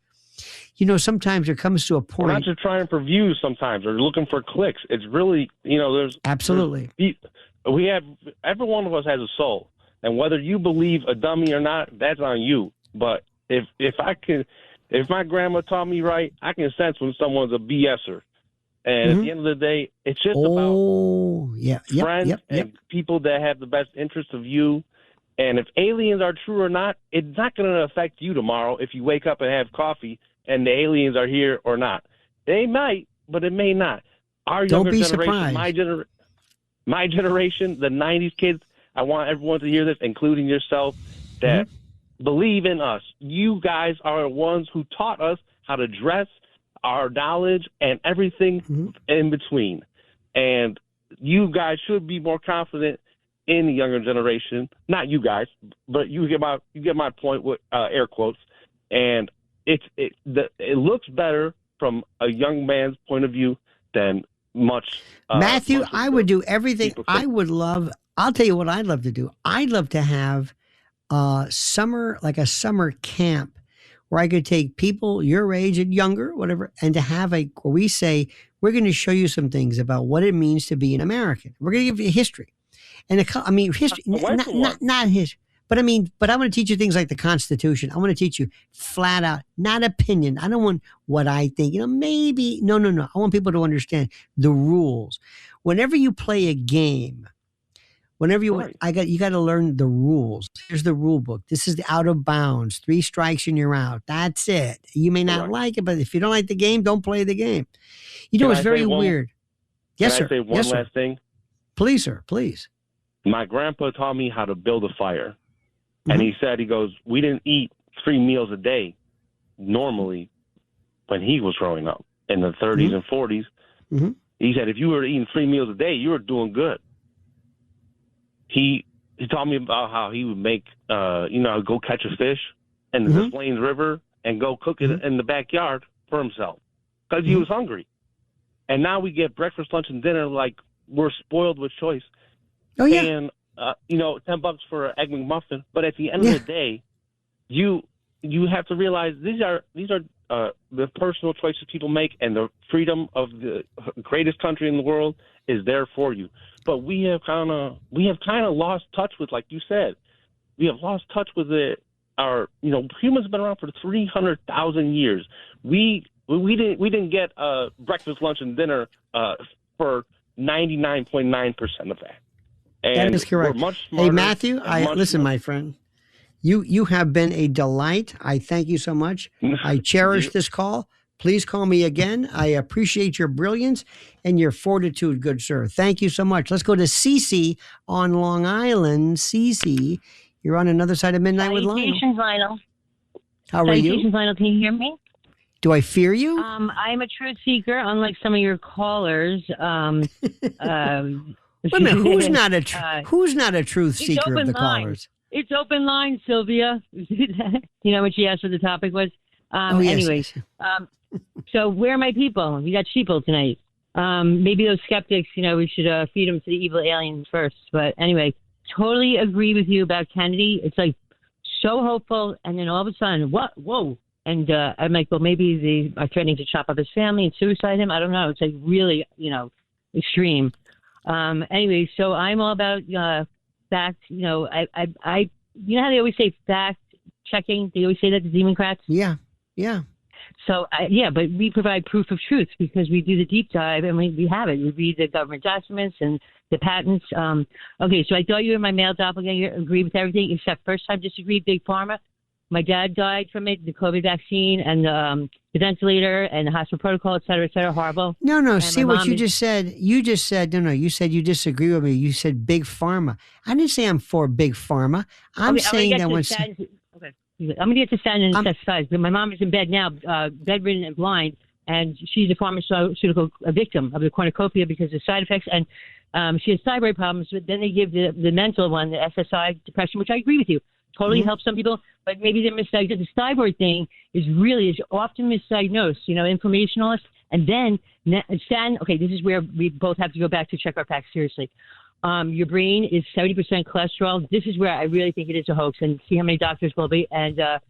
Sometimes there comes to a point. We're not just trying for views sometimes or looking for clicks. It's really, there's. Absolutely. Every one of us has a soul. And whether you believe a dummy or not, that's on you. But if my grandma taught me right, I can sense when someone's a BSer. And at the end of the day, it's just about friends and people that have the best interest of you. And if aliens are true or not, it's not going to affect you tomorrow if you wake up and have coffee and the aliens are here or not. They might, but it may not. Our younger generation, my generation, the 90s kids, I want everyone to hear this, including yourself, that believe in us. You guys are the ones who taught us how to dress, our knowledge, and everything in between. And you guys should be more confident in the younger generation. Not you guys, but you get my point with air quotes. And it looks better from a young man's point of view than much. Matthew, I would do everything. I would love. I'll tell you what I'd love to do. I'd love to have summer, like a summer camp where I could take people your age and younger, whatever, and to have where we say, we're going to show you some things about what it means to be an American. We're going to give you history. And history, not history. But but I want to teach you things like the Constitution. I want to teach you flat out, not opinion. I don't want what I think, maybe. No. I want people to understand the rules. Whenever you play a game, you got to learn the rules. Here's the rule book. This is the out of bounds. 3 strikes and you're out. That's it. You may not like it, but if you don't like the game, don't play the game. It's very weird. Yes, sir. Can I say one last thing? Please, sir. Please. My grandpa taught me how to build a fire. And he said, we didn't eat 3 meals a day normally when he was growing up in the 30s and 40s. Mm-hmm. He said, if you were eating 3 meals a day, you were doing good. He taught me about how he would make, go catch a fish in the Des Plaines River and go cook it in the backyard for himself because he was hungry. And now we get breakfast, lunch, and dinner like we're spoiled with choice. Oh, yeah. And, $10 for an Egg McMuffin. But at the end of the day, you have to realize these are the personal choices people make, and the freedom of the greatest country in the world is there for you. But we have kind of lost touch with, like you said, we have lost touch with it. Humans have been around for 300,000 years. We didn't get breakfast, lunch, and dinner for 99.9% of that. And that is correct. We're much smarter. Hey, Matthew, listen, my friend. You have been a delight. I thank you so much. I cherish this call. Please call me again. I appreciate your brilliance and your fortitude, good sir. Thank you so much. Let's go to Cece on Long Island. Cece, you're on another side of midnight with Lionel. Salutations, Lionel. How are you? Salutations, Lionel. Can you hear me? Do I fear you? I'm a truth seeker, unlike some of your callers. Wait a minute, who's not a truth seeker of the callers? It's open line, Sylvia. You know when she asked what the topic was? Anyways, so where are my people? We got sheeple tonight. Maybe those skeptics, we should feed them to the evil aliens first. But anyway, totally agree with you about Kennedy. It's like so hopeful, and then all of a sudden, what? Whoa. And I'm like, well, maybe they are threatening to chop up his family and suicide him. I don't know. It's like really, extreme. Anyway, so I'm all about fact. I you know how they always say fact checking? They always say that to Democrats. Yeah. So but we provide proof of truth because we do the deep dive and we have it. We read the government documents and the patents. Okay, so I thought you were my male doppelganger. Agree with everything except first time disagreed. Big Pharma. My dad died from it, the COVID vaccine and the ventilator and the hospital protocol, et cetera, horrible. No. And see what you just said. You just said, no. You said you disagree with me. You said Big Pharma. I didn't say I'm for Big Pharma. I'm saying that when... Okay. I'm going to get to stand and testify. My mom is in bed now, bedridden and blind, and she's a pharmaceutical victim of the cornucopia because of side effects. And she has thyroid problems, but then they give the mental one, the SSI, depression, which I agree with you. Totally helps some people, but maybe they're misdiagnosed. The thyroid thing is often misdiagnosed, informationalist. And then, this is where we both have to go back to check our facts seriously. Your brain is 70% cholesterol. This is where I really think it is a hoax, and see how many doctors will be. And, 8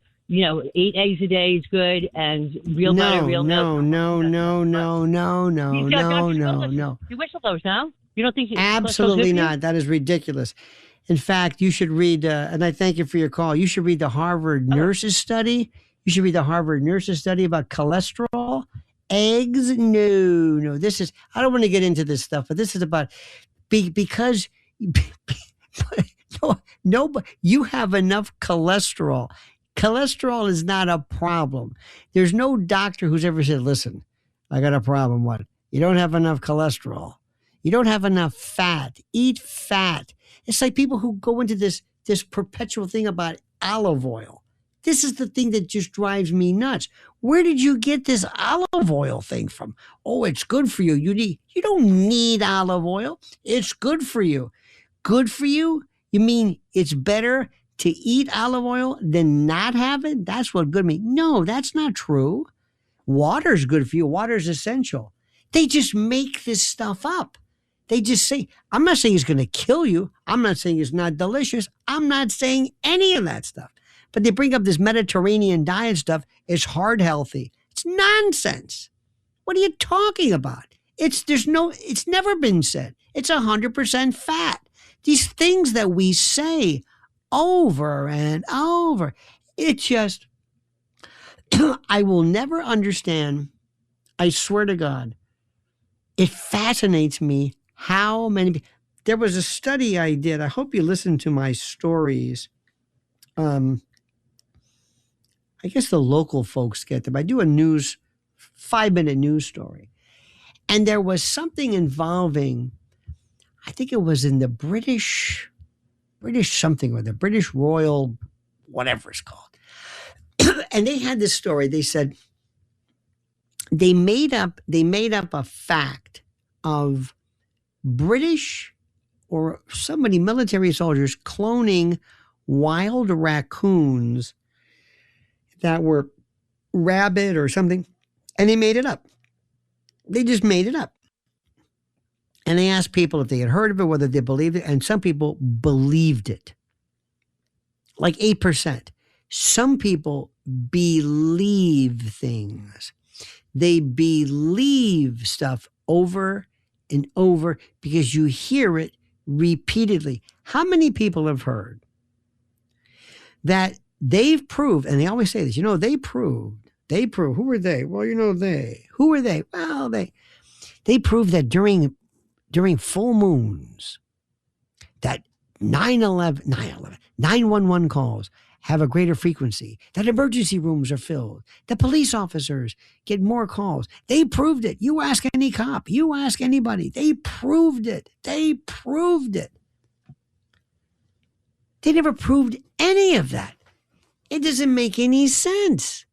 eggs a day is good, and real butter, real milk. No. You whistleblowers now? You don't think absolutely not. That is ridiculous. In fact, you should read, and I thank you for your call. You should read the Harvard nurses study. You should read the Harvard nurses study about cholesterol, eggs. No. This is, I don't want to get into this stuff, but this is about, because you have enough cholesterol. Cholesterol is not a problem. There's no doctor who's ever said, listen, I got a problem. What? You don't have enough cholesterol. You don't have enough fat. Eat fat. It's like people who go into this perpetual thing about olive oil. This is the thing that just drives me nuts. Where did you get this olive oil thing from? Oh, it's good for you. You don't need olive oil. It's good for you. Good for you? You mean it's better to eat olive oil than not have it? That's what good means. No, that's not true. Water's good for you. Water's essential. They just make this stuff up. They just say, I'm not saying it's going to kill you. I'm not saying it's not delicious. I'm not saying any of that stuff. But they bring up this Mediterranean diet stuff. It's heart healthy. It's nonsense. What are you talking about? It's never been said. It's 100% fat. These things that we say over and over, it just, I will never understand. I swear to God, it fascinates me how many. There was a study I did. I hope you listened to my stories. I guess the local folks get them. I do a 5-minute news story. And there was something involving, I think it was in the British something, or the British Royal, whatever it's called. And they had this story. They said they made up a fact of British or somebody, military soldiers, cloning wild raccoons that were rabid or something. And they made it up. They just made it up. And they asked people if they had heard of it, whether they believed it. And some people believed it. Like 8%. Some people believe things. They believe stuff over and over because you hear it repeatedly. How many people have heard that they've proved, and they always say this, they proved. Who are they? Well, who are they? Well, they proved that during full moons, that 911 calls have a greater frequency, that emergency rooms are filled, that police officers get more calls. They proved it. You ask any cop, you ask anybody, they proved it. They never proved any of that. It doesn't make any sense.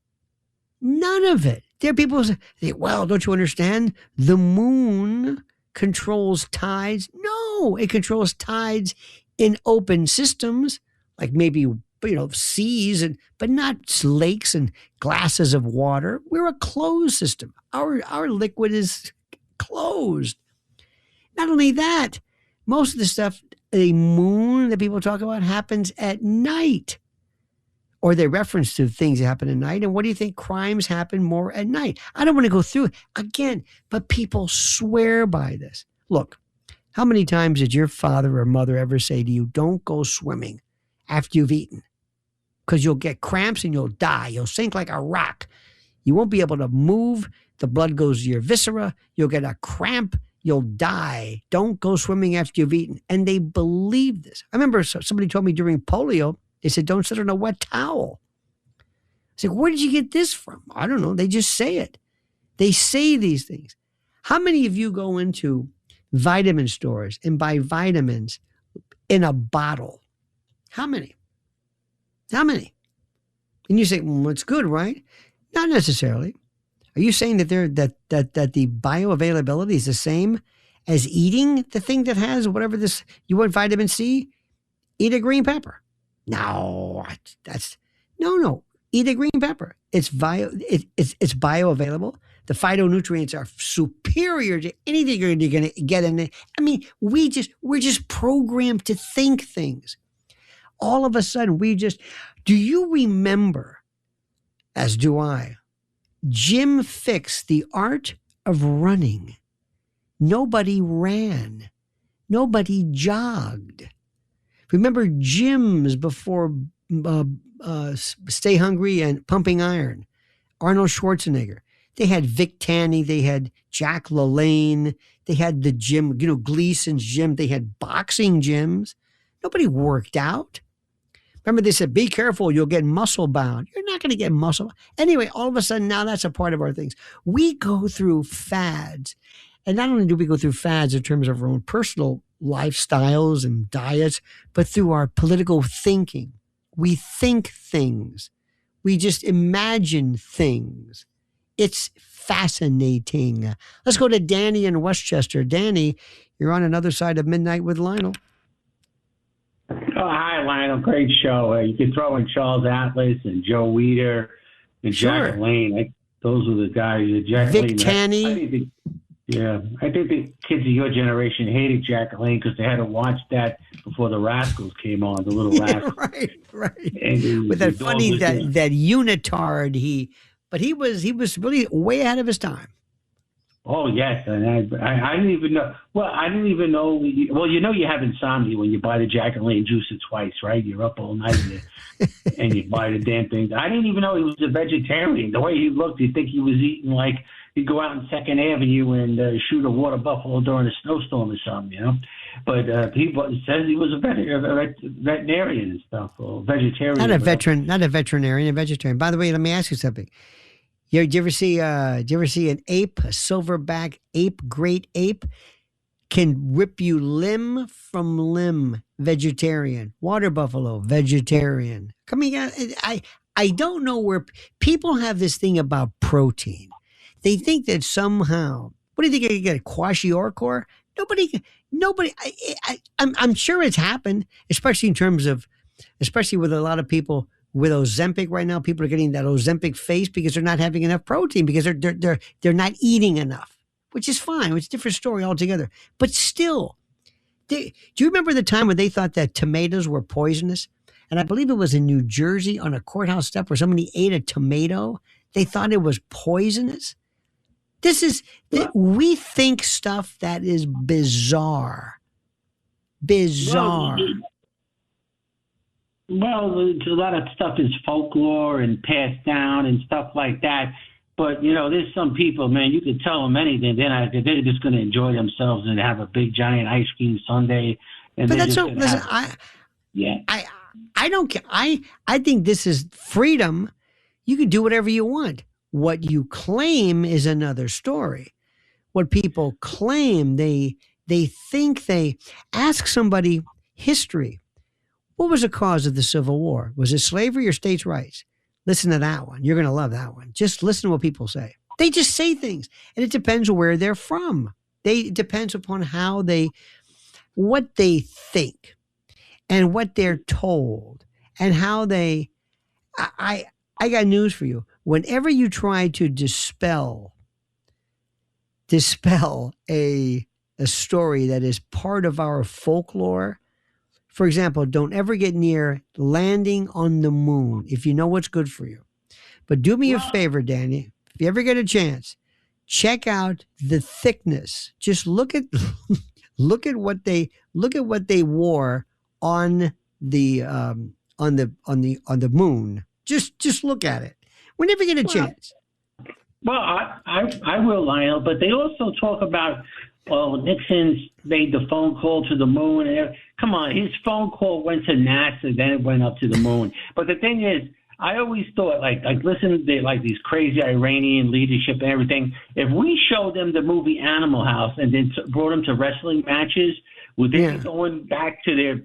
None of it. There are people who say, well, don't you understand? The moon controls tides. No, it controls tides in open systems, like maybe, seas, but not lakes and glasses of water. We're a closed system. Our liquid is closed. Not only that, most of the stuff, the moon that people talk about, happens at night. Or they reference to things that happen at night. And what do you think? Crimes happen more at night. I don't want to go through it again, but people swear by this. Look, how many times did your father or mother ever say to you, don't go swimming after you've eaten? Because you'll get cramps and you'll die. You'll sink like a rock. You won't be able to move. The blood goes to your viscera. You'll get a cramp. You'll die. Don't go swimming after you've eaten. And they believe this. I remember somebody told me during polio, they said, don't sit on a wet towel. I said, where did you get this from? I don't know. They just say it. They say these things. How many of you go into vitamin stores and buy vitamins in a bottle? How many? And you say, well, it's good, right? Not necessarily. Are you saying that the bioavailability is the same as eating the thing that has whatever this, you want vitamin C? Eat a green pepper. No, no. Eat a green pepper. It's bioavailable. The phytonutrients are superior to anything you're going to get in it. I mean, we're just programmed to think things. All of a sudden, do you remember, as do I, Jim Fixx, The Art of Running? Nobody ran. Nobody jogged. Remember gyms before Stay Hungry and Pumping Iron? Arnold Schwarzenegger. They had Vic Tanny. They had Jack LaLanne. They had the gym, Gleason's gym. They had boxing gyms. Nobody worked out. Remember, they said, be careful, you'll get muscle bound. You're not going to get muscle bound. Anyway, all of a sudden, now that's a part of our things. We go through fads. And not only do we go through fads in terms of our own personal lifestyles and diets, but through our political thinking. We think things. We just imagine things. It's fascinating. Let's go to Danny in Westchester. Danny, you're on Another Side of Midnight with Lionel. Oh, hi, Lionel. Great show. You could throw in Charles Atlas and Joe Weider and Jack Lane. Those are the guys. Vic Tanny. Yeah, I think the kids of your generation hated Jack LaLanne because they had to watch that before the Rascals came on, the Little Rascals. Right. And With that the funny dog was- that unitard but he was really way ahead of his time. Oh yes, and I didn't even know. Well, I didn't even know. Well, you have insomnia when you buy the Jack LaLanne juice twice, right? You're up all night and you buy the damn thing. I didn't even know he was a vegetarian. The way he looked, you'd think he was eating like he'd go out on Second Avenue and shoot a water buffalo during a snowstorm or something, you know. But he says he was a veterinarian and stuff, or vegetarian. Not a veterinarian, a vegetarian. By the way, let me ask you something. Did you ever see an ape, a silverback ape, great ape, can rip you limb from limb? Vegetarian. Water buffalo, vegetarian. I don't know where people have this thing about protein. They think that somehow, what do you think? You get a kwashiorkor? Nobody. I'm sure it's happened, especially with a lot of people. With Ozempic right now, people are getting that Ozempic face because they're not having enough protein because they're not eating enough, which is fine. It's a different story altogether. But still, do you remember the time when they thought that tomatoes were poisonous? And I believe it was in New Jersey on a courthouse step where somebody ate a tomato. They thought it was poisonous. We think stuff that is bizarre. Bizarre. Well, a lot of stuff is folklore and passed down and stuff like that. But, there's some people, man, you could tell them anything. They're just going to enjoy themselves and have a big, giant ice cream sundae. And but that's so, listen, I don't care. I think this is freedom. You can do whatever you want. What you claim is another story. What people claim, they think ask somebody history. What was the cause of the Civil War? Was it slavery or states' rights? Listen to that one. You're going to love that one. Just listen to what people say. They just say things, and it depends where they're from. It depends upon what they think and what they're told and how they, I got news for you. Whenever you try to dispel a story that is part of our folklore. For example, don't ever get near landing on the moon if you know what's good for you. But do me a favor, Danny. If you ever get a chance, check out the thickness. Just look at what they wore on the moon. Just look at it. Whenever you get a chance. Well, I will, Lionel. But they also talk about. Well, Nixon made the phone call to the moon. Come on, his phone call went to NASA, then it went up to the moon. But the thing is, I always thought, listen to these crazy Iranian leadership and everything. If we showed them the movie Animal House and then brought them to wrestling matches, would they be going back to their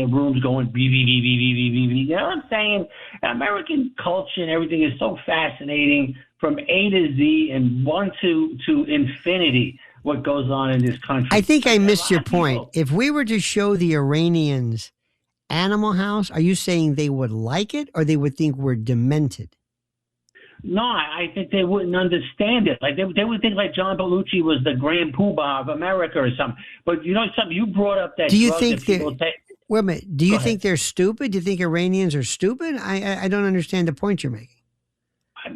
rooms going bee, bee, bee, bee, bee, bee, bee, bee? You know what I'm saying? American culture and everything is so fascinating from A to Z and one to infinity. What goes on in this country. I think I missed your point. If we were to show the Iranians Animal House, are you saying they would like it or they would think we're demented? No, I think they wouldn't understand it. Like they would think like John Belushi was the Grand Poobah of America or something. But something you brought up that. Do you drug think that people take. Wait a minute. Do you think they're stupid? Do you think Iranians are stupid? I don't understand the point you're making.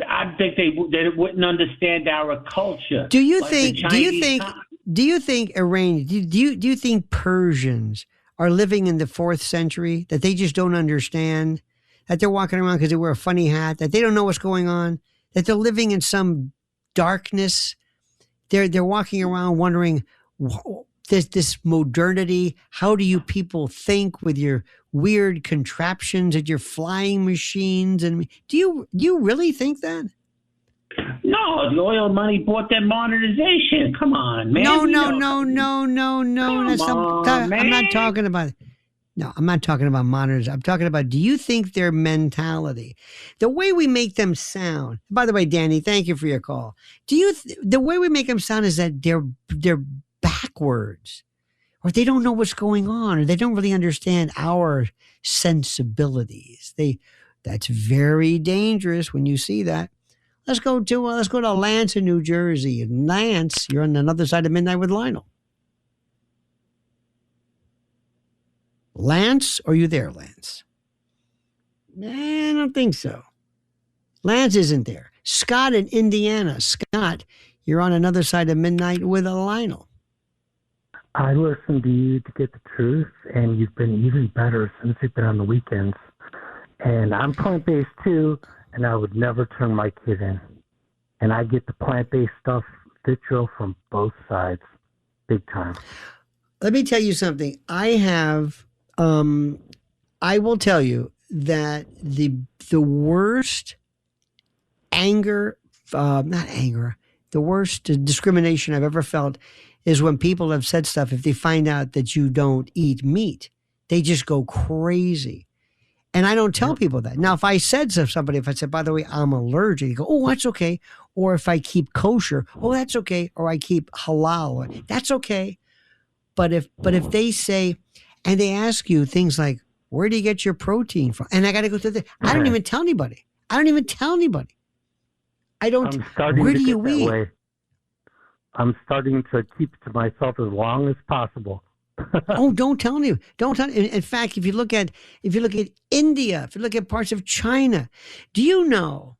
I think they wouldn't understand our culture. Do you think Iranian? Do you think Persians are living in the 4th century, that they just don't understand, that they're walking around because they wear a funny hat, that they don't know what's going on, that they're living in some darkness? They're walking around wondering this modernity. How do you people think with your weird contraptions and your flying machines? And do you really think that? No, the oil money bought that modernization. Come on, man. No. Man. I'm not talking about it. No, I'm not talking about modernization. I'm talking about, do you think their mentality, the way we make them sound? By the way, Danny, thank you for your call. The way we make them sound is that they're backwards, or they don't know what's going on, or they don't really understand our sensibilities. That's very dangerous when you see that. Let's go to Lance in New Jersey. And Lance, you're on another side of midnight with Lionel. Lance, are you there, Lance? I don't think so. Lance isn't there. Scott in Indiana. Scott, you're on another side of midnight with Lionel. I listen to you to get the truth, and you've been even better since you've been on the weekends. And I'm plant-based too, and I would never turn my kid in. And I get the plant-based stuff, vitriol from both sides, big time. Let me tell you something. I will tell you that the worst the worst discrimination I've ever felt is when people have said stuff, if they find out that you don't eat meat, they just go crazy. And I don't tell people that. Now, if I said to somebody, if I said, by the way, I'm allergic, they go, oh, that's okay. Or if I keep kosher, oh, that's okay. Or I keep halal, that's okay. But if they say, and they ask you things like, where do you get your protein from? And I got to go through I don't even tell anybody. I don't. Where do you eat? Way. I'm starting to keep to myself as long as possible. Oh, don't tell me. Don't tell me. In fact, if you look at India, if you look at parts of China, do you know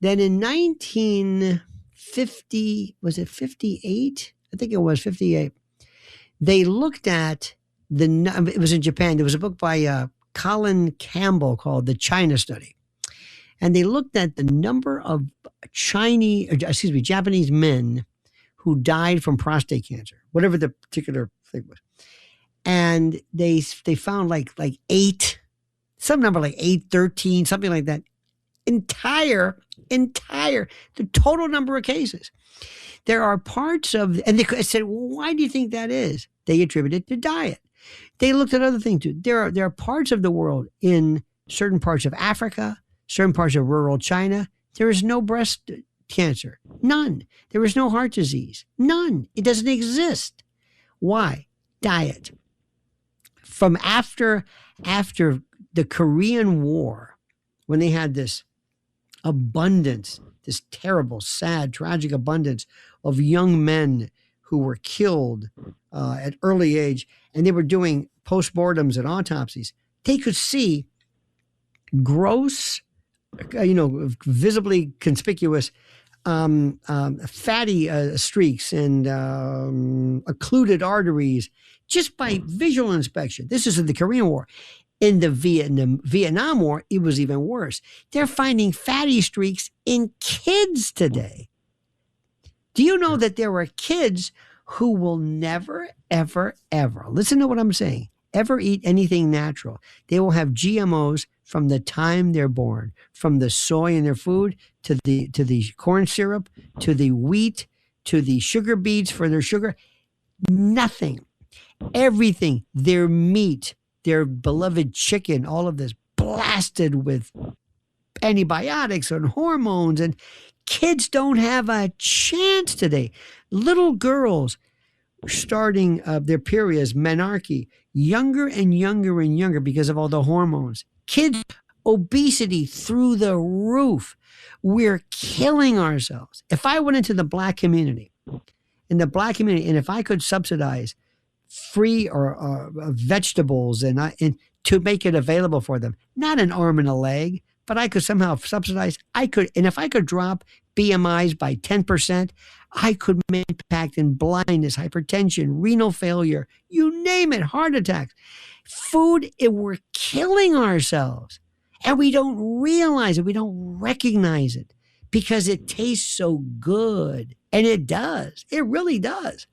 that in 1950, was it 58? I think it was 58. They looked at it was in Japan. There was a book by Colin Campbell called The China Study. And they looked at the number of Japanese men who died from prostate cancer, whatever the particular thing was. And they found like 8, some number like 8, 13, something like that. The total number of cases. There are parts of, and they said, well, why do you think that is? They attribute it to diet. They looked at other things too. There are parts of the world, in certain parts of Africa, certain parts of rural China, there is no breast cancer. None. There is no heart disease. None. It doesn't exist. Why? Diet. From after the Korean War, when they had this abundance, this terrible, sad, tragic abundance of young men who were killed at early age, and they were doing postmortems and autopsies, they could see gross, visibly conspicuous fatty streaks and occluded arteries just by visual inspection. This is in the Korean War. In the Vietnam War, it was even worse. They're finding fatty streaks in kids today. Do you know that there are kids who will never, ever, ever, listen to what I'm saying, ever eat anything natural? They will have GMOs from the time they're born, from the soy in their food to the corn syrup, to the wheat, to the sugar beets for their sugar. Nothing. Everything, their meat, their beloved chicken, all of this blasted with antibiotics and hormones, and kids don't have a chance today. Little girls starting their periods, menarche, younger and younger and younger because of all the hormones. Kids, obesity through the roof. We're killing ourselves. If I went into the black community, and if I could subsidize free or vegetables and to make it available for them, not an arm and a leg, but I could somehow subsidize. And if I could drop BMIs by 10%, I could make impact in blindness, hypertension, renal failure, you name it, heart attacks. Food, we're killing ourselves. And we don't realize it. We don't recognize it because it tastes so good. And it does. It really does.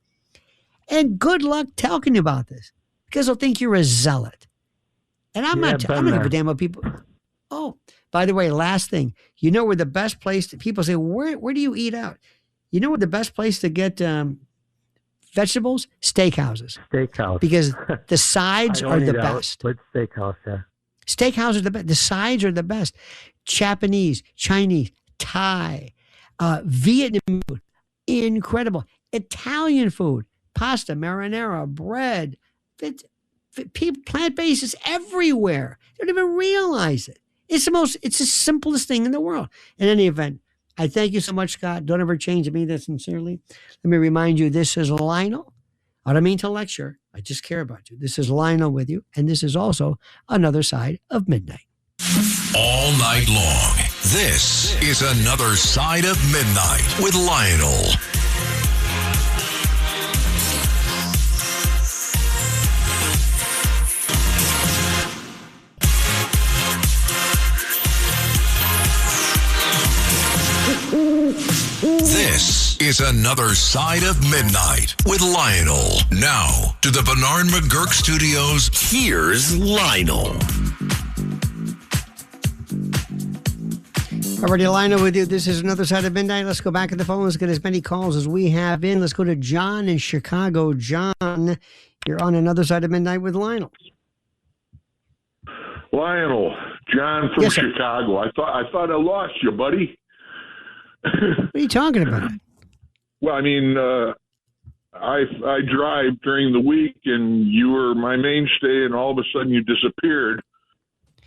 And good luck talking about this because they'll think you're a zealot. And I'm not going to give a damn about people. Oh, by the way, last thing, you know where the best place people say, where do you eat out? You know where the best place to get vegetables? Steakhouses. Steakhouse. Because the sides are the best. But steakhouse, yeah. Steakhouses are the best. The sides are the best. Japanese, Chinese, Thai, Vietnamese food, incredible. Italian food, pasta, marinara, bread, plant-based is everywhere. They don't even realize it. It's the simplest thing in the world. In any event, I thank you so much, Scott. Don't ever change. I mean that sincerely. Let me remind you, this is Lionel. I don't mean to lecture. I just care about you. This is Lionel with you, and this is also Another Side of Midnight. All night long, this is Another Side of Midnight with Lionel. This is Another Side of Midnight with Lionel. Now, to the Bernard McGurk Studios, here's Lionel. Alrighty, Lionel with you. This is Another Side of Midnight. Let's go back to the phone. Let's get as many calls as we have in. Let's go to John in Chicago. John, you're on Another Side of Midnight with Lionel. Lionel, John from Chicago. I thought I lost you, buddy. What are you talking about? Well, I mean, I drive during the week, and you were my mainstay, and all of a sudden you disappeared.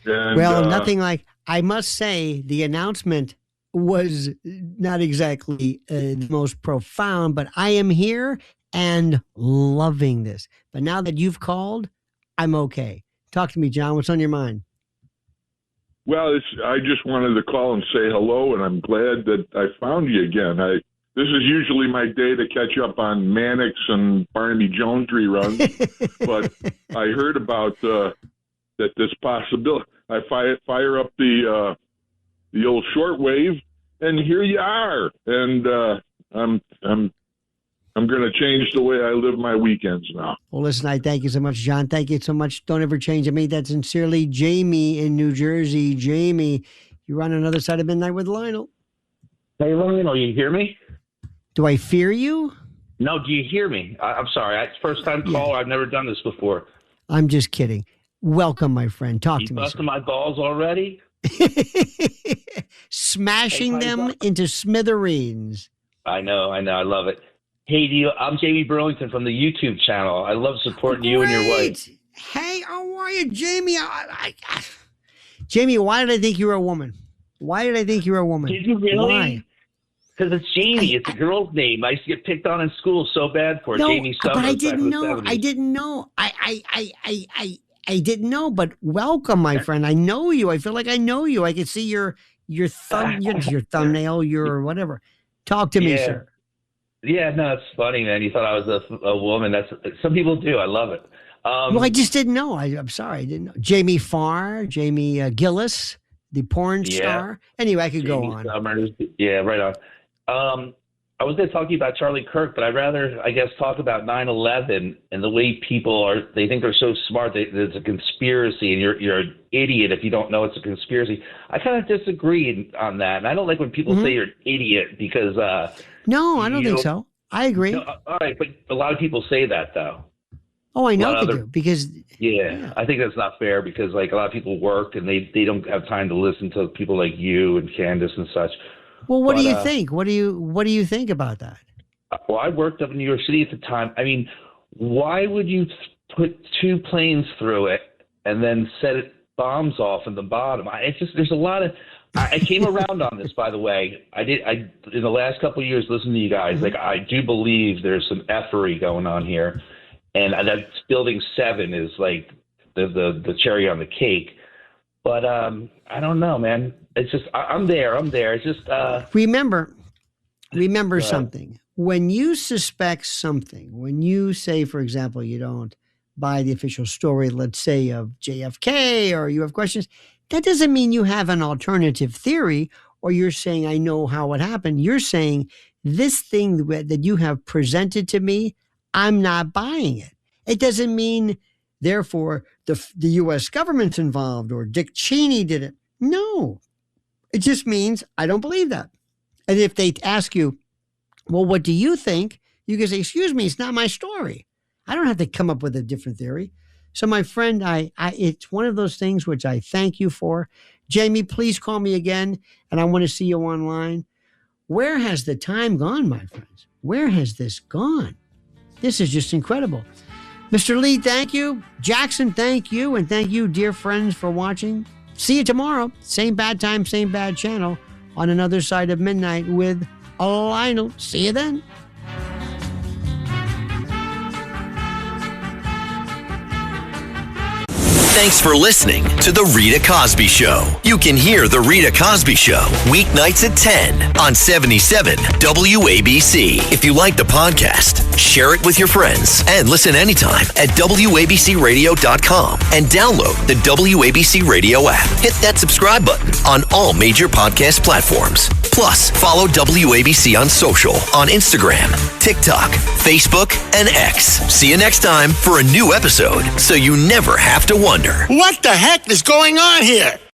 And, nothing like. I must say, the announcement was not exactly the most profound, but I am here and loving this. But now that you've called, I'm okay. Talk to me, John. What's on your mind? Well, I just wanted to call and say hello, and I'm glad that I found you again. This is usually my day to catch up on Mannix and Barnaby Jones reruns, but I heard about that this possibility. I fire up the old shortwave, and here you are. And I'm going to change the way I live my weekends now. Well, listen, I thank you so much, John. Thank you so much. Don't ever change. I mean that sincerely. Jamie in New Jersey. Jamie, you're on Another Side of Midnight with Lionel. Hey, Lionel, you hear me? Do I fear you? No, do you hear me? I'm sorry. It's first-time caller. I've never done this before. I'm just kidding. Welcome, my friend. Talk to me. You busting my balls already? Smashing them into smithereens. I know. I love it. Hey, I'm Jamie Burlington from the YouTube channel. I love supporting you and your wife. Hey, how are you, Jamie? Jamie, why did I think you were a woman? Why did I think you were a woman? Did you really? Why? Because it's Jamie. It's a girl's name. I used to get picked on in school so bad for it. No, Jamie Summers. but I didn't know. I didn't know. I didn't know. But welcome, my friend. I know you. I feel like I know you. I can see your thumbnail, your whatever. Talk to me, sir. Yeah, no, it's funny, man. You thought I was a woman. Some people do. I love it. Well, I just didn't know. I'm sorry, I didn't know. Jamie Farr, Jamie Gillis, the porn star. Anyway, I could go on. Summers. Yeah, right on. I was going to talk to you about Charlie Kirk, but I'd rather, I guess, talk about 9/11 and the way people they think they're so smart. It's a conspiracy, and you're an idiot if you don't know it's a conspiracy. I kind of disagree on that, and I don't like when people say you're an idiot because. No, I don't think so. I agree. No, all right, but a lot of people say that, though. Oh, I know they do because. Yeah, I think that's not fair because like a lot of people work and they don't have time to listen to people like you and Candace and such. Well, what do you think? What do you think about that? Well, I worked up in New York City at the time. I mean, why would you put two planes through it and then set bombs off in the bottom? There's a lot of. I came around on this, by the way. I in the last couple of years, listening to you guys. Like, I do believe there's some effery going on here, and that Building 7 is like the cherry on the cake. But I don't know, man. It's just I'm there. It's just remember something. When you suspect something, when you say, for example, you don't buy the official story, let's say of JFK, or you have questions. That doesn't mean you have an alternative theory or you're saying, I know how it happened. You're saying this thing that you have presented to me, I'm not buying it. It doesn't mean, therefore, the U.S. government's involved or Dick Cheney did it. No, it just means I don't believe that. And if they ask you, well, what do you think? You can say, excuse me, it's not my story. I don't have to come up with a different theory. So, my friend, it's one of those things which I thank you for. Jamie, please call me again, and I want to see you online. Where has the time gone, my friends? Where has this gone? This is just incredible. Mr. Lee, thank you. Jackson, thank you. And thank you, dear friends, for watching. See you tomorrow. Same bad time, same bad channel. on Another Side of Midnight with Lionel. See you then. Thanks for listening to The Rita Cosby Show. You can hear The Rita Cosby Show weeknights at 10 on 77 WABC. If you like the podcast, share it with your friends and listen anytime at WABCRadio.com and download the WABC Radio app. Hit that subscribe button on all major podcast platforms. Plus, follow WABC on social on Instagram, TikTok, Facebook, and X. See you next time for a new episode so you never have to wonder. What the heck is going on here?